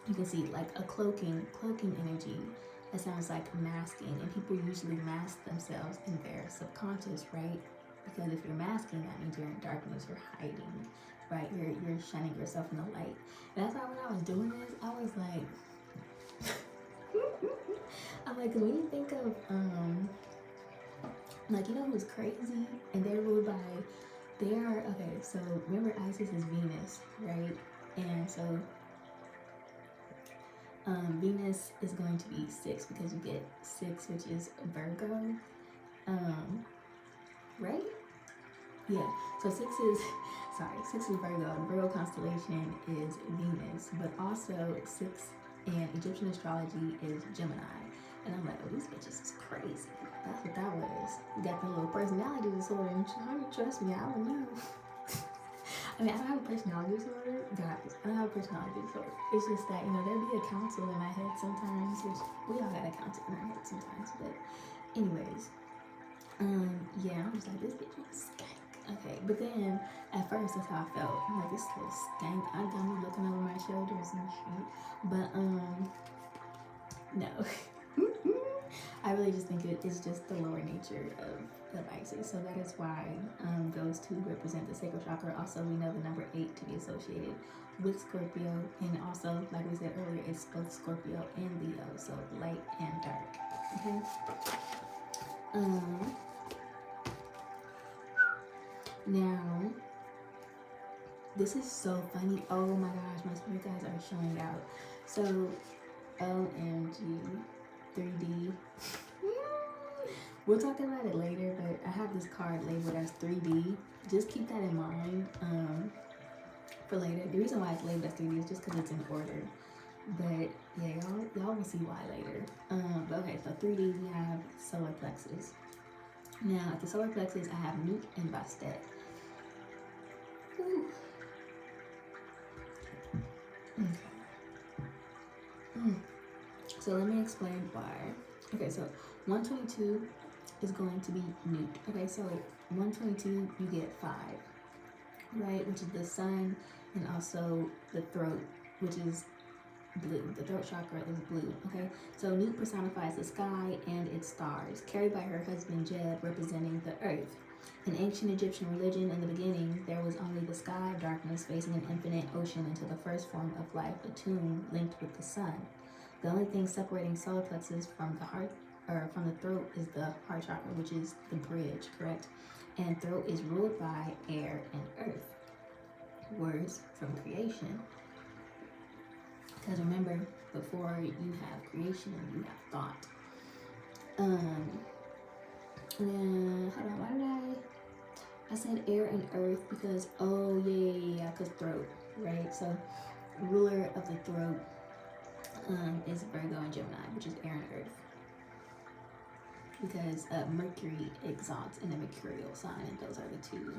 you can see like a cloaking energy. That sounds like masking, and people usually mask themselves in their subconscious, right? Because if you're masking, that means you're in darkness, you're hiding, right? You're shining yourself in the light. And that's why when I was doing this, I was like, I'm like, 'cause when you think of like, you know who's crazy and they're ruled by, they are, okay, so remember Isis is Venus, right? And so Venus is going to be 6 because you get 6, which is Virgo, right? Yeah, so 6 is, sorry, 6 is Virgo. The Virgo constellation is Venus, but also 6 in Egyptian astrology is Gemini. And I'm like, oh, these bitches is crazy. That's what that was. You got the little personality disorder, and trust me, I don't know. I mean, I don't have a personality disorder, guys. I don't have a personality disorder. It's just that, you know, there'll be a council in my head sometimes, which we all got a council in our head sometimes. But anyways, yeah, I was like, this bitch is skank. Okay, but then at first that's how I felt. I'm like, this little skank. I got me looking over my shoulders and shit. But no. I really just think it's just the lower nature of Isis. So that is why those two represent the sacral chakra. Also, we know the number 8 to be associated with Scorpio. And also, like we said earlier, it's both Scorpio and Leo. So light and dark. Okay. Now, this is so funny. Oh my gosh, my spirit guides are showing out. So, OMG, 3D. We'll talk about it later, but I have this card labeled as 3D. Just keep that in mind for later. The reason why it's labeled as 3D is just because it's in order. But yeah, y'all will see why later. But okay, so 3D we have solar plexus. Now at the solar plexus I have Newt and Bastet. Okay. So let me explain why. Okay, so 122 is going to be Newt. Okay, so 122 you get 5, right? Which is the sun and also the throat, which is blue. The throat chakra is blue. Okay, so Newt personifies the sky and its stars, carried by her husband Jeb, representing the earth. In ancient Egyptian religion, in the beginning, there was only the sky of darkness facing an infinite ocean until the first form of life, a tomb linked with the sun. The only thing separating solar plexus from the heart, or from the throat, is the heart chakra, which is the bridge, correct? And throat is ruled by air and earth. Words from creation. Because remember, before you have creation, you have thought. Hold on, why did I said air and earth because, oh yeah, because throat. right? So ruler of the throat is Virgo and Gemini, which is air and earth. Because Mercury exalts in the mercurial sign, and those are the two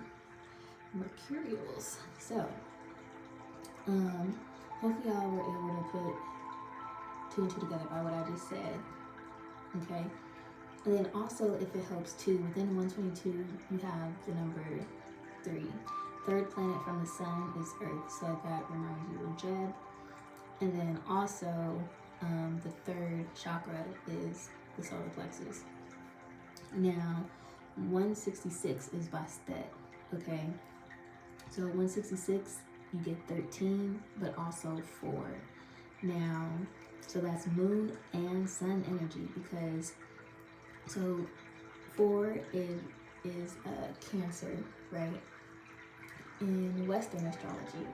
mercurials. So, hopefully y'all were able to put two and two together by what I just said. Okay. And then also, if it helps too, within 122, you have the number 3. Third planet from the sun is Earth, so that reminds you of Jeb. And then also, the third chakra is the solar plexus. Now, 166 is Bastet, okay? So 166, you get 13, but also 4. Now, so that's moon and sun energy, because so 4 is Cancer, right? In Western astrology.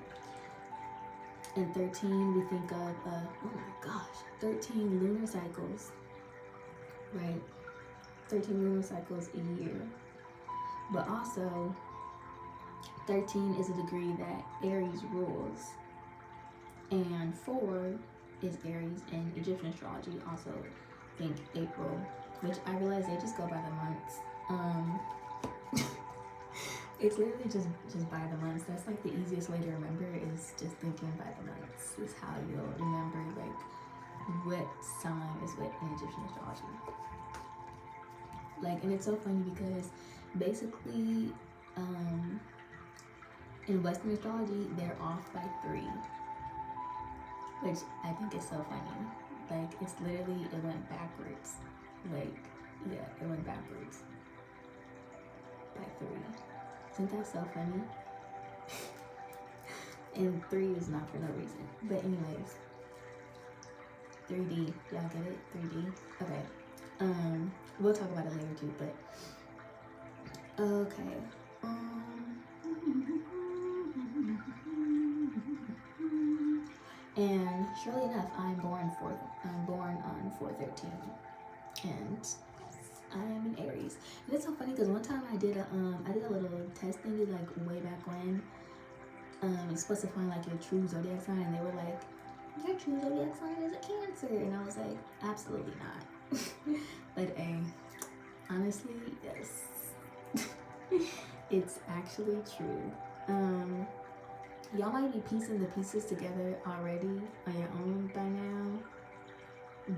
And 13, we think of, oh my gosh, 13 lunar cycles, right? 13 lunar cycles a year. But also, 13 is a degree that Aries rules. And 4 is Aries in Egyptian astrology. Also, think April, which I realize they just go by the months. It's literally just by the months. That's like the easiest way to remember, is just thinking by the months. Is how you'll remember like what sign is what in Egyptian astrology. Like, and it's so funny because basically in Western astrology they're off by 3, which I think is so funny. Like, it's literally, it went backwards. Like, yeah, it went backwards by 3. Isn't that so funny? And 3 is not for no reason. But anyways, 3D. Y'all get it? 3D? Okay. We'll talk about it later too, but okay. And surely enough, I'm born on 4/13, and I am an Aries. And it's so funny because one time I did a little test thingy, like way back when. It's supposed to find like your true zodiac sign, and they were like, your true zodiac sign is a Cancer, and I was like, absolutely not. But honestly, yes, it's actually true. Y'all might be piecing the pieces together already on your own by now,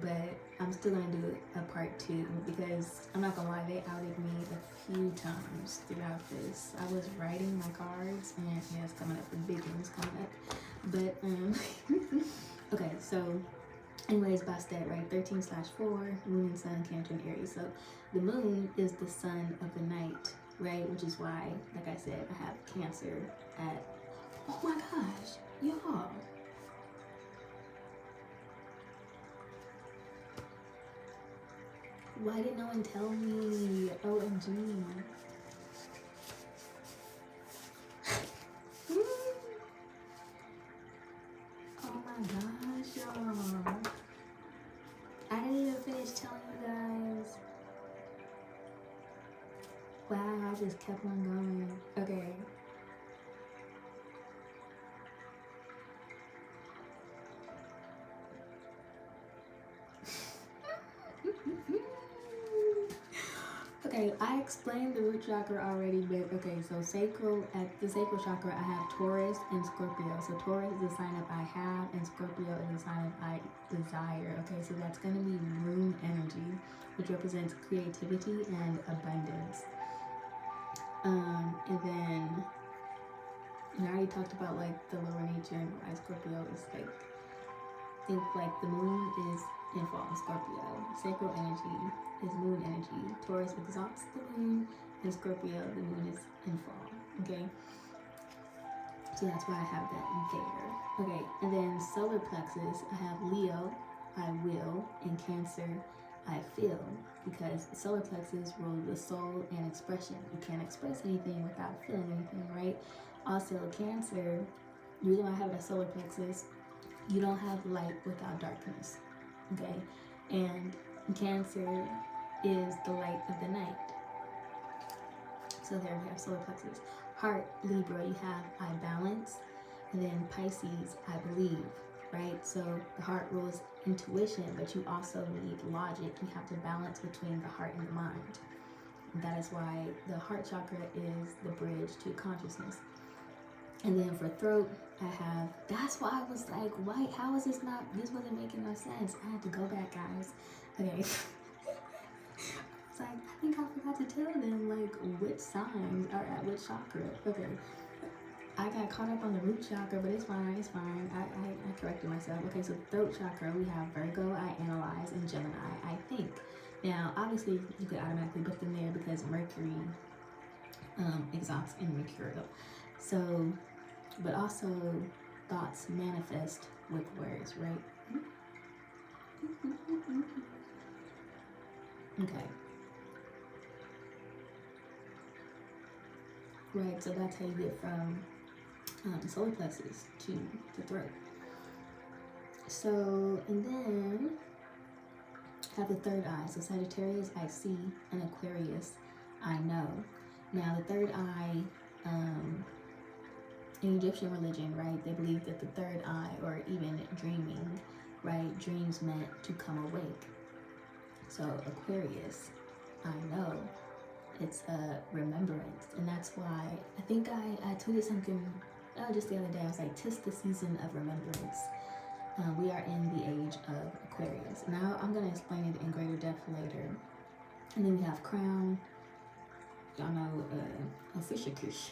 but I'm still gonna do a part 2 because I'm not gonna lie, they outed me a few times throughout this. I was writing my cards, and yeah, it's coming up, the big one's coming up. But okay, so anyways, Bastet, right? 13/4, moon and sun, Cancer and Aries. So the moon is the sun of the night, right? Which is why, like I said, I have Cancer at, oh my gosh, y'all. Why did no one tell me? OMG. Oh my gosh, y'all. I didn't even finish telling you guys. Wow, I just kept on going. Okay. Okay, I explained the root chakra already, but okay, so at the sacral chakra, I have Taurus and Scorpio. So Taurus is the sign of I have, and Scorpio is the sign of I desire. Okay, so that's going to be moon energy, which represents creativity and abundance. And then I already talked about like the lower nature and why Scorpio is like, think like the moon is in fall in Scorpio. Sacral energy is moon energy. Taurus exalts the moon, and Scorpio, the moon is in fall. Okay, so that's why I have that there. Okay, and then solar plexus, I have Leo, I will, and Cancer, I feel, because the solar plexus rules the soul and expression. You can't express anything without feeling anything, right? Also, Cancer, the reason why I have that solar plexus, you don't have light without darkness. Okay, and Cancer is the light of the night. So there we have solar plexus. Heart, Libra, you have I balance, And then Pisces, I believe, right? So the heart rules intuition, but you also need logic. You have to balance between the heart and the mind. And that is why the heart chakra is the bridge to consciousness. And then for throat, I have, that's why I was like, why, how is this not, this wasn't making no sense. I had to go back, guys. Okay. It's like, I think I forgot to tell them, like, which signs are at which chakra. Okay. I got caught up on the root chakra, but it's fine, it's fine. I corrected myself. Okay, so throat chakra, we have Virgo, I analyze, and Gemini, I think. Now, obviously, you could automatically put them there because Mercury exalts in Mercurial. So, but also thoughts manifest with words, right? Okay. Right, so that's how you get from solar plexus to the throat. So, and then have the third eye. So Sagittarius, I see, and Aquarius, I know. Now, the third eye, in Egyptian religion, right, they believe that the third eye, or even dreaming, right, dreams meant to come awake. So Aquarius, I know, it's a remembrance. And that's why I think I tweeted something just the other day. I was like, 'tis the season of remembrance. We are in the age of Aquarius. Now I'm going to explain it in greater depth later. And then we have crown. Y'all know Officiakish,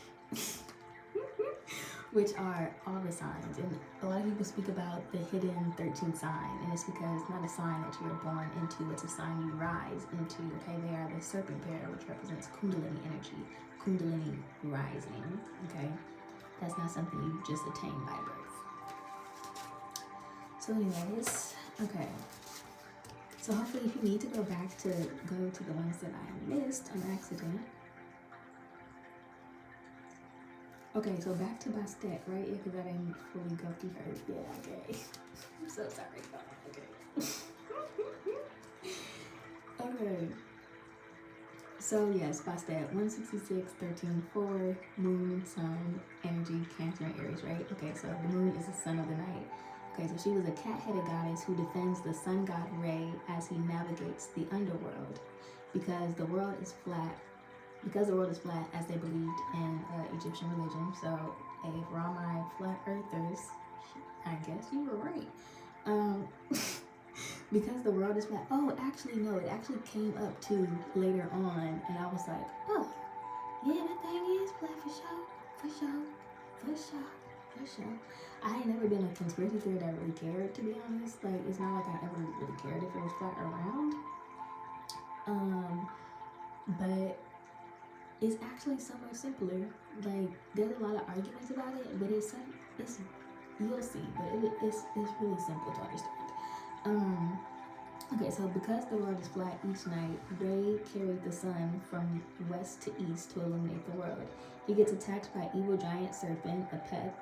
which are all the signs. And a lot of people speak about the hidden 13th sign. And it's because it's not a sign that you're born into. It's a sign you rise into. Okay, they are the serpent pair, which represents Kundalini energy. Kundalini rising. Okay, that's not something you just attain by birth. So anyways, okay. So hopefully if you need to go back to the ones that I missed on accident. Okay, so back to Bastet, right? Yeah, because I didn't fully go through her. Yeah, okay. I'm so sorry. Okay. Okay. So yes, Bastet, 166, 13, 4, moon, sun, energy, Cancer, and Aries, right? Okay, so the moon is the sun of the night. Okay, so she was a cat-headed goddess who defends the sun god Re as he navigates the underworld, because the world is flat. Because the world is flat, as they believed in Egyptian religion. So, hey, for all my flat earthers, I guess you were right. Because the world is flat. Oh, actually, no, it actually came up to later on, and I was like, oh, yeah, that thing is flat for sure. I ain't never been a conspiracy theory that I really cared, to be honest. Like, it's not like I ever really cared if it was flat or round. But it's actually somewhat simpler. Like, there's a lot of arguments about it, but it's you'll see, but it's really simple to understand. Okay, so because the world is flat each night, Ray carried the sun from west to east to illuminate the world. He gets attacked by evil giant serpent, a pet,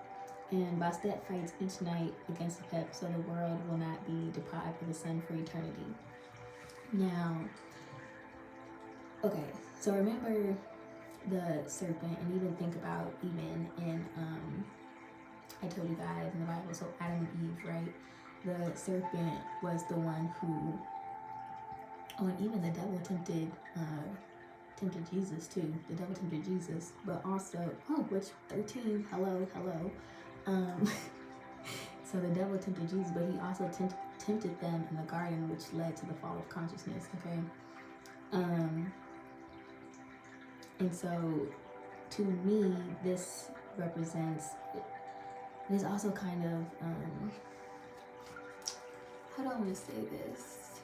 and Bastet fights each night against the pet so the world will not be deprived of the sun for eternity. Now, okay, so remember the serpent, and even think about even in I told you guys in the Bible, so Adam and Eve, right? The serpent was the one who, and even the devil tempted Jesus too. The devil tempted Jesus, but also, which 13, hello. So the devil tempted Jesus, but he also tempted them in the garden, which led to the fall of consciousness, okay? And so, to me, this represents, it is also kind of, how do I want to say this?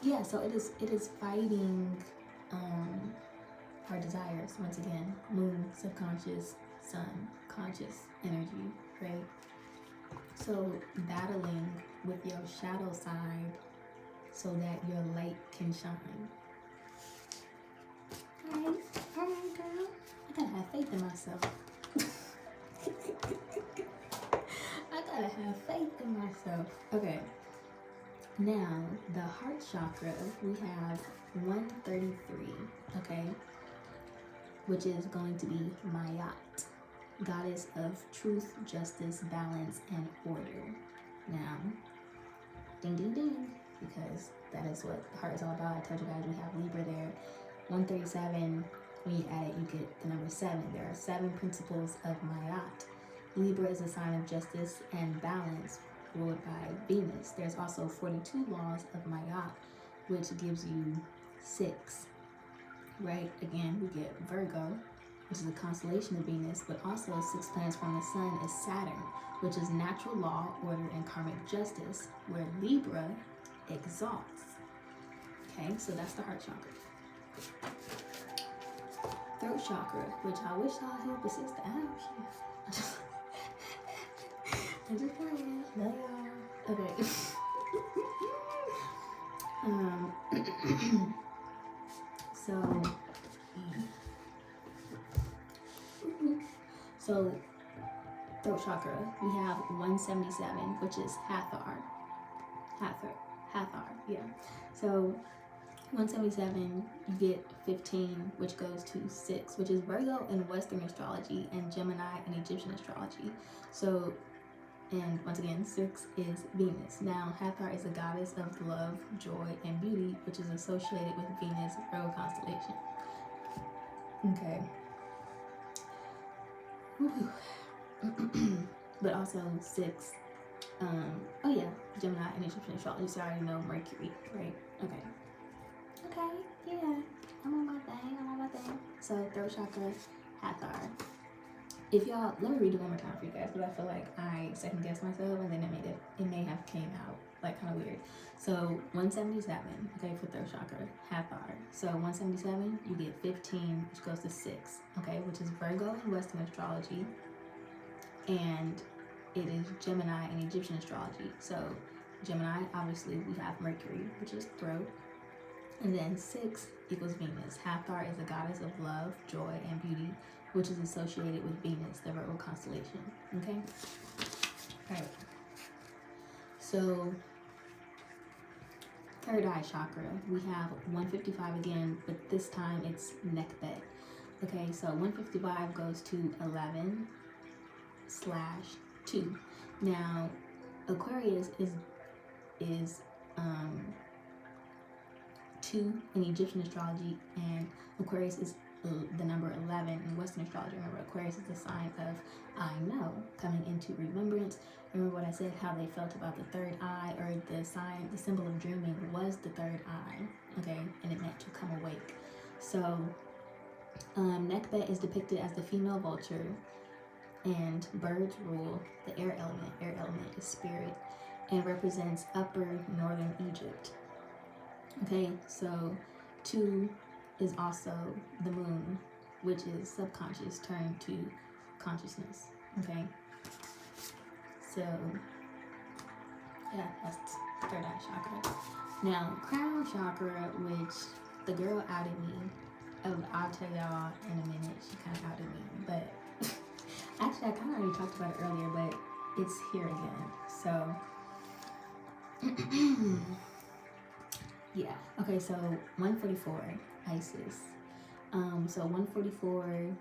Yeah, so it is fighting our desires, once again. Moon, subconscious, sun, conscious energy, right? So battling with your shadow side so that your light can shine. Alright, girl. I gotta have faith in myself. I gotta have faith in myself. Okay. Now, the heart chakra, we have 133, okay? Which is going to be Mayat. goddess of truth, justice, balance, and order. Now, ding, ding, ding, because that is what the heart is all about. I told you guys we have Libra there. 137, when you add it, you get the number 7. There are 7 principles of Mayat. Libra is a sign of justice and balance, ruled by Venus. There's also 42 laws of Mayat, which gives you 6, right? Again, we get Virgo, which is a constellation of Venus, but also 6 planets from the sun is Saturn, which is natural law, order, and karmic justice, where Libra exalts. Okay, so that's the heart chakra. Throat chakra, which I wish I'll help assist the action. I'm just playing. Love y'all. Okay. So throat chakra, we have 177, which is Hathor, yeah. So 177, you get 15, which goes to 6, which is Virgo in Western astrology and Gemini in Egyptian astrology. So, and once again, 6 is Venus. Now, Hathor is a goddess of love, joy, and beauty, which is associated with Venus Virgo constellation. Okay. But also 6, oh yeah, Gemini and Egyptian astrology, so I already know Mercury, right? Okay, yeah, I'm on my thing. So throat chakra, Hathor. If y'all, let me read it one more time for you guys, because I feel like I second guessed myself, and then it may have came out like kind of weird. So 177, okay, for throat chakra, Hathor. So 177, you get 15, which goes to 6, okay, which is Virgo in Western astrology, and it is Gemini in Egyptian astrology. So Gemini, obviously, we have Mercury, which is throat, and then 6 equals Venus. Hathor is a goddess of love, joy, and beauty, which is associated with Venus, the Virgo constellation. Okay? All right. So, third eye chakra, we have 155 again, but this time it's Nekbet. Okay, so 155 goes to 11/2. Now, Aquarius is 2 in Egyptian astrology, and Aquarius is the number 11 in Western astrology. Remember, Aquarius is the sign of I know, coming into remembrance. Remember what I said, how they felt about the third eye, or the sign, the symbol of dreaming was the third eye, okay, and it meant to come awake. So Nekbet is depicted as the female vulture, and birds rule the air element. Air element is spirit, and represents upper northern Egypt. Okay, so 2 is also the moon, which is subconscious turned to consciousness. Okay, so yeah, that's third eye chakra. Now, crown chakra, which the girl outed me. I'll tell y'all in a minute. She kind of outed me, but actually I kind of already talked about it earlier, but it's here again. So yeah, okay, so 144, Isis. So 144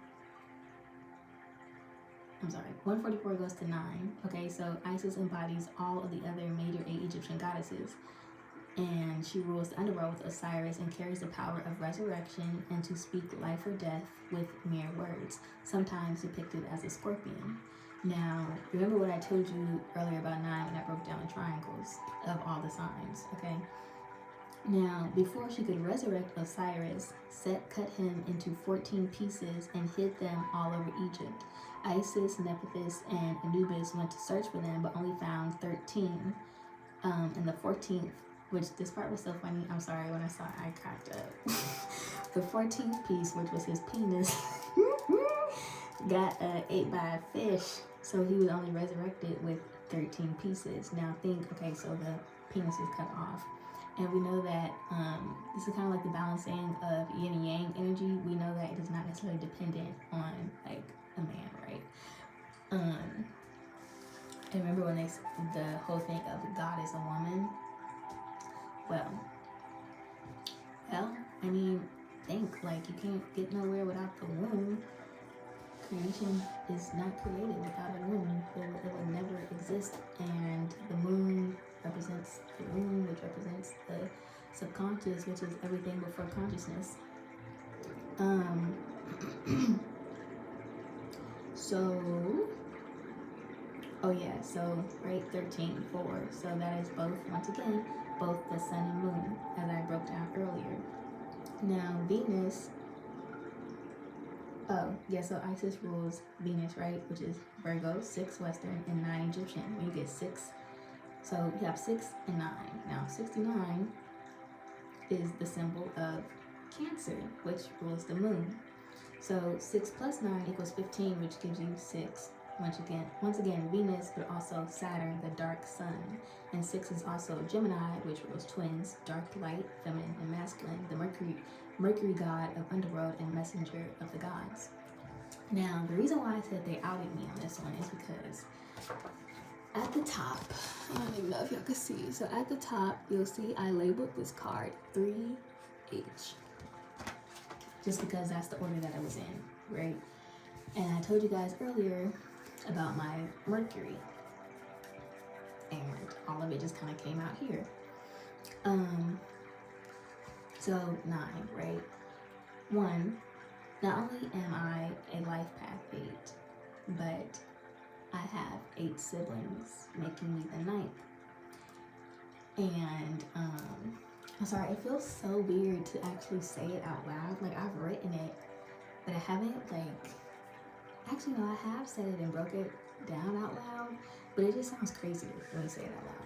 goes to 9. Okay, so Isis embodies all of the other major 8 Egyptian goddesses, and she rules the underworld with Osiris and carries the power of resurrection and to speak life or death with mere words, sometimes depicted as a scorpion. Now, remember what I told you earlier about 9 when I broke down the triangles of all the signs, okay? Now, before she could resurrect Osiris, Set cut him into 14 pieces and hid them all over Egypt. Isis, Nephthys, and Anubis went to search for them, but only found 13. And the 14th, which this part was so funny, I'm sorry, when I saw it, I cracked up. The 14th piece, which was his penis, got ate by a fish, so he was only resurrected with 13 pieces. Now think, okay, so the penis is cut off. And we know that this is kind of like the balancing of yin and yang energy. We know that it is not necessarily dependent on like a man, right? And remember when the whole thing of God is a woman? Well, I mean, think like you can't get nowhere without the womb. creation is not created without a moon. It would never exist. And the moon represents the moon, which represents the subconscious, which is everything before consciousness. So, oh yeah, so right, 13:4. So that is both, once again, both the sun and moon, as I broke down earlier. Now Venus, oh yeah, so Isis rules Venus, right, which is Virgo, 6 Western, and 9 Egyptian. When you get 6, so you have 6 and 9. Now 69 is the symbol of Cancer, which rules the moon. So 6 plus 9 equals 15, which gives you 6. Once again, Venus, but also Saturn, the dark sun. And 6 is also Gemini, which rules twins, dark light, feminine and masculine, the Mercury god of underworld and messenger of the gods. Now, the reason why I said they outed me on this one is because at the top, I don't even know if y'all can see, so at the top, you'll see I labeled this card 3H. Just because that's the order that I was in, right? And I told you guys earlier about my Mercury, and all of it just kind of came out here. So 9, right? 1, not only am I a life path 8, but I have 8 siblings, making me the 9th. And I'm sorry, it feels so weird to actually say it out loud. Like, I've written it, but I haven't, actually, no, I have said it and broke it down out loud, but it just sounds crazier when you say it out loud.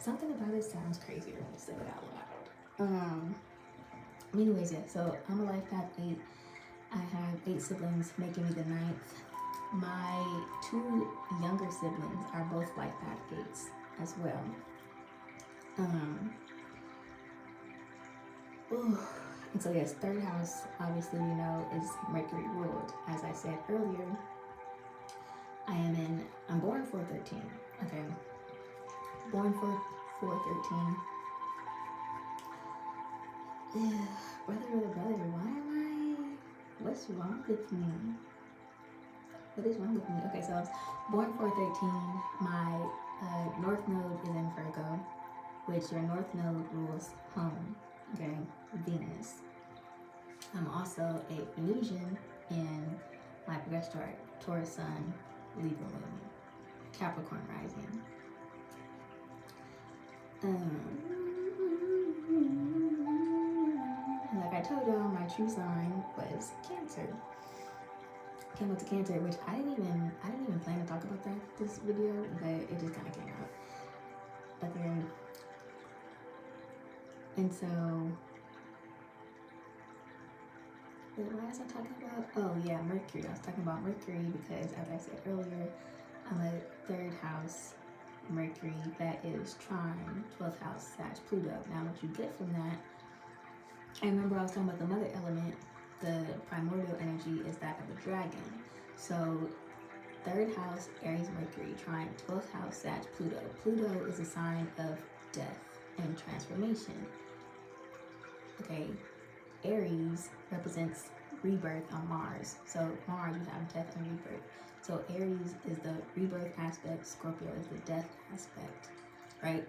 Something about it sounds crazier when you say it out loud. Anyways, yeah, so I'm a life path 8. I have 8 siblings, making me the 9th. My 2 younger siblings are both life path 8s as well. And so yes, 3rd house, obviously, you know, is Mercury ruled. As I said earlier, I'm born 4/13. Okay. Born 4/13. Brother, what's wrong with me? What is wrong with me? Okay, so I was born 4/13. My North Node is in Virgo, which your North Node rules home, okay, Venus. I'm also a Venusian in my progress chart, Taurus Sun, Libra Moon, Capricorn Rising. Like I told y'all, my true sign was Cancer. Came up to Cancer, which I didn't even plan to talk about this video, but it just kind of came out. Okay. And so, what was I talking about? Oh yeah, Mercury. I was talking about Mercury because, as I said earlier, I'm a 3rd house Mercury that is trine 12th house / Pluto. Now, what you get from that, I remember I was talking about the mother element. The primordial energy is that of a dragon. So 3rd house, Aries Mercury, trine 12th house / Pluto. Pluto is a sign of death and transformation. Okay, Aries represents rebirth on Mars. So Mars, you have death and rebirth. So Aries is the rebirth aspect, Scorpio is the death aspect, right?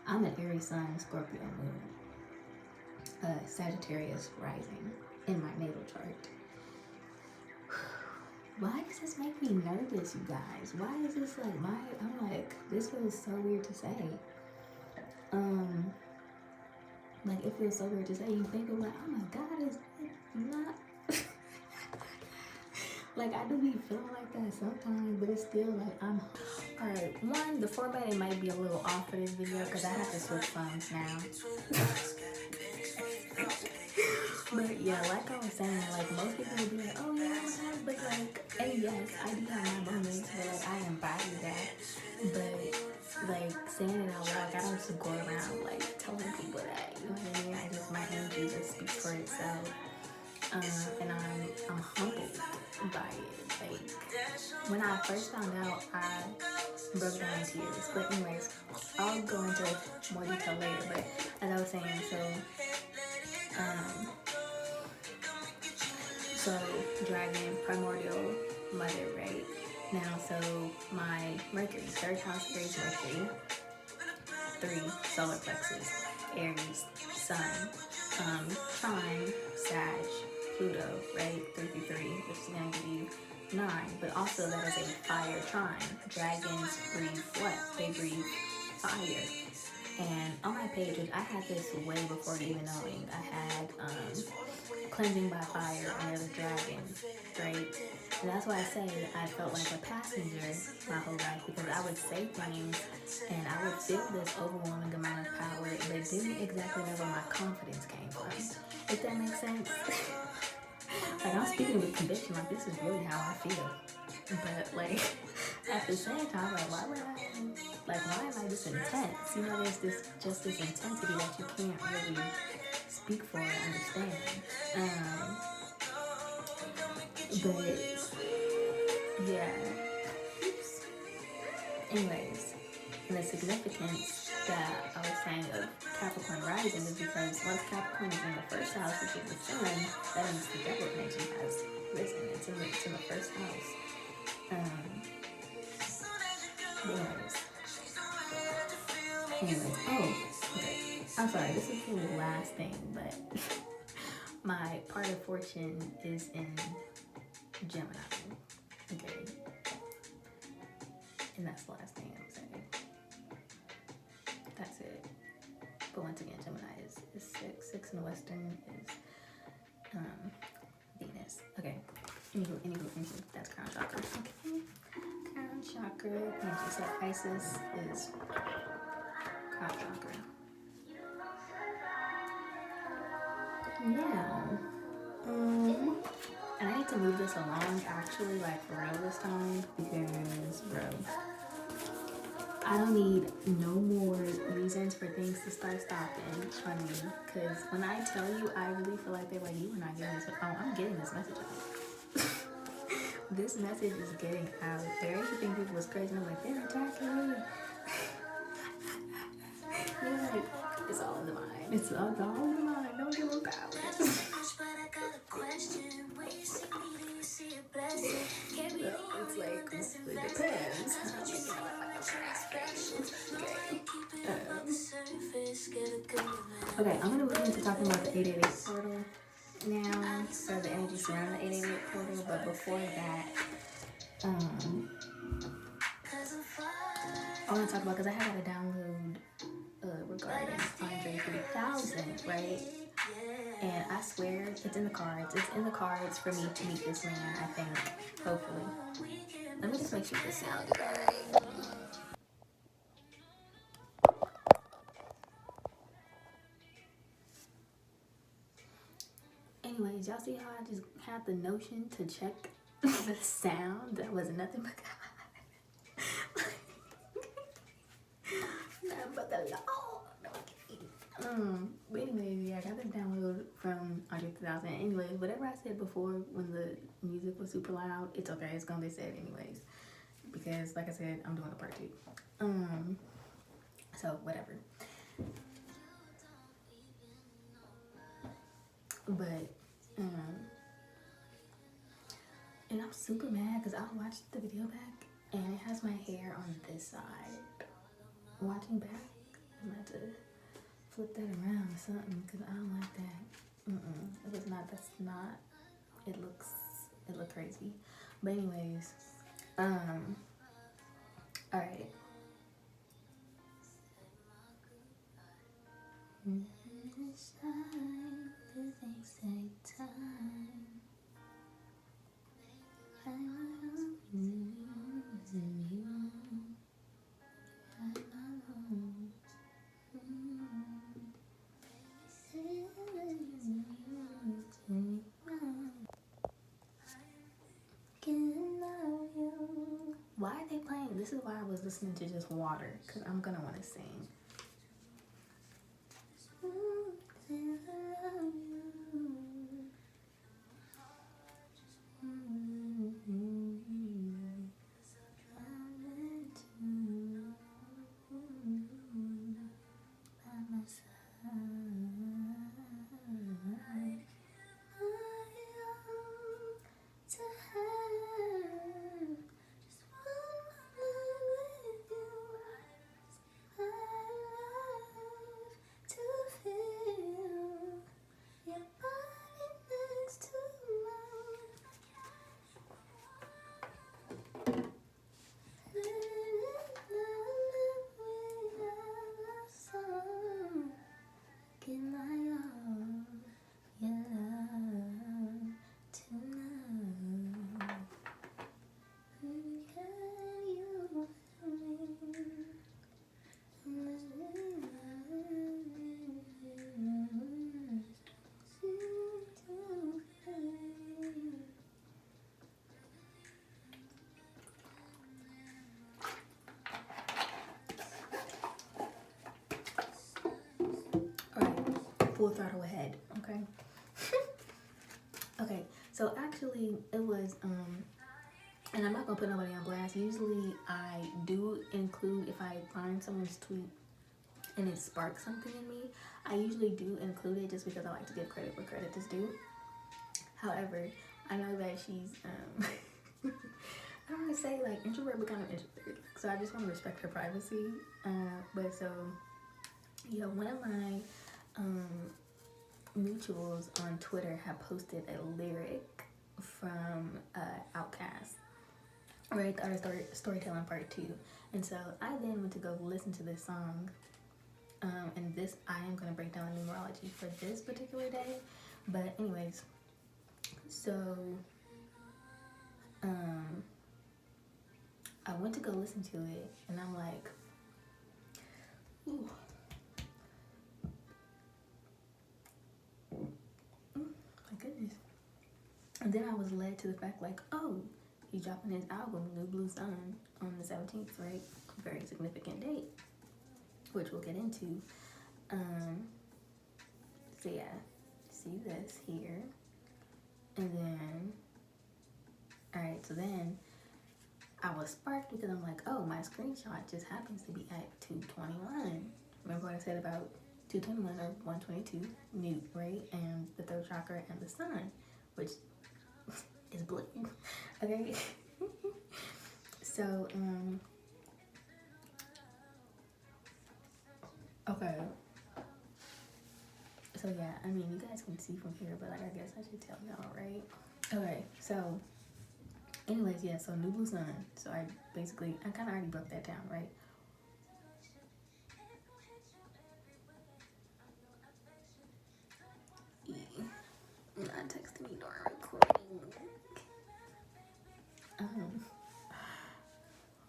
I'm an Aries sun, Scorpio moon, Sagittarius rising in my natal chart. Why does this make me nervous, you guys? Why is this I'm like, this feels so weird to say. Like, it feels so weird to say. You think of like, oh my God, is it not? Like, I do be feeling like that sometimes, but it's still like, alright, one, the formatting might be a little off for this video because I have to switch phones now. But yeah, like I was saying, like, most people would be like, oh yeah, but like, and yes, I do have my moments where like I embody that, but like saying it out loud, I don't just go around like telling people that, you know what I mean? I just, my energy just speaks for itself, and I'm humbled by it. Like, when I first found out, I broke down in tears. But anyways, I'll go into more detail later. But as I was saying, So dragon, primordial mother, right? Now, so my Mercury, third house, Aries Mercury, 3 solar plexus, Aries, Sun, trine, Sag, Pluto, right? 3 through 3, which is going to give you 9, but also that is a fire trine. Dragons breathe what? They breathe fire. And on my page, I had this way before even knowing. I had cleansing by fire and the dragons, right? And that's why I say I felt like a passenger my whole life, because I would say things and I would feel this overwhelming amount of power, but didn't exactly know where my confidence came from. If that makes sense. Like, I'm speaking with conviction, like this is really how I feel. But like at the same time, like why am I this intense? You know, there's this intensity that you can't really speak for or understand. But yeah. Anyways, and the significance that I was saying of Capricorn rising is because once Capricorn is in the first house, which is the sun, that means the devil energy has risen. It's in the first house. Anyways, okay. I'm sorry, this is the last thing, but my part of fortune is in Gemini. Okay. And that's the last thing I'm saying. That's it. But once again, Gemini is 6. 6 in the Western is Venus. Okay. Anywho, that's crown chakra. Okay. Crown chakra. Energy. So Isis is crown chakra. Now, and I need to move this along actually, like for real this time, because bro, I don't need no more reasons for things to start stopping from me. Because when I tell you, I really feel like they're like, you are not getting this. Oh, I'm getting this message out. This message is getting out. There, I used to think people was crazy. I'm like, they're attacking me. They're like, it's all in the mind. It's all in the mind. Don't give them power. It's like, it depends. Okay, I'm gonna move into talking about the 888 portal now. So the energy surrounding the 888 portal, but before that, I want to talk about, because I had a download regarding Andre 3000, right? And I swear it's in the cards. It's in the cards for me to meet this man, I think. Hopefully. Let me just make sure this sounds alright. Anyways, y'all see how I just had the notion to check the sound? That was nothing but God. Nothing but the Lord. But anyways, yeah, I got the download from Andre 3000. Anyways, whatever I said before when the music was super loud, it's okay. It's gonna be said anyways, because like I said, I'm doing a part 2. So whatever. But and I'm super mad because I watched the video back and it has my hair on this side. Watching back, I'm about to flip that around or something, because I don't like that. It was not. That's not. It looked crazy. But anyways, all right. Things take time. Why are they playing? This is why I was listening to just water, because I'm gonna want to sing. full throttle ahead, okay? Okay, so actually it was, and I'm not gonna put nobody on blast. Usually I do include, if I find someone's tweet and it sparks something in me, I usually do include it just because I like to give credit where credit is due. However, I know that she's, I don't want to say like introvert, but kind of introvert. So I just want to respect her privacy. But so, yeah, one of my mutuals on Twitter had posted a lyric from Outkast, right? The artist storytelling part 2. And so I then went to go listen to this song. And this, I am going to break down the numerology for this particular day. But anyways, so I went to go listen to it, and I'm like, ooh. My goodness. And then I was led to the fact like, oh, he's dropping his album, New Blue Sun, on the 17th, right? Very significant date, which we'll get into. So yeah, see this here. And then, alright, so then I was sparked because I'm like, oh, my screenshot just happens to be at 221. Remember what I said about 221 or 122, Newt, right? And the third chakra and the sun, which is blue. Okay. So, okay. So yeah, I mean, you guys can see from here, but like, I guess I should tell y'all, right? Okay, so anyways, yeah, so New Blue Sun. So I kind of already broke that down, right? Not texting me during recording.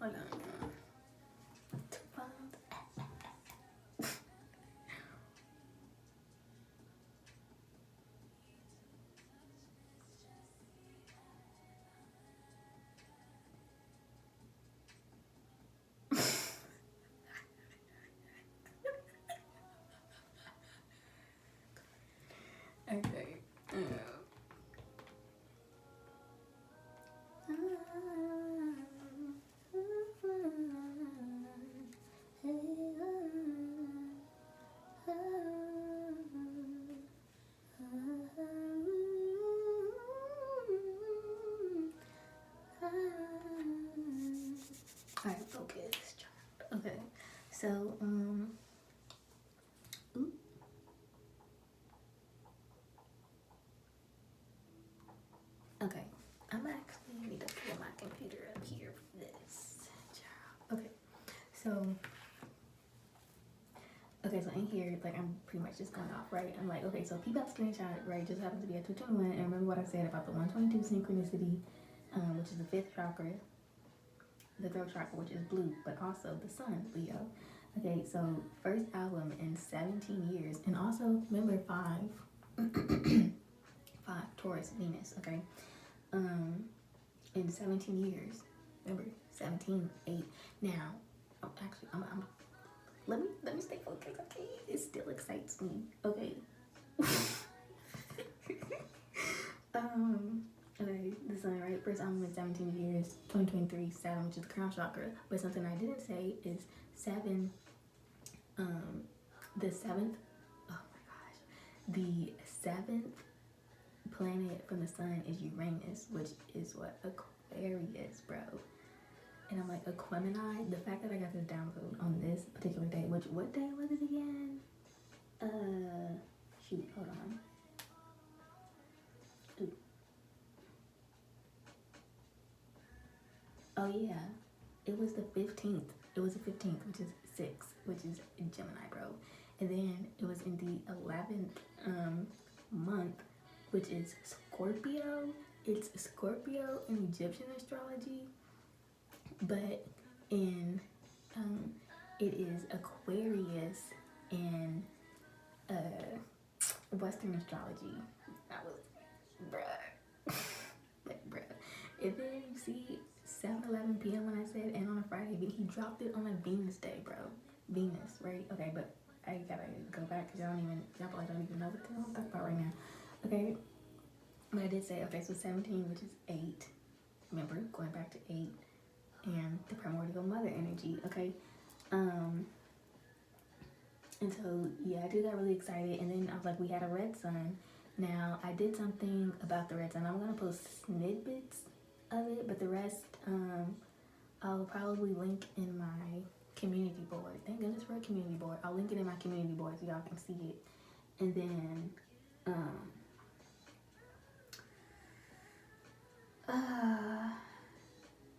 Hold on. Okay. Alright, focus, child. Okay, so, okay, I'm actually need to pull my computer up here for this, child. Okay, so in here, like, I'm pretty much just going off, right? I'm like, okay, so P-Bop screenshot, right, just happens to be at 221, and remember what I said about the 122 synchronicity, which is the 5th chakra, the throat chakra, which is blue, but also the sun, Leo. Okay, so first album in 17 years, and also remember 5, 5, Taurus, Venus, okay? In 17 years, remember, 17, 8. Now, actually, let me stay focused, okay? It still excites me, okay? Okay, the sun, right? First album in 17 years, 2023, 7, which is the crown chakra. But something I didn't say is 7, the 7th, oh my gosh, the 7th planet from the sun is Uranus, which is what? Aquarius, bro. And I'm like, Aquaman, the fact that I got this download on this particular day, which, what day was it again? Shoot, hold on. Ooh. Oh yeah, it was the 15th. It was the 15th, which is 6, which is Gemini, bro. And then it was in the 11th month, which is Scorpio. It's Scorpio in Egyptian astrology, but in it is Aquarius in Western astrology. That was bruh. Like bruh. And then you see 7:11 p.m. when I said, and on a Friday, but he dropped it on a Venus day, bro. Venus, right? Okay, but I gotta go back that because y'all probably don't even know what the hell I'm talking about right now. Okay, but I did say, okay, so 17, which is 8. Remember, going back to 8 and the primordial mother energy, okay? And so, yeah, I just got really excited. And then I was like, we had a red sun. Now, I did something about the red sun. I'm going to post snippets of it, but the rest, I'll probably link in my community board. Thank goodness for a community board. I'll link it in my community board so y'all can see it. And then,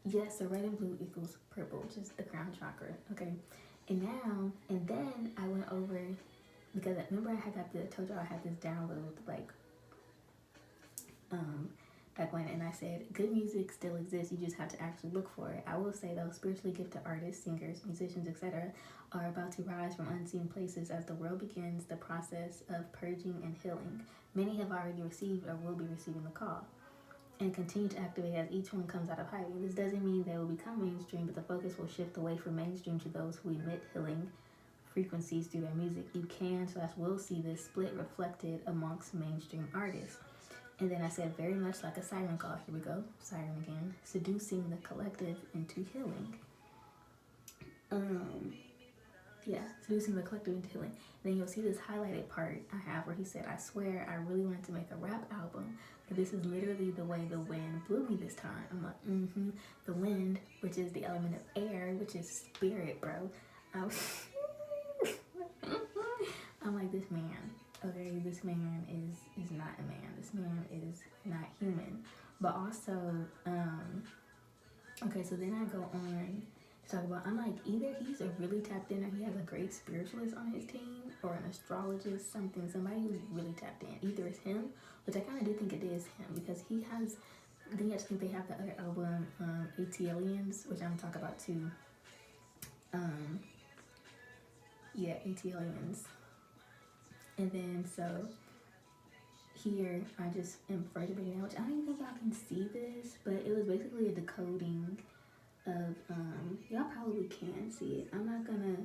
yes, so red and blue equals purple, which is the crown chakra, okay? And then I went over, because remember I told y'all I had this download, like, back when, and I said, good music still exists, you just have to actually look for it. I will say though, spiritually gifted artists, singers, musicians, etc. are about to rise from unseen places as the world begins the process of purging and healing. Many have already received or will be receiving the call and continue to activate as each one comes out of hiding. This doesn't mean they will become mainstream, but the focus will shift away from mainstream to those who emit healing frequencies through their music. You will see this split reflected amongst mainstream artists. And then I said, very much like a siren call. Here we go, siren again. Seducing the collective into healing. Seducing the collective into healing. Then you'll see this highlighted part I have where he said, I swear I really wanted to make a rap album, but this is literally the way the wind blew me this time. I'm like, the wind, which is the element of air, which is spirit, bro. I'm like, this man, okay, this man is not a man. This man is not human. But also, okay, so then I go on to talk about, I'm like, either he's a really tapped in or he has a great spiritualist on his team or an astrologist, somebody who's really tapped in. Either it's him, which I kind of do think it is him because he has, then I just think they have the other album, ATLiens, which I'm gonna talk about too. ATLiens. And then so here I just am further breaking down, which I don't even think y'all can see this, but it was basically a decoding of y'all probably can see it. I'm not gonna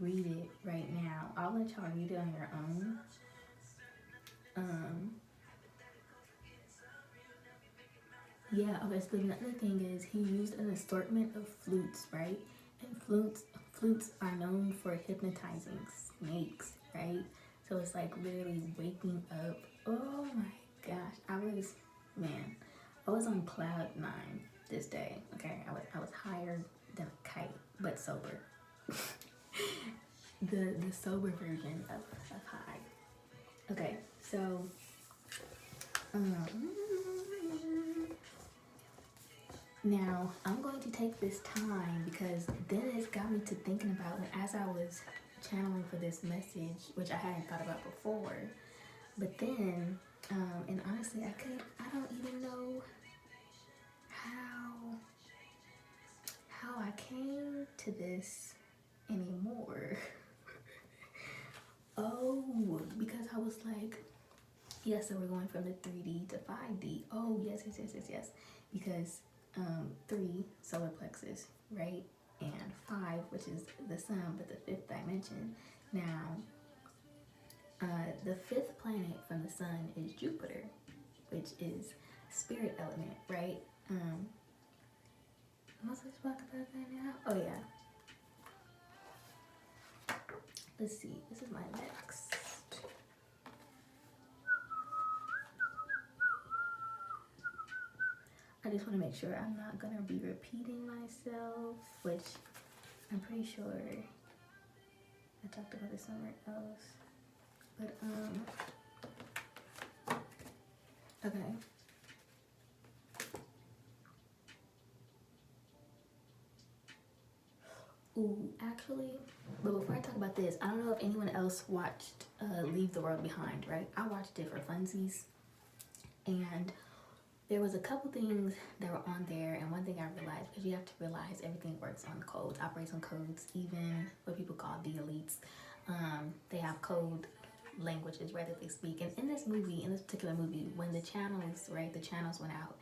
read it right now. I'll let y'all read it on your own. Okay, so another thing is he used an assortment of flutes, right? And flutes are known for hypnotizing snakes, right? So it's like literally waking up. Oh my gosh, I was on cloud 9 this day. Okay, I was higher than a kite, but sober. the sober version of high. Okay, so now I'm going to take this time because then it's got me to thinking about as I was channeling for this message, which I hadn't thought about before. But then, and honestly, I don't even know how I came to this anymore. Because I was like, so we're going from the 3D to 5D. Oh, yes. Because 3, solar plexus, right? And 5, which is the sun, but the 5th dimension. Now, the 5th planet from the sun is Jupiter, which is spirit element, right? Am I supposed to talk about that now? Oh yeah. Let's see. This is my next. I just want to make sure I'm not gonna be repeating myself, which I'm pretty sure I talked about this somewhere else. But okay. Actually, but before I talk about this, I don't know if anyone else watched Leave the World Behind, right? I watched it for funsies, and there was a couple things that were on there, and one thing I realized, because you have to realize everything works on codes, operates on codes, even what people call the elites. They have code languages, right, that they speak. And in this particular movie, when the channels went out,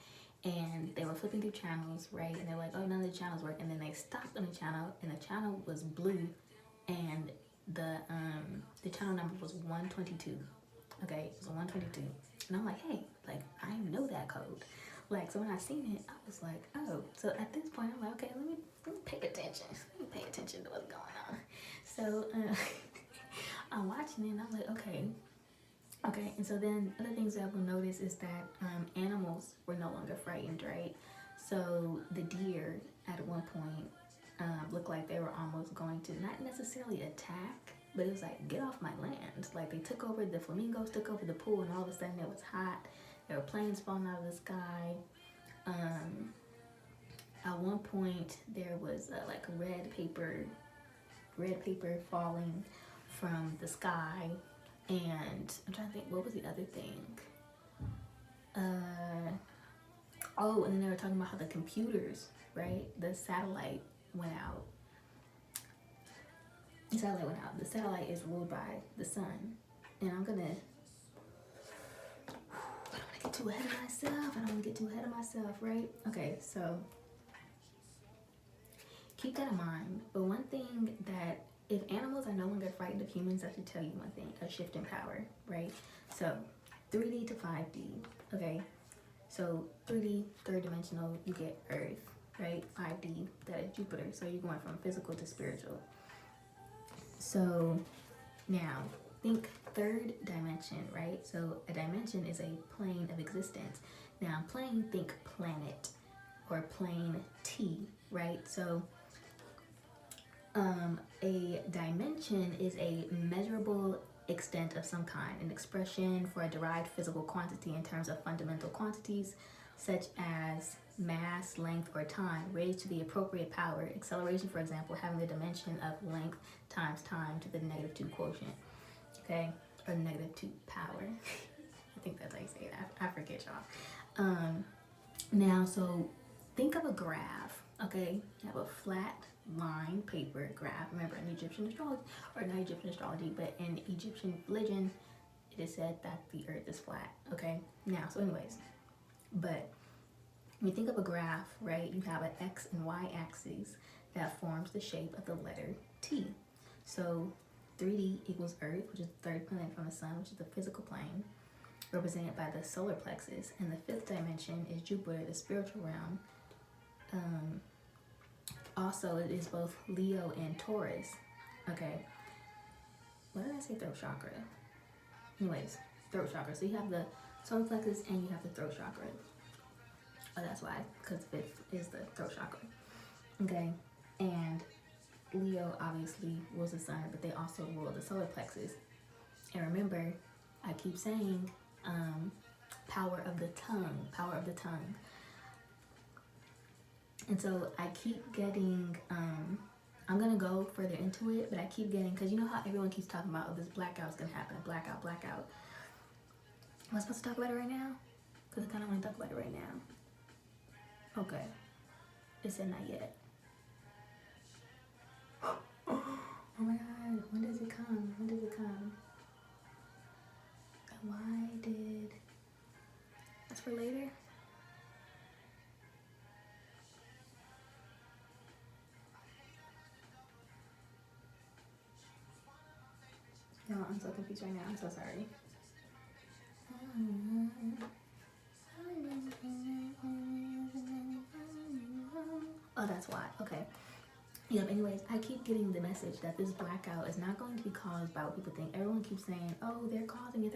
and they were flipping through channels, right, and they're like, oh, none of the channels work, and then they stopped on the channel, and the channel was blue, and the channel number was 122. Okay, it was 122. And I'm like, hey, like I know that code. Like, so when I seen it, I was like, oh. So at this point, I'm like, okay, let me pay attention. Let me pay attention to what's going on. So I'm watching it, and I'm like, okay. Okay, and so then other things that I will notice is that animals were no longer frightened, right? So the deer at one point looked like they were almost going to not necessarily attack, but it was like, get off my land. Like they took over, the flamingos took over the pool, and all of a sudden it was hot. There were planes falling out of the sky. At one point there was like red paper falling from the sky. And I'm trying to think, what was the other thing? Oh, and then they were talking about how the computers, right? The satellite went out. The satellite went out. The satellite is ruled by the sun. And I don't want to get too ahead of myself. I don't want to get too ahead of myself, right? Okay, so keep that in mind. But one thing that, if animals are no longer frightened of humans, that should tell you one thing: a shift in power, right? So 3D to 5D, okay? So 3D, third dimensional, you get Earth, right? 5D, that is Jupiter. So you're going from physical to spiritual. So now think third dimension, right? So a dimension is a plane of existence. Now plane, think planet or plane T, right? So a dimension is a measurable extent of some kind, an expression for a derived physical quantity in terms of fundamental quantities such as mass, length, or time raised to the appropriate power. Acceleration, for example, having the dimension of length times time to the -2 quotient, okay, or -2 power. I think that's how you say it. I forget, y'all. Now, so think of a graph, okay? You have a flat line paper graph. Remember, in Egyptian astrology, or not Egyptian astrology, but in Egyptian religion, it is said that the earth is flat, okay? Now, so anyways, but when you think of a graph, right, you have an X and Y axis that forms the shape of the letter T. So 3D equals Earth, which is the third planet from the sun, which is the physical plane, represented by the solar plexus. And the fifth dimension is Jupiter, the spiritual realm. Also, it is both Leo and Taurus. Okay. What did I say? Throat chakra. Anyways, throat chakra. So you have the solar plexus and you have the throat chakra. Oh, that's why, because fifth is the throat chakra. Okay. And Leo obviously rules the sun, but they also rule the solar plexus. And remember, I keep saying power of the tongue, power of the tongue. And so I keep getting, I'm going to go further into it, but I keep getting, because you know how everyone keeps talking about, oh, this blackout's going to happen, blackout. Am I supposed to talk about it right now? Because I kind of want to talk about it right now. Okay. It said not yet. Oh my God, when does it come? When does it come? Why did, that's for later? No, I'm so confused right now. I'm so sorry. Oh, that's why. Okay. Yep, anyways, I keep getting the message that this blackout is not going to be caused by what people think. Everyone keeps saying, oh, they're causing it.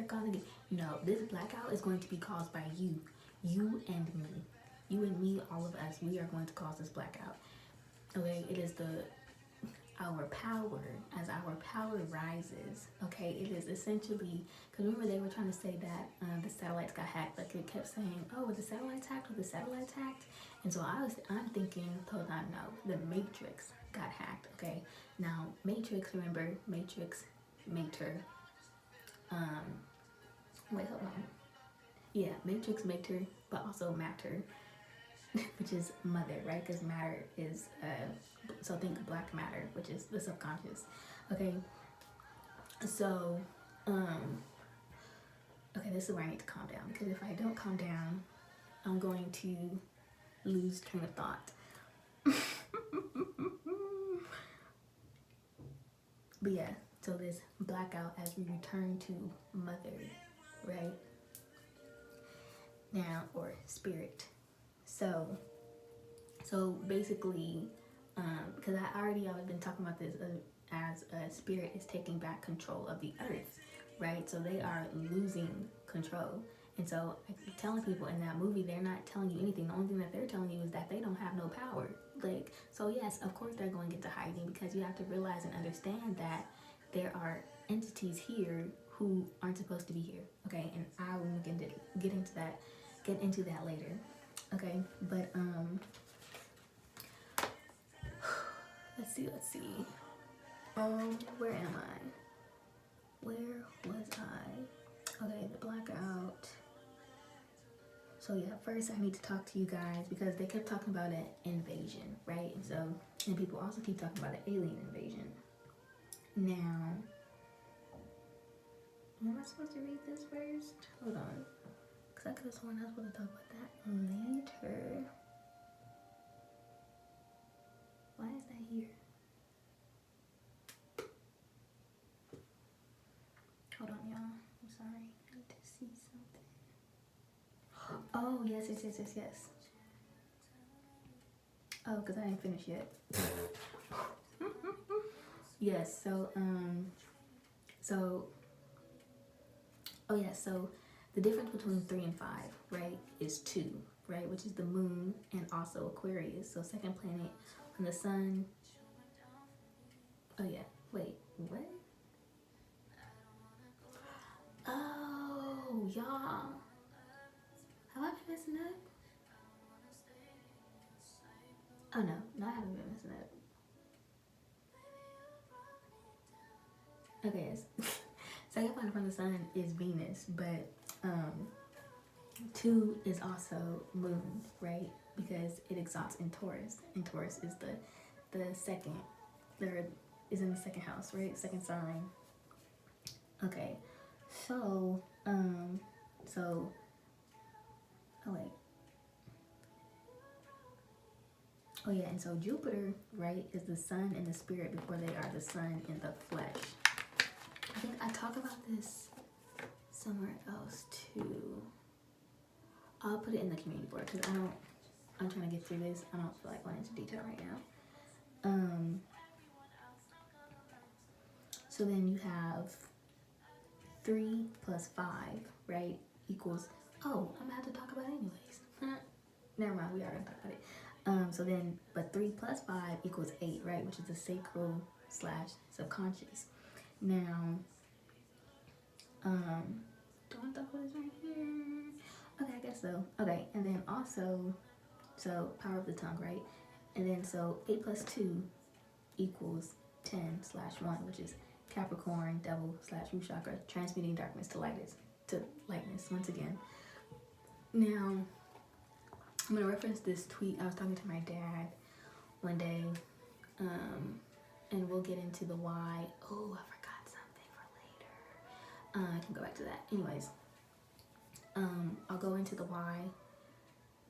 No, this blackout is going to be caused by you. You and me. You and me, all of us, we are going to cause this blackout. Okay, it is our power, as our power rises, okay, it is essentially, because remember they were trying to say that the satellites got hacked, like it kept saying, oh, were the satellites hacked, and so I'm thinking, hold on, no, the Matrix got hacked, okay, now Matrix, remember, Matrix, Mater, wait, hold on, yeah, Matrix, Mater, but also matter, which is mother, right, because matter is, so think black matter, which is the subconscious. Okay. So, okay, this is where I need to calm down, because if I don't calm down, I'm going to lose train of thought. But yeah, So this blackout as we return to mother, right? Now, or spirit. So basically, because I've been talking about this as a spirit is taking back control of the earth, right? So they are losing control. And so I keep telling people in that movie, they're not telling you anything. The only thing that they're telling you is that they don't have no power. Like, so yes, of course they're going into hiding, because you have to realize and understand that there are entities here who aren't supposed to be here. Okay, and I will get into that later. Okay, but let's see. Where am I? Where was I? Okay, the blackout. So yeah, first I need to talk to you guys because they kept talking about an invasion, right? And people also keep talking about an alien invasion. Now, am I supposed to read this first? Hold on, because I could have sworn I was supposed to talk about that later. Why is that here? Hold on, y'all. I'm sorry. I need to see something. Oh, yes. Oh, because I ain't finished yet. Yes, so the difference between 3 and 5, right, is 2, right, which is the moon and also Aquarius. So second planet from the sun. Oh yeah, wait, what? Oh, y'all. Have I been messing up? Oh no, I haven't been messing up. Okay, yes. Second planet from the sun is Venus, but 2 is also moon, right? Because it exalts in Taurus, and Taurus is the second, is in the second house, right? Second sign. Okay, so oh wait. Oh yeah, and so Jupiter, right, is the sun and the spirit before they are the sun in the flesh. I think I talk about this somewhere else too. I'll put it in the community board because I'm trying to get through this. I don't feel like going into detail right now. So then you have 3 plus 5, right, equals, oh, I'm gonna have to talk about it anyways. Never mind, we are gonna talk about it. So then, but 3 plus 5 equals 8, right, which is the sacral / subconscious. Now, do I talk about this right here? Okay, I guess so. Okay, and then also, so power of the tongue, right? And then so 8 plus 2 equals 10/1, which is Capricorn, devil / root chakra, transmuting darkness to lightness once again. Now, I'm gonna reference this tweet. I was talking to my dad one day, and we'll get into the why. Oh, I forgot something for later. I can go back to that. Anyways, I'll go into the why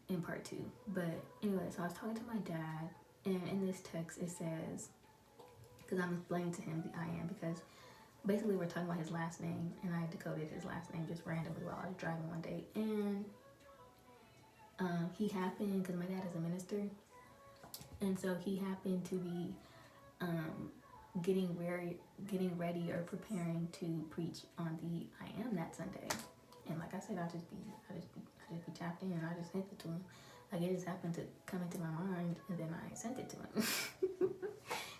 in part 2. But anyway, so I was talking to my dad, and in this text it says, because I'm explaining to him the I am, because basically we're talking about his last name, and I decoded his last name just randomly while I was driving one day, and he happened, because my dad is a minister, and so he happened to be getting ready or preparing to preach on the I am that Sunday. And like I said, I just be tapped in, and I just sent it to him. Like, it just happened to come into my mind, and then I sent it to him.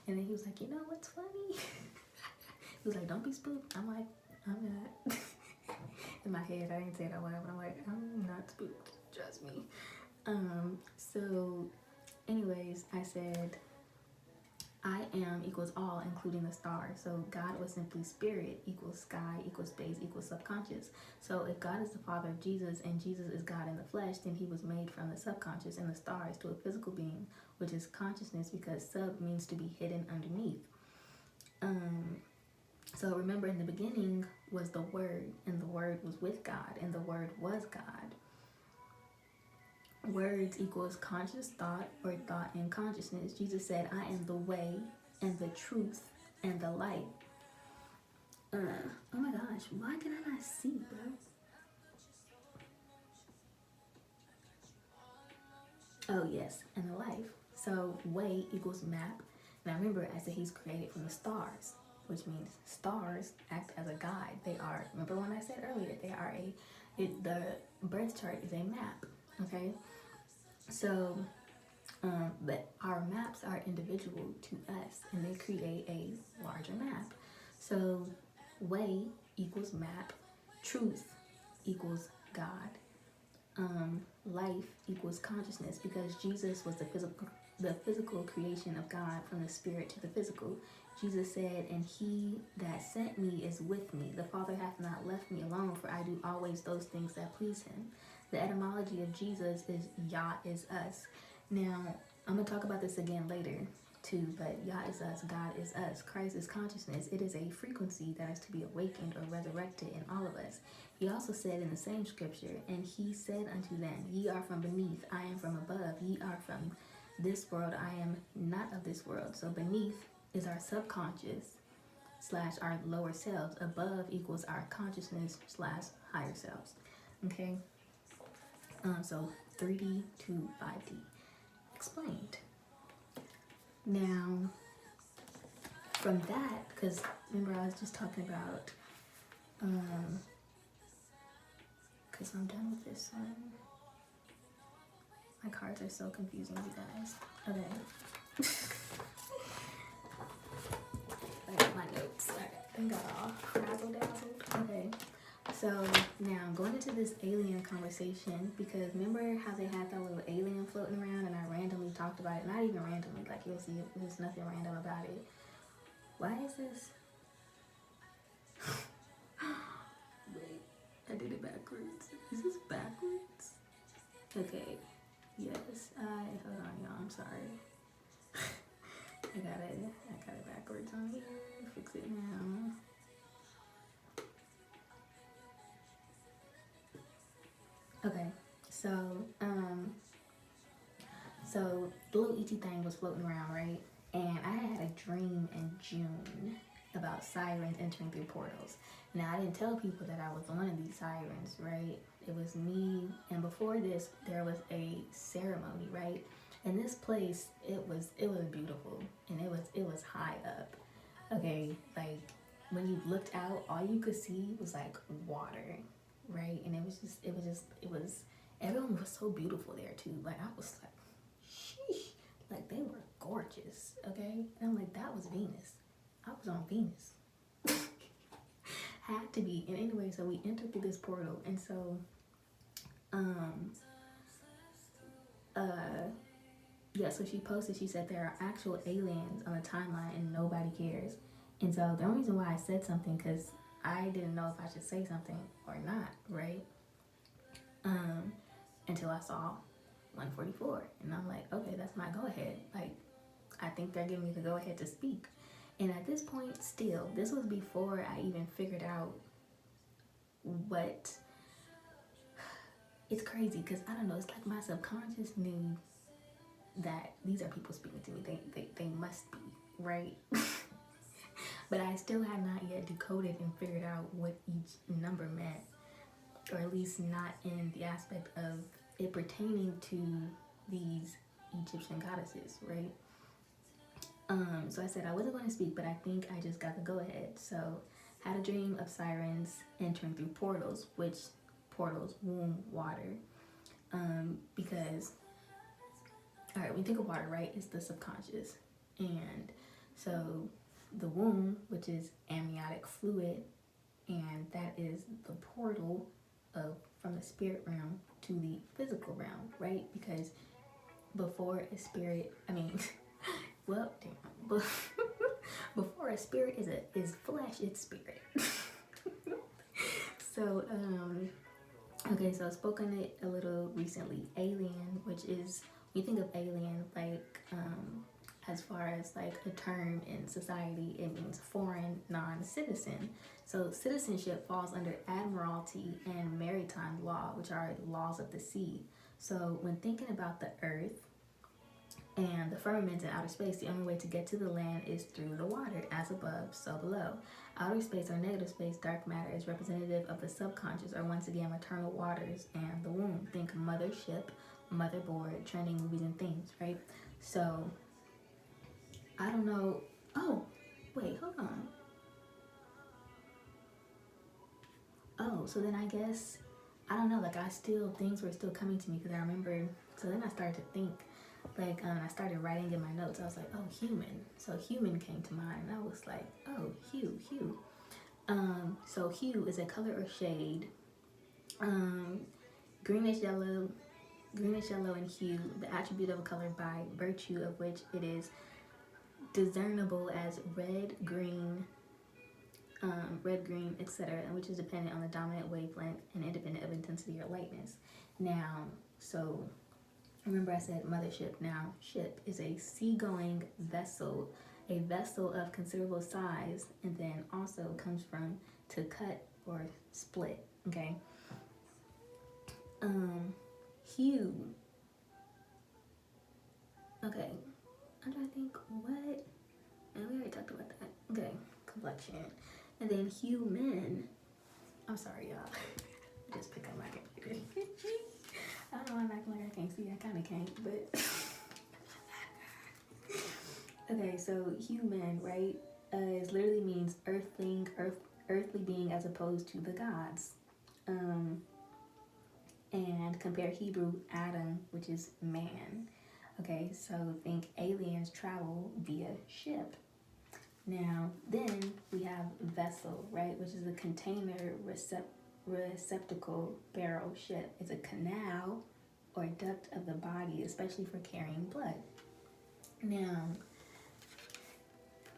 And then he was like, you know what's funny? He was like, don't be spooked. I'm like, I'm not. In my head, I didn't say it out loud, but I'm like, I'm not spooked. Trust me. So anyways, I said, I am equals all, including the stars. So God was simply spirit equals sky equals space equals subconscious. So if God is the father of Jesus and Jesus is God in the flesh, then he was made from the subconscious and the stars to a physical being, which is consciousness, because sub means to be hidden underneath. So remember, in the beginning was the Word, and the Word was with God, and the Word was God. Words equals conscious thought, or thought and consciousness. Jesus said, I am the way and the truth and the light. Oh my gosh, why can I not see, bro? Oh yes, and the life. So way equals map. Now remember, I said he's created from the stars, which means stars act as a guide. They are. Remember when I said earlier they are the birth chart is a map. Okay, so but our maps are individual to us, and they create a larger map. So way equals map. Truth equals God. Life equals consciousness, because Jesus was the physical creation of God, from the spirit to the physical. Jesus said, and he that sent me is with me. The Father hath not left me alone, for I do always those things that please him. The etymology of Jesus is Yah is us. Now, I'm going to talk about this again later too, but Yah is us, God is us. Christ is consciousness. It is a frequency that is to be awakened or resurrected in all of us. He also said in the same scripture, and he said unto them, ye are from beneath, I am from above. Ye are from this world, I am not of this world. So beneath is our subconscious slash our lower selves. Above equals our consciousness slash higher selves. Okay? So 3D to 5D. Explained. Now, from that, because remember I was just talking about, because I'm done with this one. My cards are so confusing, you guys. Okay. I got my notes. I got all frazzle dazzled. Okay. So now going into this alien conversation, because remember how they had that little alien floating around, and I randomly talked about it. Not even randomly, like you'll see, there's nothing random about it. Why is this? Wait, I did it backwards. Is this backwards? Okay. Yes, hold on, y'all. I'm sorry. I got it backwards on here. Fix it now. Okay, so the little ET thing was floating around, right? And I had a dream in June about sirens entering through portals. Now, I didn't tell people that I was one of these sirens, right? It was me, and before this, there was a ceremony, right? And this place, it was beautiful, and it was high up. Okay, like when you looked out, all you could see was like water, right? And it was everyone was so beautiful there too. Like I was like, sheesh, like they were gorgeous. Okay, and I'm like, that was Venus. I was on Venus. Had to be. And anyway, so we entered through this portal, and so yeah, so she posted, she said there are actual aliens on the timeline and nobody cares. And so the only reason why I said something, because I didn't know if I should say something or not, right? Until I saw 144, and I'm like, okay, that's my go ahead. Like, I think they're giving me the go ahead to speak. And at this point, still, this was before I even figured out what. It's crazy because I don't know. It's like my subconscious knew that these are people speaking to me. They must be, right? But I still had not yet decoded and figured out what each number meant, or at least not in the aspect of it pertaining to these Egyptian goddesses, right? So I said I wasn't going to speak, but I think I just got the go ahead. So had a dream of sirens entering through portals, which portals, womb, water, because all right, when you think of water, right, it's the subconscious, and so the womb, which is amniotic fluid, and that is the portal of from the spirit realm to the physical realm, right? Because before a spirit, I mean, well, damn, before a spirit is flesh, it's spirit. So, okay, so I've spoken it a little recently. Alien, which is, when you think of alien, like, as far as like a term in society, it means foreign, non-citizen. So citizenship falls under admiralty and maritime law, which are laws of the sea. So when thinking about the earth And the firmament in outer space, the only way to get to the land is through the water, as above, so below. Outer space or negative space, dark matter, is representative of the subconscious, or once again, maternal waters and the womb. Think mothership, motherboard, trending movies and themes, right? So, I don't know. Oh, wait, hold on. Oh, so then I guess, I don't know, like things were still coming to me because I remember, so then I started to think, like, I started writing in my notes. I was like, oh, human. So human came to mind. And I was like, oh, hue. So hue is a color or shade. Greenish yellow in hue, the attribute of a color by virtue of which it is discernible as red, green, etc., and which is dependent on the dominant wavelength and independent of intensity or lightness. Now, so remember I said mothership. Now, ship is a seagoing vessel, a vessel of considerable size, and then also comes from to cut or split, okay? Hue. Okay, I'm trying to think what, and we already talked about that. Okay, complexion. And then human. I'm sorry, y'all. Just pick up my computer. I don't know why I'm acting like I can't see. I kind of can't, but. Okay, so human, right? It literally means earthling, earthly being as opposed to the gods. And compare Hebrew Adam, which is man. Okay, so think aliens travel via ship. Now, then we have vessel, right, which is a container, receptacle, barrel, ship. It's a canal or duct of the body, especially for carrying blood. Now,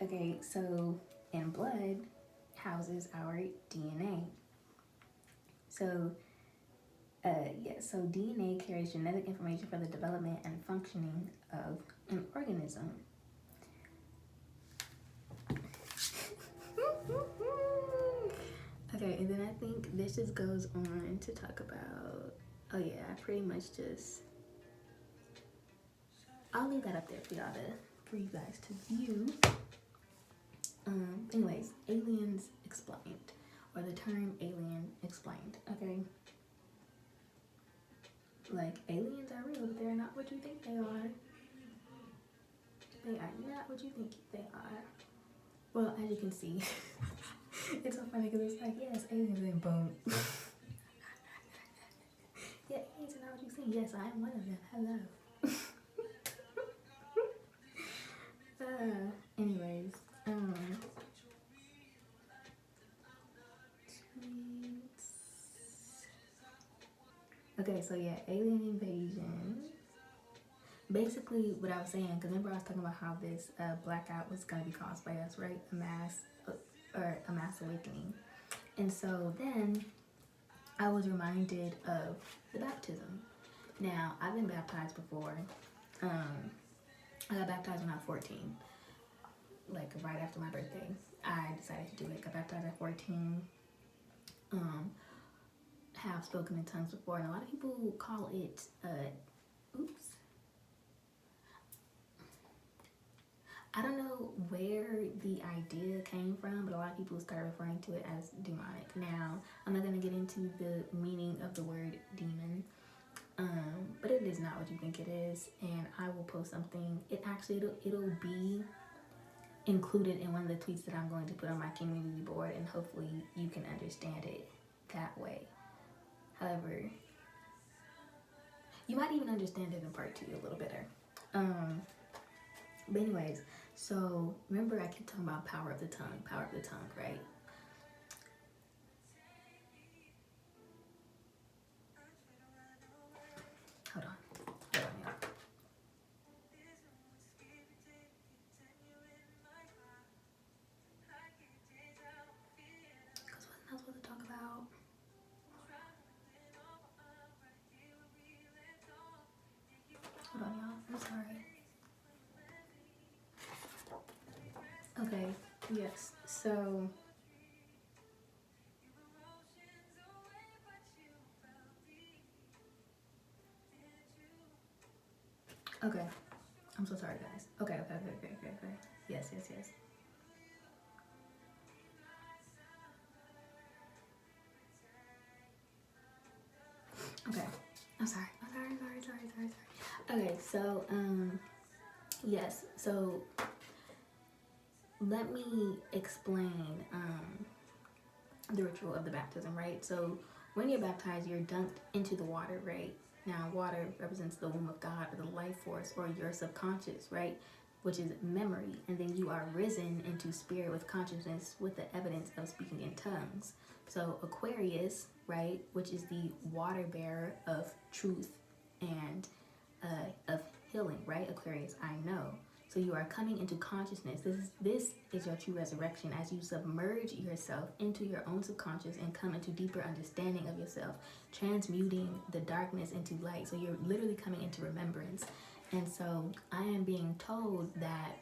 okay, so in blood houses our DNA. So, so DNA carries genetic information for the development and functioning of an organism. Okay, and then I think this just goes on to talk about, oh yeah, I pretty much just, I'll leave that up there for y'all for you guys to view. Anyways, aliens explained, or the term alien explained, okay? Like, aliens are real, but they're not what you think they are. They are not what you think they are. Well, as you can see, it's so funny because it's like, yes, aliens, and boom. Yeah, aliens are not what you think. Yes, I am one of them. Hello. Anyways, okay, so yeah, alien invasion. Basically, what I was saying, because remember I was talking about how this blackout was going to be caused by us, right? A mass awakening. And so then I was reminded of the baptism. Now, I've been baptized before. I got baptized when I was 14, like right after my birthday. I decided to do it. Got baptized at 14. Have spoken in tongues before, and a lot of people call it, I don't know where the idea came from, but a lot of people start referring to it as demonic. Now, I'm not going to get into the meaning of the word demon, but it is not what you think it is, and I will post something. It'll be included in one of the tweets that I'm going to put on my community board, and hopefully you can understand it that way. However, you might even understand it in part 2 a little better. But anyways, so remember I kept talking about power of the tongue, right? Hold on, y'all. Because wasn't I supposed to talk about? Hold on, y'all. I'm sorry. Okay, yes. So okay, I'm so sorry, guys. Okay. Yes. Okay. I'm sorry. Okay, so yes. So let me explain the ritual of the baptism, right? So when you're baptized, you're dunked into the water, right? Now, water represents the womb of God, or the life force, or your subconscious, right? Which is memory. And then you are risen into spirit with consciousness with the evidence of speaking in tongues. So Aquarius, right, which is the water bearer of truth and of healing, right? Aquarius, I know. So you are coming into consciousness. This is your true resurrection as you submerge yourself into your own subconscious and come into deeper understanding of yourself, transmuting the darkness into light. So you're literally coming into remembrance. And so I am being told that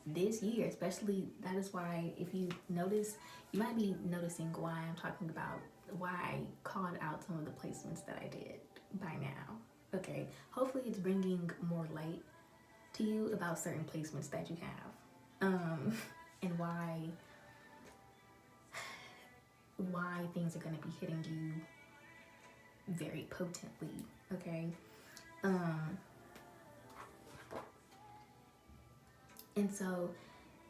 this year, especially, that is why, if you notice, you might be noticing why I'm talking about, why I called out some of the placements that I did by now. Okay, hopefully it's bringing more light to you about certain placements that you have, and why things are going to be hitting you very potently. Okay, and so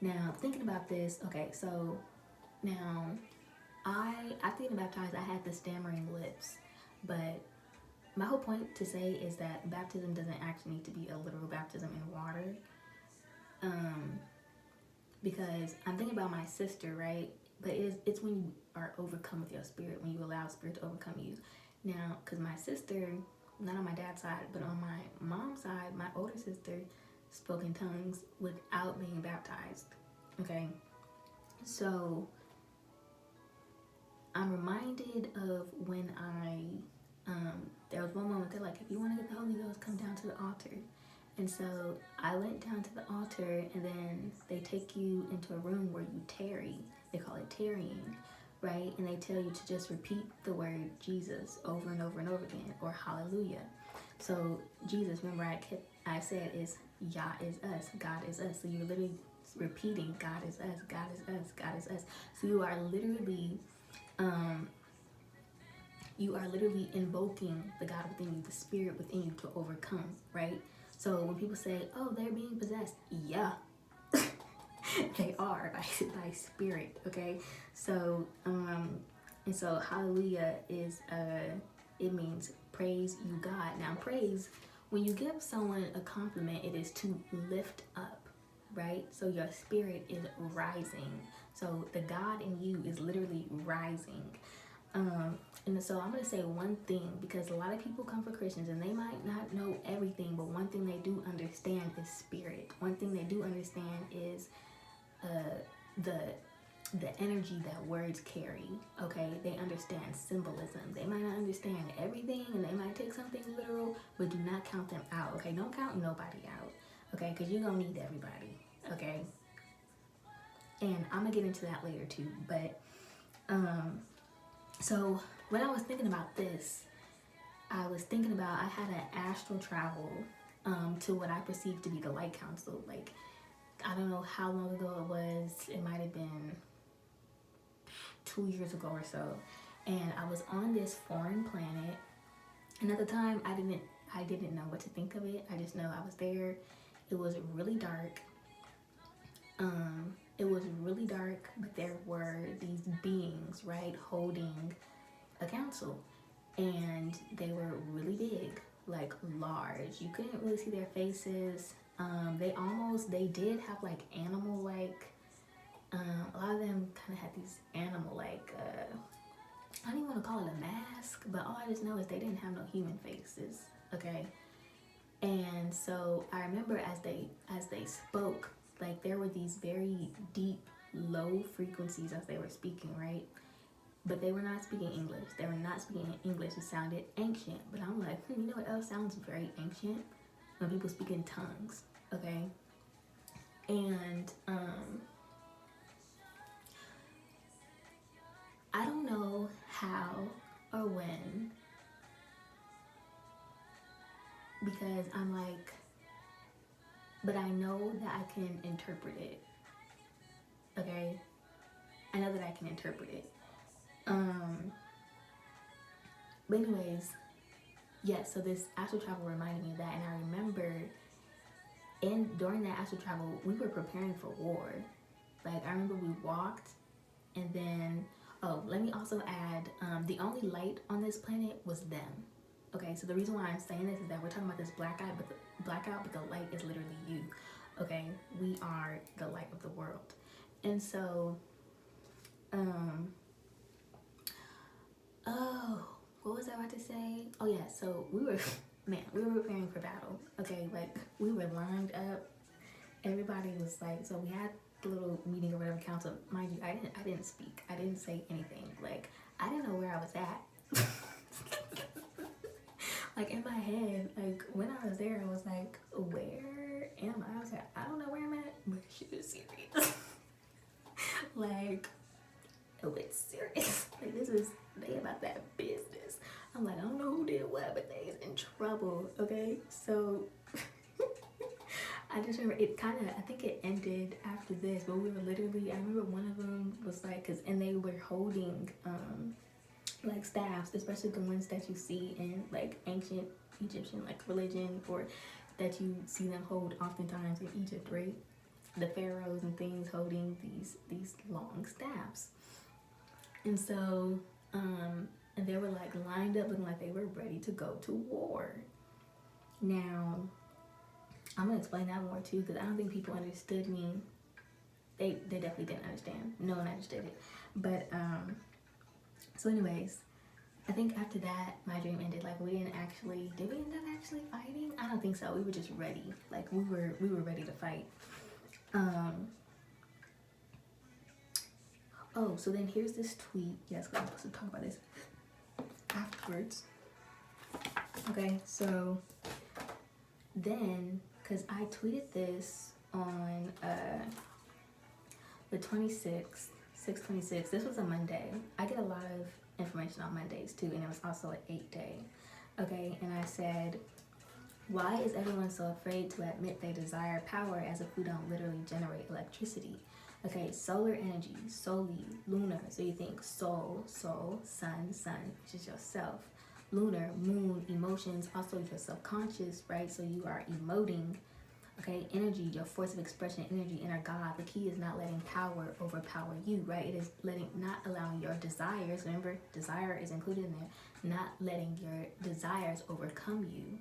now thinking about this, okay, so now after getting baptized, I had the stammering lips, but my whole point to say is that baptism doesn't actually need to be a literal baptism in water. Because I'm thinking about my sister, right? But it's when you are overcome with your spirit, when you allow spirit to overcome you. Now, because my sister, not on my dad's side, but on my mom's side, my older sister spoke in tongues without being baptized. Okay? So I'm reminded of when there was one moment they're like, if you want to get the Holy Ghost, come down to the altar. And so I went down to the altar, and then they take you into a room where you tarry. They call it tarrying, right? And they tell you to just repeat the word Jesus over and over and over again, or hallelujah. So Jesus, remember I said, is Yah is us, God is us. So you're literally repeating God is us, God is us, God is us. So you are literally invoking the God within you, the spirit within you, to overcome, right? So when people say, oh, they're being possessed, yeah, they are by spirit, okay? So, and so hallelujah is, it means praise you God. Now praise, when you give someone a compliment, it is to lift up, right? So your spirit is rising. So the God in you is literally rising. And so I'm going to say one thing, because a lot of people come for Christians and they might not know everything, but one thing they do understand is spirit. One thing they do understand is the energy that words carry. Okay, they understand symbolism. They might not understand everything, and they might take something literal, but do not count them out. Okay, don't count nobody out. Okay, because you're gonna need everybody. Okay, and I'm gonna get into that later too. But so when I was thinking about this, I was thinking about, I had an astral travel to what I perceived to be the Light Council. Like, I don't know how long ago it was. It might have been 2 years ago or so. And I was on this foreign planet. And at the time, I didn't know what to think of it. I just know I was there. It was really dark. But there were these beings, right, holding a council. And they were really big, like large. You couldn't really see their faces. They did have like animal like, a lot of them kind of had these animal like, I don't even want to call it a mask, but all I just know is they didn't have no human faces, okay? And so I remember as they spoke, like there were these very deep, low frequencies as they were speaking, right? But they were not speaking English. They were not speaking English. It sounded ancient. But I'm like, you know what else sounds very ancient? When people speak in tongues, okay? And I don't know how or when, because I'm like, but I know that I can interpret it. Okay, I know that I can interpret it. But anyways, yeah. So this astral travel reminded me of that, and I remember, during that astral travel, we were preparing for war. Like I remember we walked, and then let me also add, the only light on this planet was them. Okay, so the reason why I'm saying this is that we're talking about this blackout, but the light is literally you. Okay, we are the light of the world, and so, oh, what was I about to say? Oh yeah, so we were, man, we were preparing for battle. Okay, like we were lined up. Everybody was like, so we had the little meeting or whatever council. Mind you, I didn't speak. I didn't say anything. Like I didn't know where I was at. Like in my head, like when I was there, I was like, where am I? I was like, I don't know where I'm at, but shit is serious. Like, oh, it's serious. Like this is, they about that business. I'm like, I don't know who did what, but they is in trouble. Okay, so I just remember it kind of, I think it ended after this, but we were literally, I remember one of them was like, and they were holding, like staffs, especially the ones that you see in like ancient Egyptian like religion, or that you see them hold oftentimes in Egypt, right? The pharaohs and things holding these long staffs. And so, and they were like lined up looking like they were ready to go to war. Now, I'm gonna explain that more too, because I don't think people understood me. They definitely didn't understand. No one understood it. But so anyways, I think after that my dream ended. Like we didn't actually, did we end up actually fighting? I don't think so. We were just ready. Like we were ready to fight. Oh, so then here's this tweet. Yes, I'm supposed to talk about this afterwards. Okay, so then, because I tweeted this on the 26th, 6/26. This was a Monday. I get a lot of information on Mondays too, and it was also an 8-day. Okay, and I said, why is everyone so afraid to admit they desire power as if we don't literally generate electricity? Okay, solar energy, soli, lunar. So you think soul, sun, which is yourself. Lunar, moon, emotions, also your subconscious, right? So you are emoting. Okay, energy, your force of expression, energy, inner God. The key is not letting power overpower you, right? It is not allowing your desires. Remember, desire is included in there. Not letting your desires overcome you,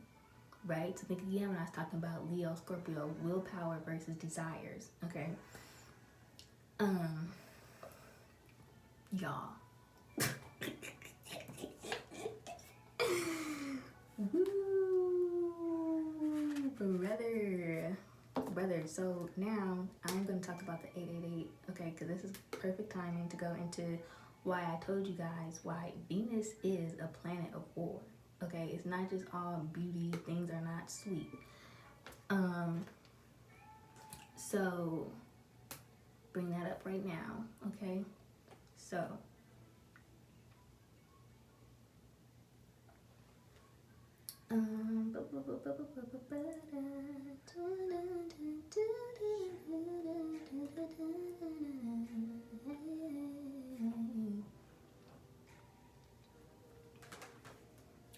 right? So think again when I was talking about Leo, Scorpio, willpower versus desires. Okay. Y'all. Brother. So now I'm going to talk about the 888. Okay, because this is perfect timing to go into why I told you guys why Venus is a planet of war. Okay, it's not just all beauty. Things are not sweet. So bring that up right now. Okay, so.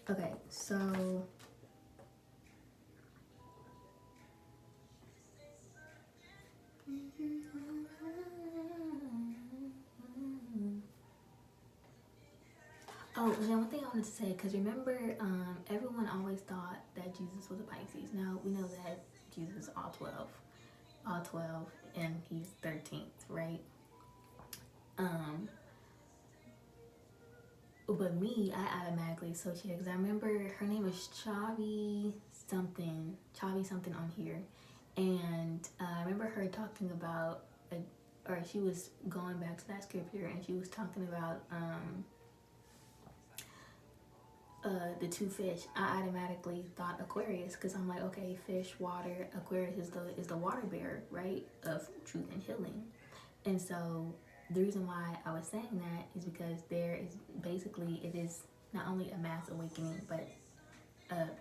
Okay, so oh, and then one thing I wanted to say, because remember, everyone always thought that Jesus was a Pisces. Now, we know that Jesus is all 12, and he's 13th, right? But me, I automatically associate, because I remember her name was Chavi something on here, and I remember her talking about, or she was going back to that scripture, and she was talking about the two fish. I automatically thought Aquarius, because I'm like, okay, fish, water. Aquarius is the water bearer, right, of truth and healing. And so the reason why I was saying that is because there is basically, it is not only a mass awakening, but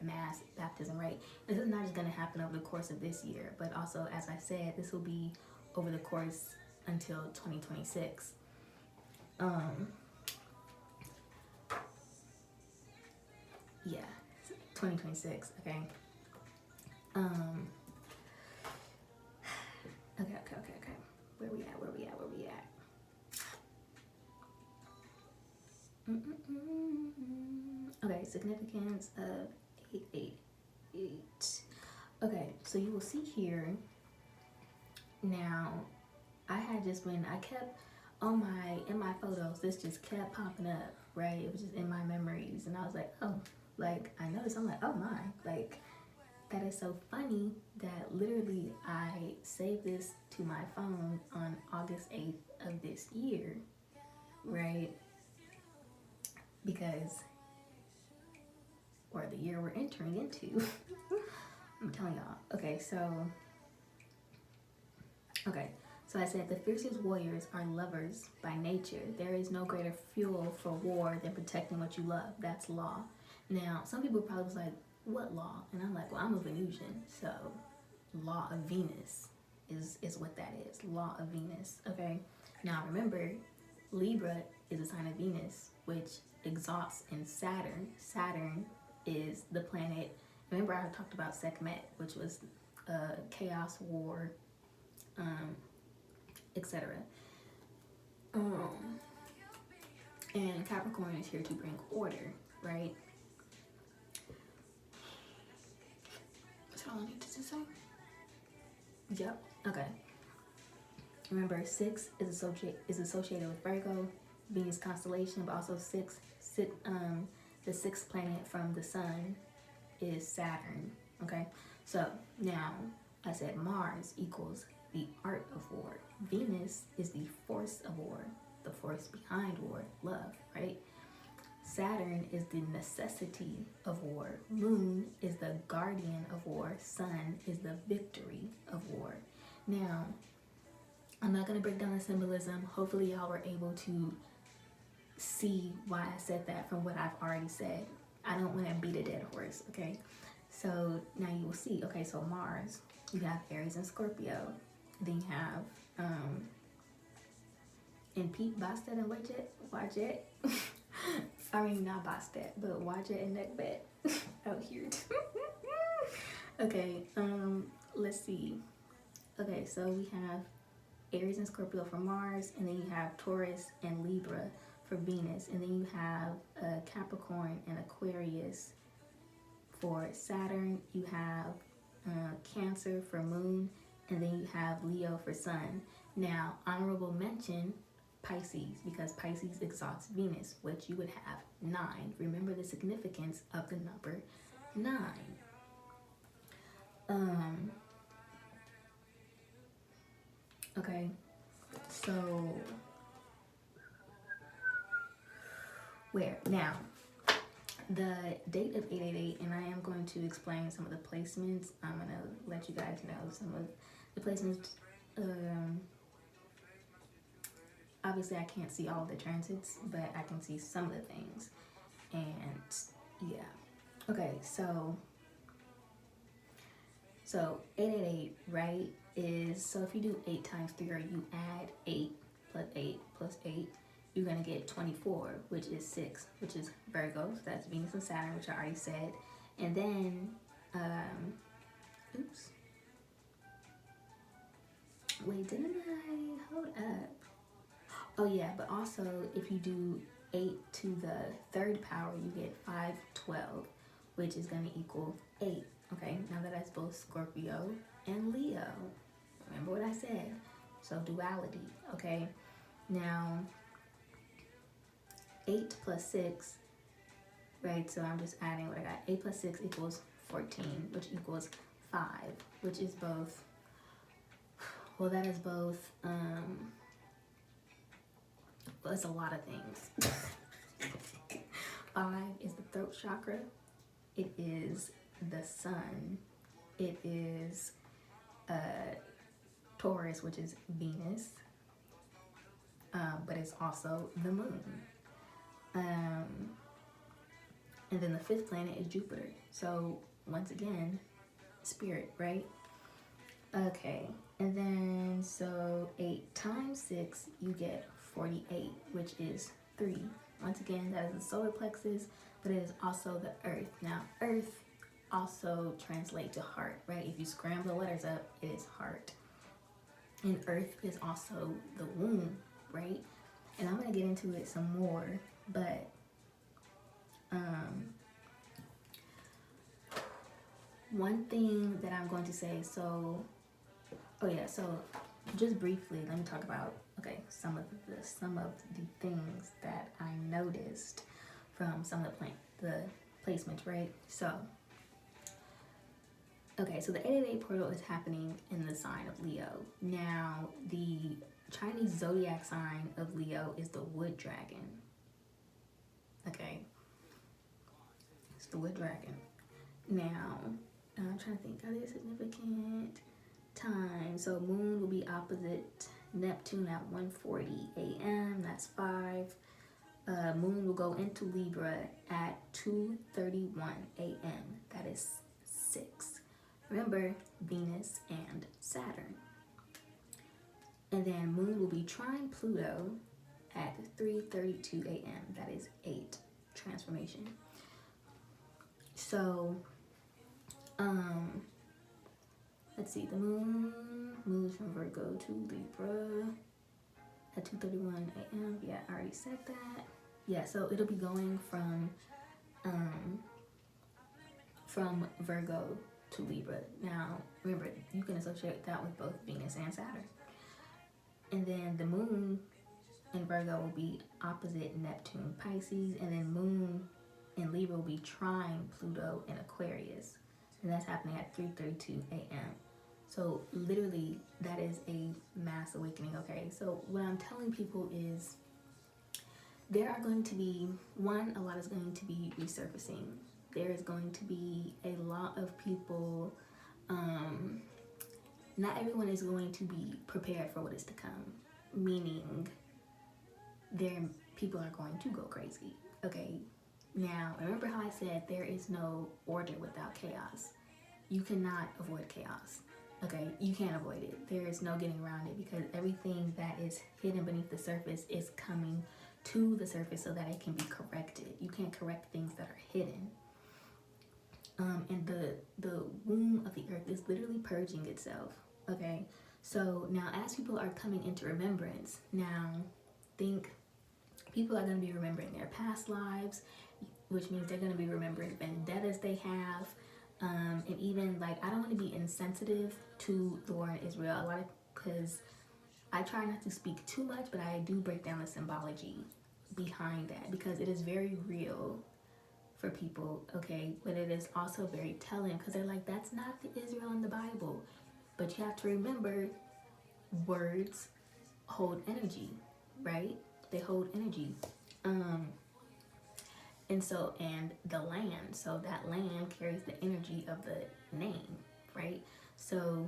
mass baptism, right? This is not just going to happen over the course of this year, but also, as I said, this will be over the course until 2026. Yeah, 2026. Okay. Okay. Where we at? Okay, significance of 888. Okay, so you will see here now. I kept in my photos. This just kept popping up, right? It was just in my memories, and I was like, oh, like I noticed. I'm like, oh my, like that is so funny that literally I saved this to my phone on August 8th of this year, right? Because, or the year we're entering into. I'm telling y'all. Okay, so I said the fiercest warriors are lovers by nature. There is no greater fuel for war than protecting what you love. That's law. Now, some people probably was like, what law? And I'm like, well, I'm a Venusian, so law of Venus is what that is. Law of Venus. Okay. Now remember, Libra is a sign of Venus, which exalts in Saturn. Saturn is the planet. Remember, I talked about Sekhmet, which was chaos, war, etc. And Capricorn is here to bring order, right? That's all I need to say. Yep. Okay. Remember, 6 is associated with Virgo, Venus constellation, but also the sixth planet from the sun is Saturn. Okay. So now I said Mars equals the art of war. Venus is the force of war, the force behind war, love, right? Saturn is the necessity of war. Moon is the guardian of war. Sun is the victory of war. Now, I'm not going to break down the symbolism. Hopefully y'all were able to see why I said that from what I've already said. I don't want to beat a dead horse, okay? So now you will see. Okay, so Mars, you have Aries and Scorpio. Then you have and Pete Bastet and Wajet. I mean, not Bastet, but Wajet and Neckbet out here. Okay, let's see. Okay, so we have Aries and Scorpio for Mars, and then you have Taurus and Libra for Venus, and then you have Capricorn and Aquarius for Saturn. You have Cancer for Moon, and then you have Leo for Sun. Now, honorable mention, Pisces, because Pisces exalts Venus, which you would have 9. Remember the significance of the number 9. Okay, so where now the date of 888, and I am going to explain some of the placements. I'm going to let you guys know some of the placements. Obviously I can't see all the transits, but I can see some of the things. And yeah. Okay, so 888, right, is, so if you do 8 times 3, or you add 8 plus 8, you're going to get 24, which is 6, which is Virgo. So that's Venus and Saturn, which I already said. And then, oops. Wait, didn't I? Hold up. Oh yeah, but also if you do 8 to the 3rd power, you get 512, which is going to equal 8. Okay, now that that's both Scorpio and Leo. Remember what I said. So duality, okay? Now, 8 plus 6, right? So I'm just adding what I got. 8 plus 6 equals 14, which equals 5, which is both, well, that is both, well, it's a lot of things. 5 is the throat chakra. It is the sun. It is Taurus, which is Venus, but it's also the moon. And then the fifth planet is Jupiter. So once again, spirit, right? Okay, and then so 8 times 6, you get 48, which is 3. Once again, that is the solar plexus, but it is also the earth. Now, earth also translates to heart, right? If you scramble the letters up, it is heart. And earth is also the womb, right? And I'm going to get into it some more, but one thing that I'm going to say, so just briefly, let me talk about some of the things that I noticed from some of the placements, right? So the 888 portal is happening in the sign of Leo. Now, the Chinese zodiac sign of Leo is the wood dragon. Okay, it's the wood dragon. Now, I'm trying to think, are they significant time? So moon will be opposite Neptune at 1:40 a.m. That's 5. Moon will go into Libra at 2:31 a.m. That is 6. Remember, Venus and Saturn. And then moon will be trine Pluto at 3:32 a.m. That is 8. Transformation. So, let's see, the moon moves from Virgo to Libra at 2:31 a.m. Yeah, I already said that. Yeah, so it'll be going from Virgo to Libra. Now, remember, you can associate that with both Venus and Saturn. And then the moon in Virgo will be opposite Neptune, Pisces, and then moon in Libra will be trine Pluto in Aquarius. And that's happening at 3:32 a.m. So literally, that is a mass awakening, okay? So what I'm telling people is there are going to be, a lot is going to be resurfacing. There is going to be a lot of people, not everyone is going to be prepared for what is to come, meaning people are going to go crazy, okay? Now, remember how I said there is no order without chaos. You cannot avoid chaos, okay? You can't avoid it. There is no getting around it because everything that is hidden beneath the surface is coming to the surface so that it can be corrected. You can't correct things that are hidden. And the womb of the earth is literally purging itself, okay? So now as people are coming into remembrance, now think people are going to be remembering their past lives, which means they're going to be remembering vendettas they have. And even I don't want to be insensitive to the war in Israel, because I try not to speak too much, but I do break down the symbology behind that because it is very real for people, okay? But it is also very telling because they're like, that's not the Israel in the Bible. But you have to remember, words hold energy, right? They hold energy. And the land, so that land carries the energy of the name, right? So,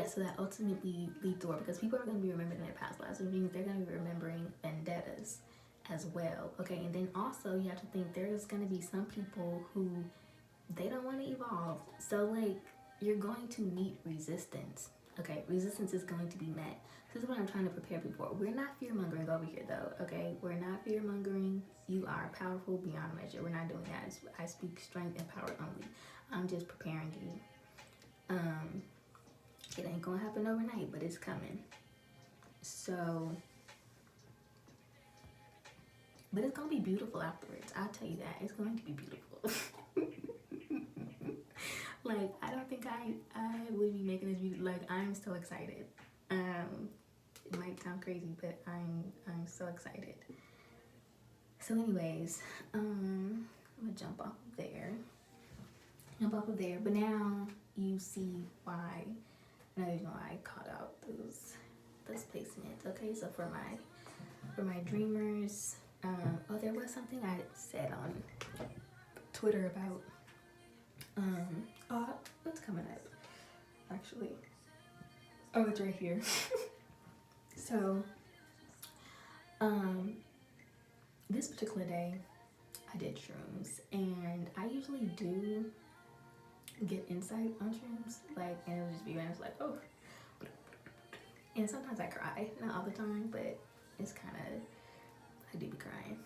so that ultimately leads to war because people are going to be remembering their past lives, which means they're going to be remembering vendettas as well, okay? And then also you have to think there's going to be some people who they don't want to evolve. So you're going to meet resistance, okay? Resistance is going to be met. This is what I'm trying to prepare people for. We're not fear-mongering over here, though, okay? We're not fear-mongering. You are powerful beyond measure. We're not doing that. I speak strength and power only. I'm just preparing you. It ain't gonna happen overnight, but it's coming. So, but it's gonna be beautiful afterwards. I'll tell you that. It's going to be beautiful. I don't think I would be making this video. I'm so excited. It might sound crazy, but I'm so excited. So anyways, I'm gonna jump off of there. But now you see why. Now you know I called out those placements. Okay, so for my dreamers, there was something I said on Twitter about what's coming up actually. Oh, it's right here. So Um, this particular day, I did shrooms, and I usually do get insight on shrooms, like, and it'll just be when it's like, oh, and sometimes I cry, not all the time, but it's kind of, I do be crying.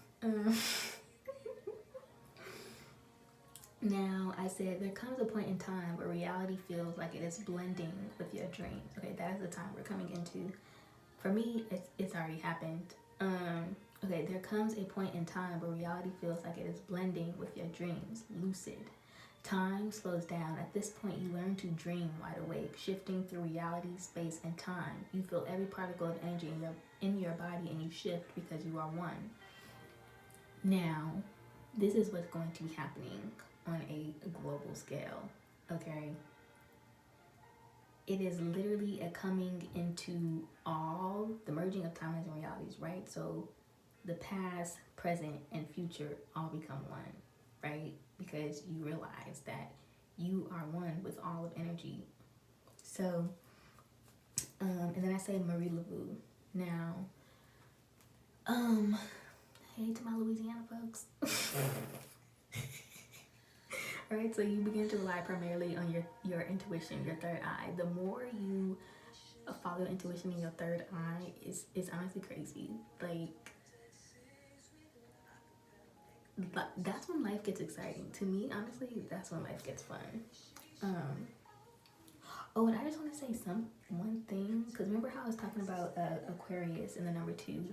Now, I said there comes a point in time where reality feels like it is blending with your dreams. Okay, that is the time we're coming into. For me, it's already happened. Okay, there comes a point in time where reality feels like it is blending with your dreams. Lucid. Time slows down. At this point, you learn to dream wide awake, shifting through reality, space, and time. You feel every particle of energy in your body, and you shift because you are one. Now, this is what's going to be happening on a global scale. Okay, it is literally a coming into all the merging of timelines and realities, right? So the past, present, and future all become one, right? Because you realize that you are one with all of energy. So, and then I say Marie Laveau. Now, hey to my Louisiana folks. All right, so you begin to rely primarily on your intuition, your third eye. The more you follow intuition in your third eye, is honestly crazy. Like, that's when life gets exciting. To me, honestly, that's when life gets fun. Oh, and I just want to say one thing, because remember how I was talking about Aquarius in the number 2.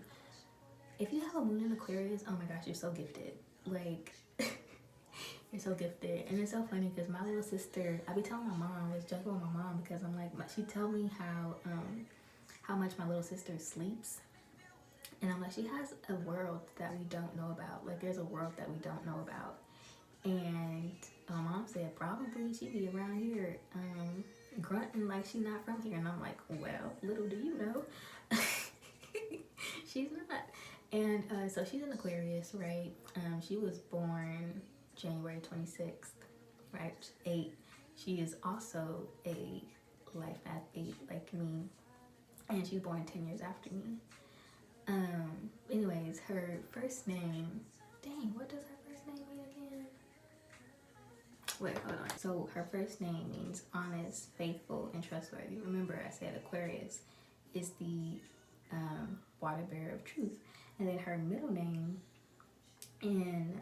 If you have a moon in Aquarius, oh my gosh, you're so gifted. Like, you're so gifted. And it's so funny because my little sister, I be telling my mom, I was joking with my mom because I'm like, she tell me how much my little sister sleeps. And I'm like, she has a world that we don't know about. Like, there's a world that we don't know about. And my mom said, probably she be around here grunting like she not from here. And I'm like, well, little do you know. She's not. And so she's an Aquarius, right? She was born January 26th, right? 8. She is also a life path 8 like me. And she was born 10 years after me. Anyways, her first name, dang, what does her first name mean again? Wait, hold on. So her first name means honest, faithful, and trustworthy. Remember, I said Aquarius is the water bearer of truth. And then her middle name in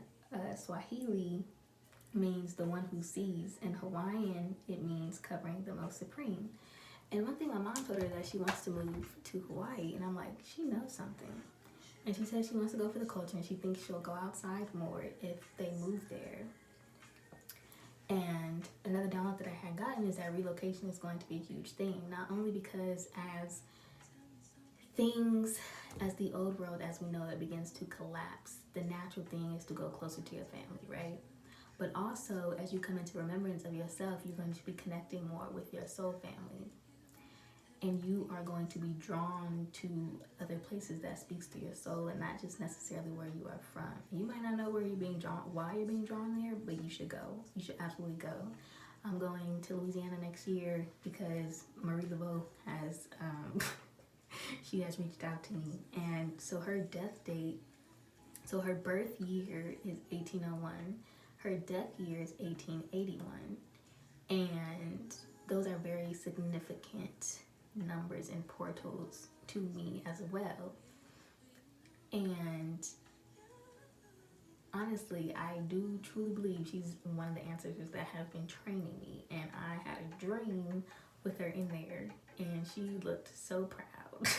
Swahili means the one who sees. In Hawaiian, it means covering the most supreme. And one thing my mom told her that she wants to move to Hawaii, and I'm like, she knows something. And she said she wants to go for the culture, and she thinks she'll go outside more if they move there. And another download that I had gotten is that relocation is going to be a huge thing, not only because as the old world as we know it begins to collapse, the natural thing is to go closer to your family, right? But also, as you come into remembrance of yourself, you're going to be connecting more with your soul family. And you are going to be drawn to other places that speaks to your soul and not just necessarily where you are from. You might not know where you're being drawn, why you're being drawn there, but you should go. You should absolutely go. I'm going to Louisiana next year because Marie Laveau has, she has reached out to me. And so her death date, so her birth year is 1801. Her death year is 1881. And those are very significant numbers and portals to me as well. And honestly, I do truly believe she's one of the ancestors that have been training me. And I had a dream with her in there, and she looked so proud.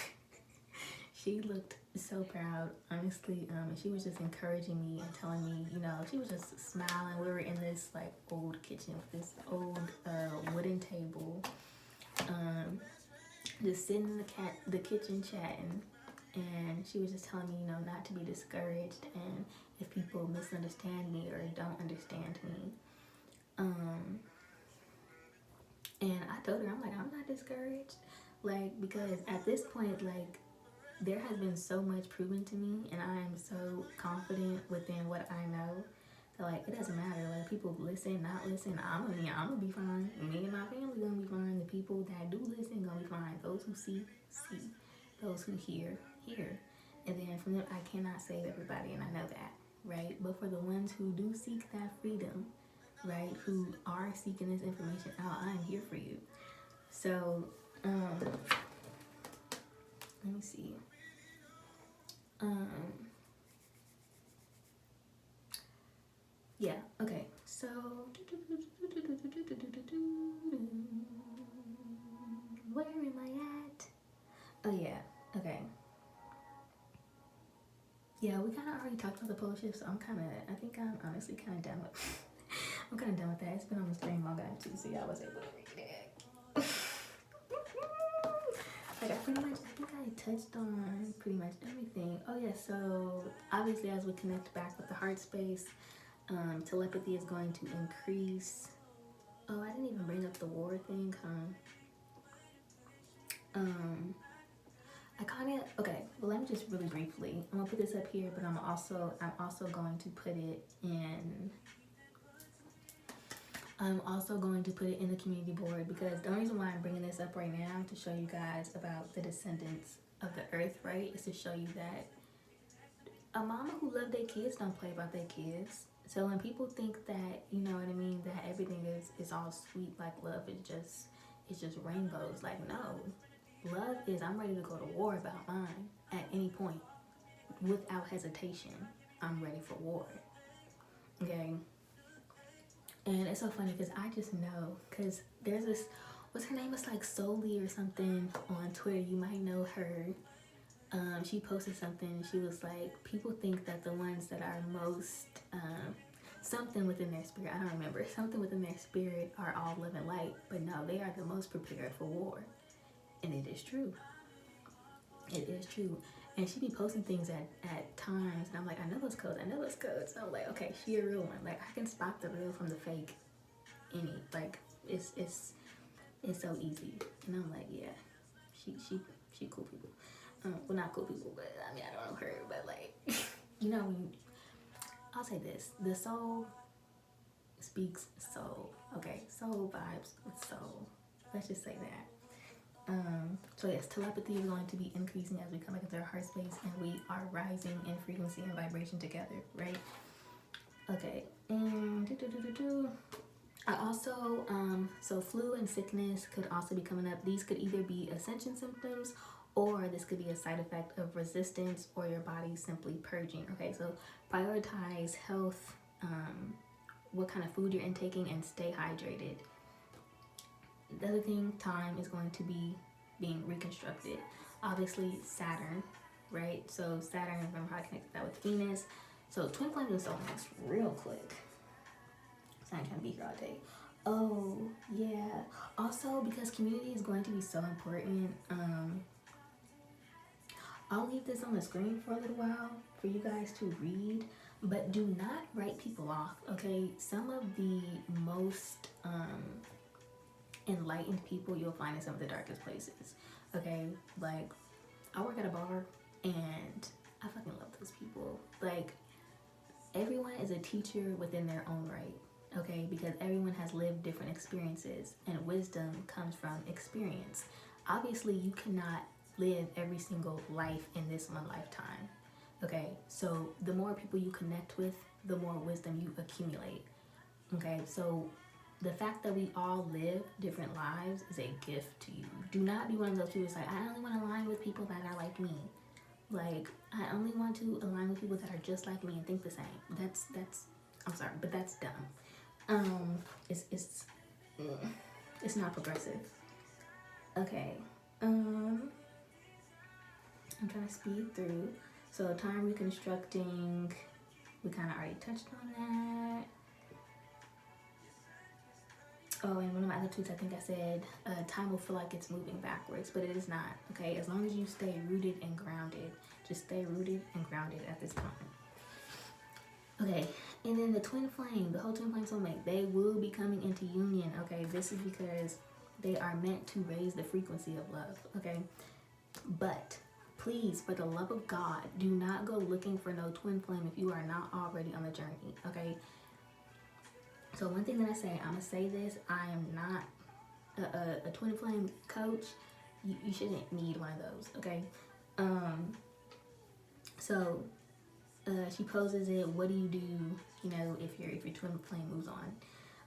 She looked so proud, honestly. And she was just encouraging me and telling me, she was just smiling. We were in this like old kitchen with this old wooden table, just sitting in the kitchen chatting. And she was just telling me, not to be discouraged, and if people misunderstand me or don't understand me. And I told her, I'm like, I'm not discouraged. Like, because at this point, like, there has been so much proven to me, and I am so confident within what I know that, like, it doesn't matter. Like, people listen, not listen, I'm gonna be fine. Me and my family gonna be fine. The people that do listen gonna be fine. Those who see, see. Those who hear, hear. And then from them, I cannot save everybody, and I know that, right? But for the ones who do seek that freedom, right, who are seeking this information out, I'm here for you. So, let me see. Yeah, okay. So, where am I at? Oh, yeah, okay. Yeah, we kind of already talked about the polar shift, so I think I'm honestly kind of done with I'm kind of done with that. It's been on the stream long enough too, so y'all was able to read it. Like, I think I touched on pretty much everything. Oh yeah, so obviously as we connect back with the heart space, telepathy is going to increase. Oh, I didn't even bring up the war thing, huh? I kind of, okay, well, let me just really briefly, I'm gonna put this up here, but I'm also going to put it in, the community board, because the only reason why I'm bringing this up right now to show you guys about the descendants of the earth, right, is to show you that a mama who love their kids don't play about their kids. So when people think that, you know what I mean, that everything is all sweet, like love is just rainbows, like no. Love is, I'm ready to go to war about mine at any point. Without hesitation, I'm ready for war. Okay? And it's so funny because I just know, because there's this, what's her name? It's like Soli or something on Twitter. You might know her. She posted something. She was like, people think that the ones that are most, something within their spirit, I don't remember, something within their spirit are all love and light. But no, they are the most prepared for war. And it is true. It is true. And she be posting things at times, and I'm like, I know those codes. So I'm like, okay, she a real one. Like, I can spot the real from the fake. Like, it's so easy. And I'm like, yeah, she cool people. Well, not cool people, but I mean, I don't know her, but like, you know, I'll say this: the soul speaks soul. Okay, soul vibes with soul. Let's just say that. So yes, telepathy is going to be increasing as we come back into our heart space and we are rising in frequency and vibration together, right? Okay, and I also, so flu and sickness could also be coming up. These could either be ascension symptoms or this could be a side effect of resistance or your body simply purging. Okay, so prioritize health, what kind of food you're intaking, and stay hydrated. The other thing, time is going to be being reconstructed. Obviously, Saturn, right? So Saturn, remember how I connected that with Venus. So twin flames and soulmates, real quick. So I'm trying to be here all day. Oh, yeah. Also, because community is going to be so important, I'll leave this on the screen for a little while for you guys to read, but do not write people off, okay? Some of the most, enlightened people you'll find in some of the darkest places. Okay, like I work at a bar and I fucking love those people. Like, everyone is a teacher within their own right. Okay, because everyone has lived different experiences and wisdom comes from experience. Obviously, you cannot live every single life in this one lifetime. Okay, so the more people you connect with, the more wisdom you accumulate. Okay, so the fact that we all live different lives is a gift to you. Do not be one of those people that's like, I only want to align with people that are like me. Like, I only want to align with people that are just like me and think the same. That's I'm sorry, but that's dumb. It's not progressive. Okay. I'm trying to speed through. So time reconstructing, we kind of already touched on that. Oh, and one of my other tweets, I think I said, time will feel like it's moving backwards, but it is not, okay? As long as you stay rooted and grounded, just stay rooted and grounded at this time. Okay, and then the twin flame, the whole twin flame soulmate, they will be coming into union, okay? This is because they are meant to raise the frequency of love, okay? But please, for the love of God, do not go looking for no twin flame if you are not already on the journey, okay? So one thing that I say, I'm going to say this, I am not a twin flame coach. You shouldn't need one of those, okay? So she poses it. What do you do? You know, if your twin flame moves on.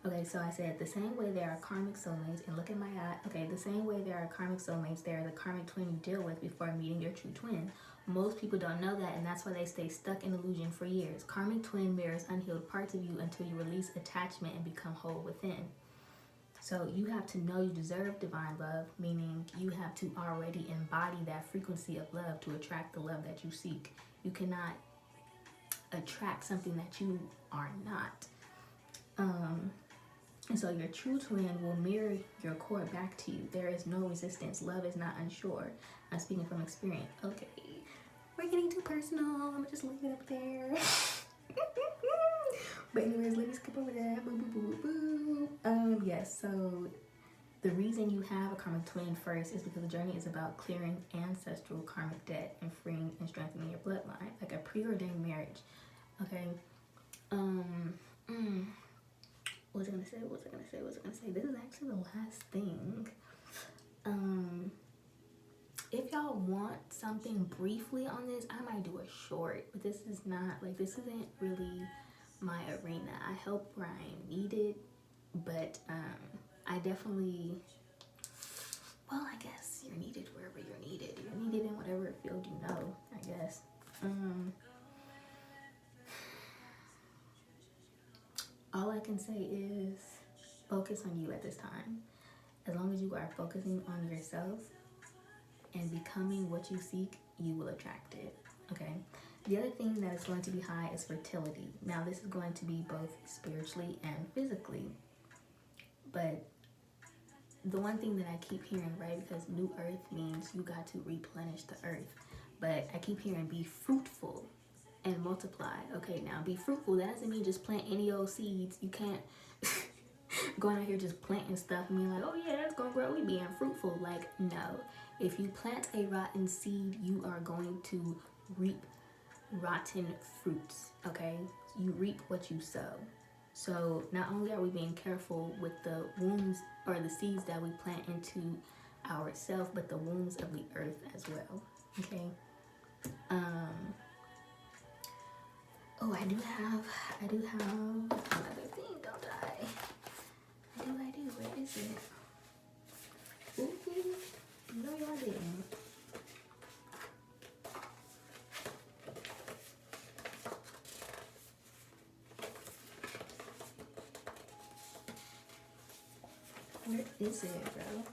Okay, so I said the same way there are karmic soulmates, and look at my eye. Okay, the same way there are karmic soulmates, there are the karmic twin you deal with before meeting your true twin. Most people don't know that, and that's why they stay stuck in illusion for years. Karmic twin mirrors unhealed parts of you until you release attachment and become whole within. So you have to know you deserve divine love, meaning you have to already embody that frequency of love to attract the love that you seek. You cannot attract something that you are not. And so your true twin will mirror your core back to you. There is no resistance. Love is not unsure. I'm speaking from experience. Okay, we're getting too personal. I'm gonna just leave it up there. But anyways, let me skip over that. Boo, boo, boo, boo, boo. Yes, so the reason you have a karmic twin first is because the journey is about clearing ancestral karmic debt and freeing and strengthening your bloodline, like a preordained marriage. Okay. What was I gonna say? This is actually the last thing. If y'all want something briefly on this, I might do a short, but this isn't really my arena. I help where I am needed, but I definitely, well, I guess you're needed wherever you're needed. You're needed in whatever field you know, I guess. All I can say is focus on you at this time. As long as you are focusing on yourself and becoming what you seek, you will attract it, okay? The other thing that is going to be high is fertility. Now, this is going to be both spiritually and physically. But the one thing that I keep hearing, right, because new earth means you got to replenish the earth. But I keep hearing be fruitful and multiply. Okay, now be fruitful. That doesn't mean just plant any old seeds. You can't go out here just planting stuff and being like, oh yeah, that's gonna grow. We being fruitful. Like, no. If you plant a rotten seed, you are going to reap rotten fruits. Okay, you reap what you sow. So not only are we being careful with the wombs or the seeds that we plant into ourselves, but the wombs of the earth as well. Okay. Oh, I do have another thing, don't I? I do. Where is it? Ooh, no, y'all didn't. Where is it, bro?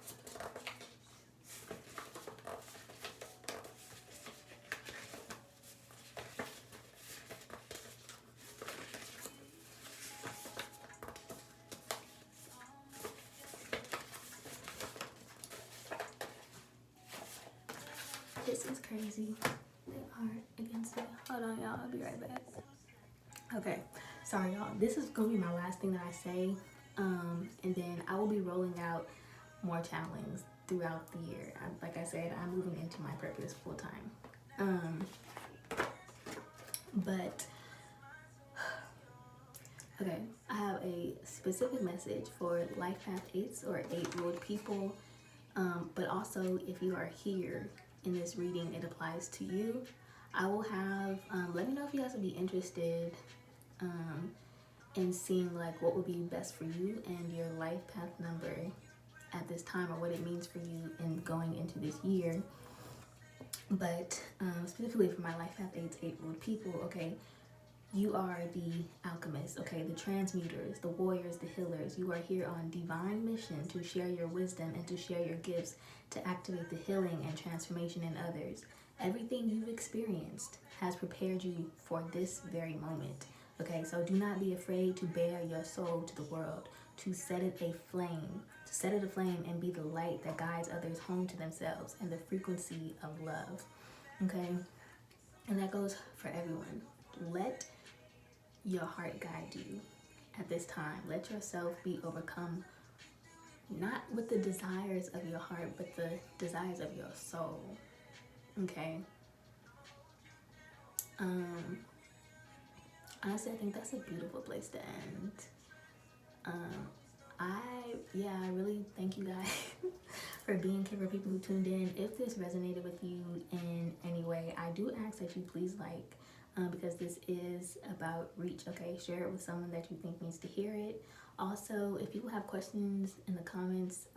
This is crazy. They are against it. Hold on, y'all. I'll be right back. Okay. Sorry, y'all. This is going to be my last thing that I say. And then I will be rolling out more channelings throughout the year. Like I said, I'm moving into my purpose full time. But, okay. I have a specific message for Life Path 8s or 8-ruled people. But also, if you are here in this reading, it applies to you. I will have, let me know if you guys would be interested in seeing like what would be best for you and your life path number at this time, or what it means for you in going into this year. But specifically for my Life Path 8-ruled people, okay, you are the alchemists, okay, the transmuters, the warriors, the healers. You are here on divine mission to share your wisdom and to share your gifts to activate the healing and transformation in others. Everything you've experienced has prepared you for this very moment. Okay, so do not be afraid to bear your soul to the world, to set it aflame and be the light that guides others home to themselves and the frequency of love. Okay, and that goes for everyone. Let your heart guide you at this time. Let yourself be overcome, not with the desires of your heart, but the desires of your soul. Okay. Honestly, I think that's a beautiful place to end. I really thank you guys for being here, for people who tuned in. If this resonated with you in any way, I do ask that you please because this is about reach, okay? Share it with someone that you think needs to hear it. Also, if people have questions in the comments,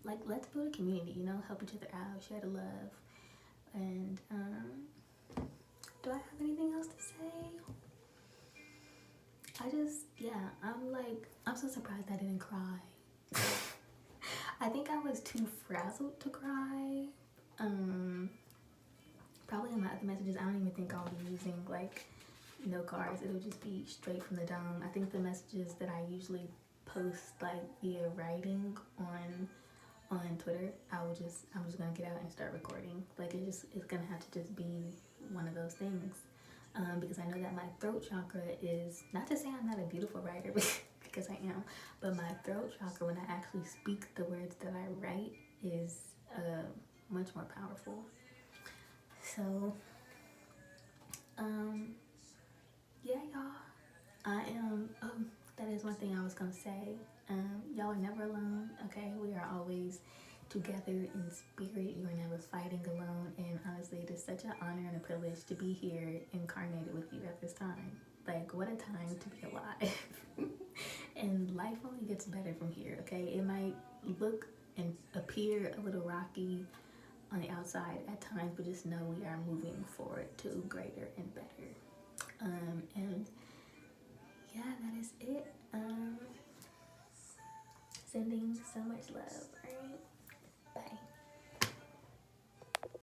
let's build a community, you know, help each other out, share the love. And do I have anything else to say? I'm so surprised I didn't cry. I think I was too frazzled to cry. Probably in my other messages, I don't even think I'll be using no cards. It'll just be straight from the dome. I think the messages that I usually post via writing on Twitter, I'm just gonna get out and start recording. It's gonna have to just be one of those things. Because I know that my throat chakra is, not to say I'm not a beautiful writer, because I am, but my throat chakra, when I actually speak the words that I write, is much more powerful. So, yeah, y'all. I am, that is one thing I was gonna say. Y'all are never alone, okay? We are always together in spirit. You are never fighting alone. And honestly, it is such an honor and a privilege to be here incarnated with you at this time. What a time to be alive. And life only gets better from here, okay? It might look and appear a little rocky on the outside at times, but just know we are moving forward to greater and better. And yeah, that is it. Sending so much love, alright? Bye.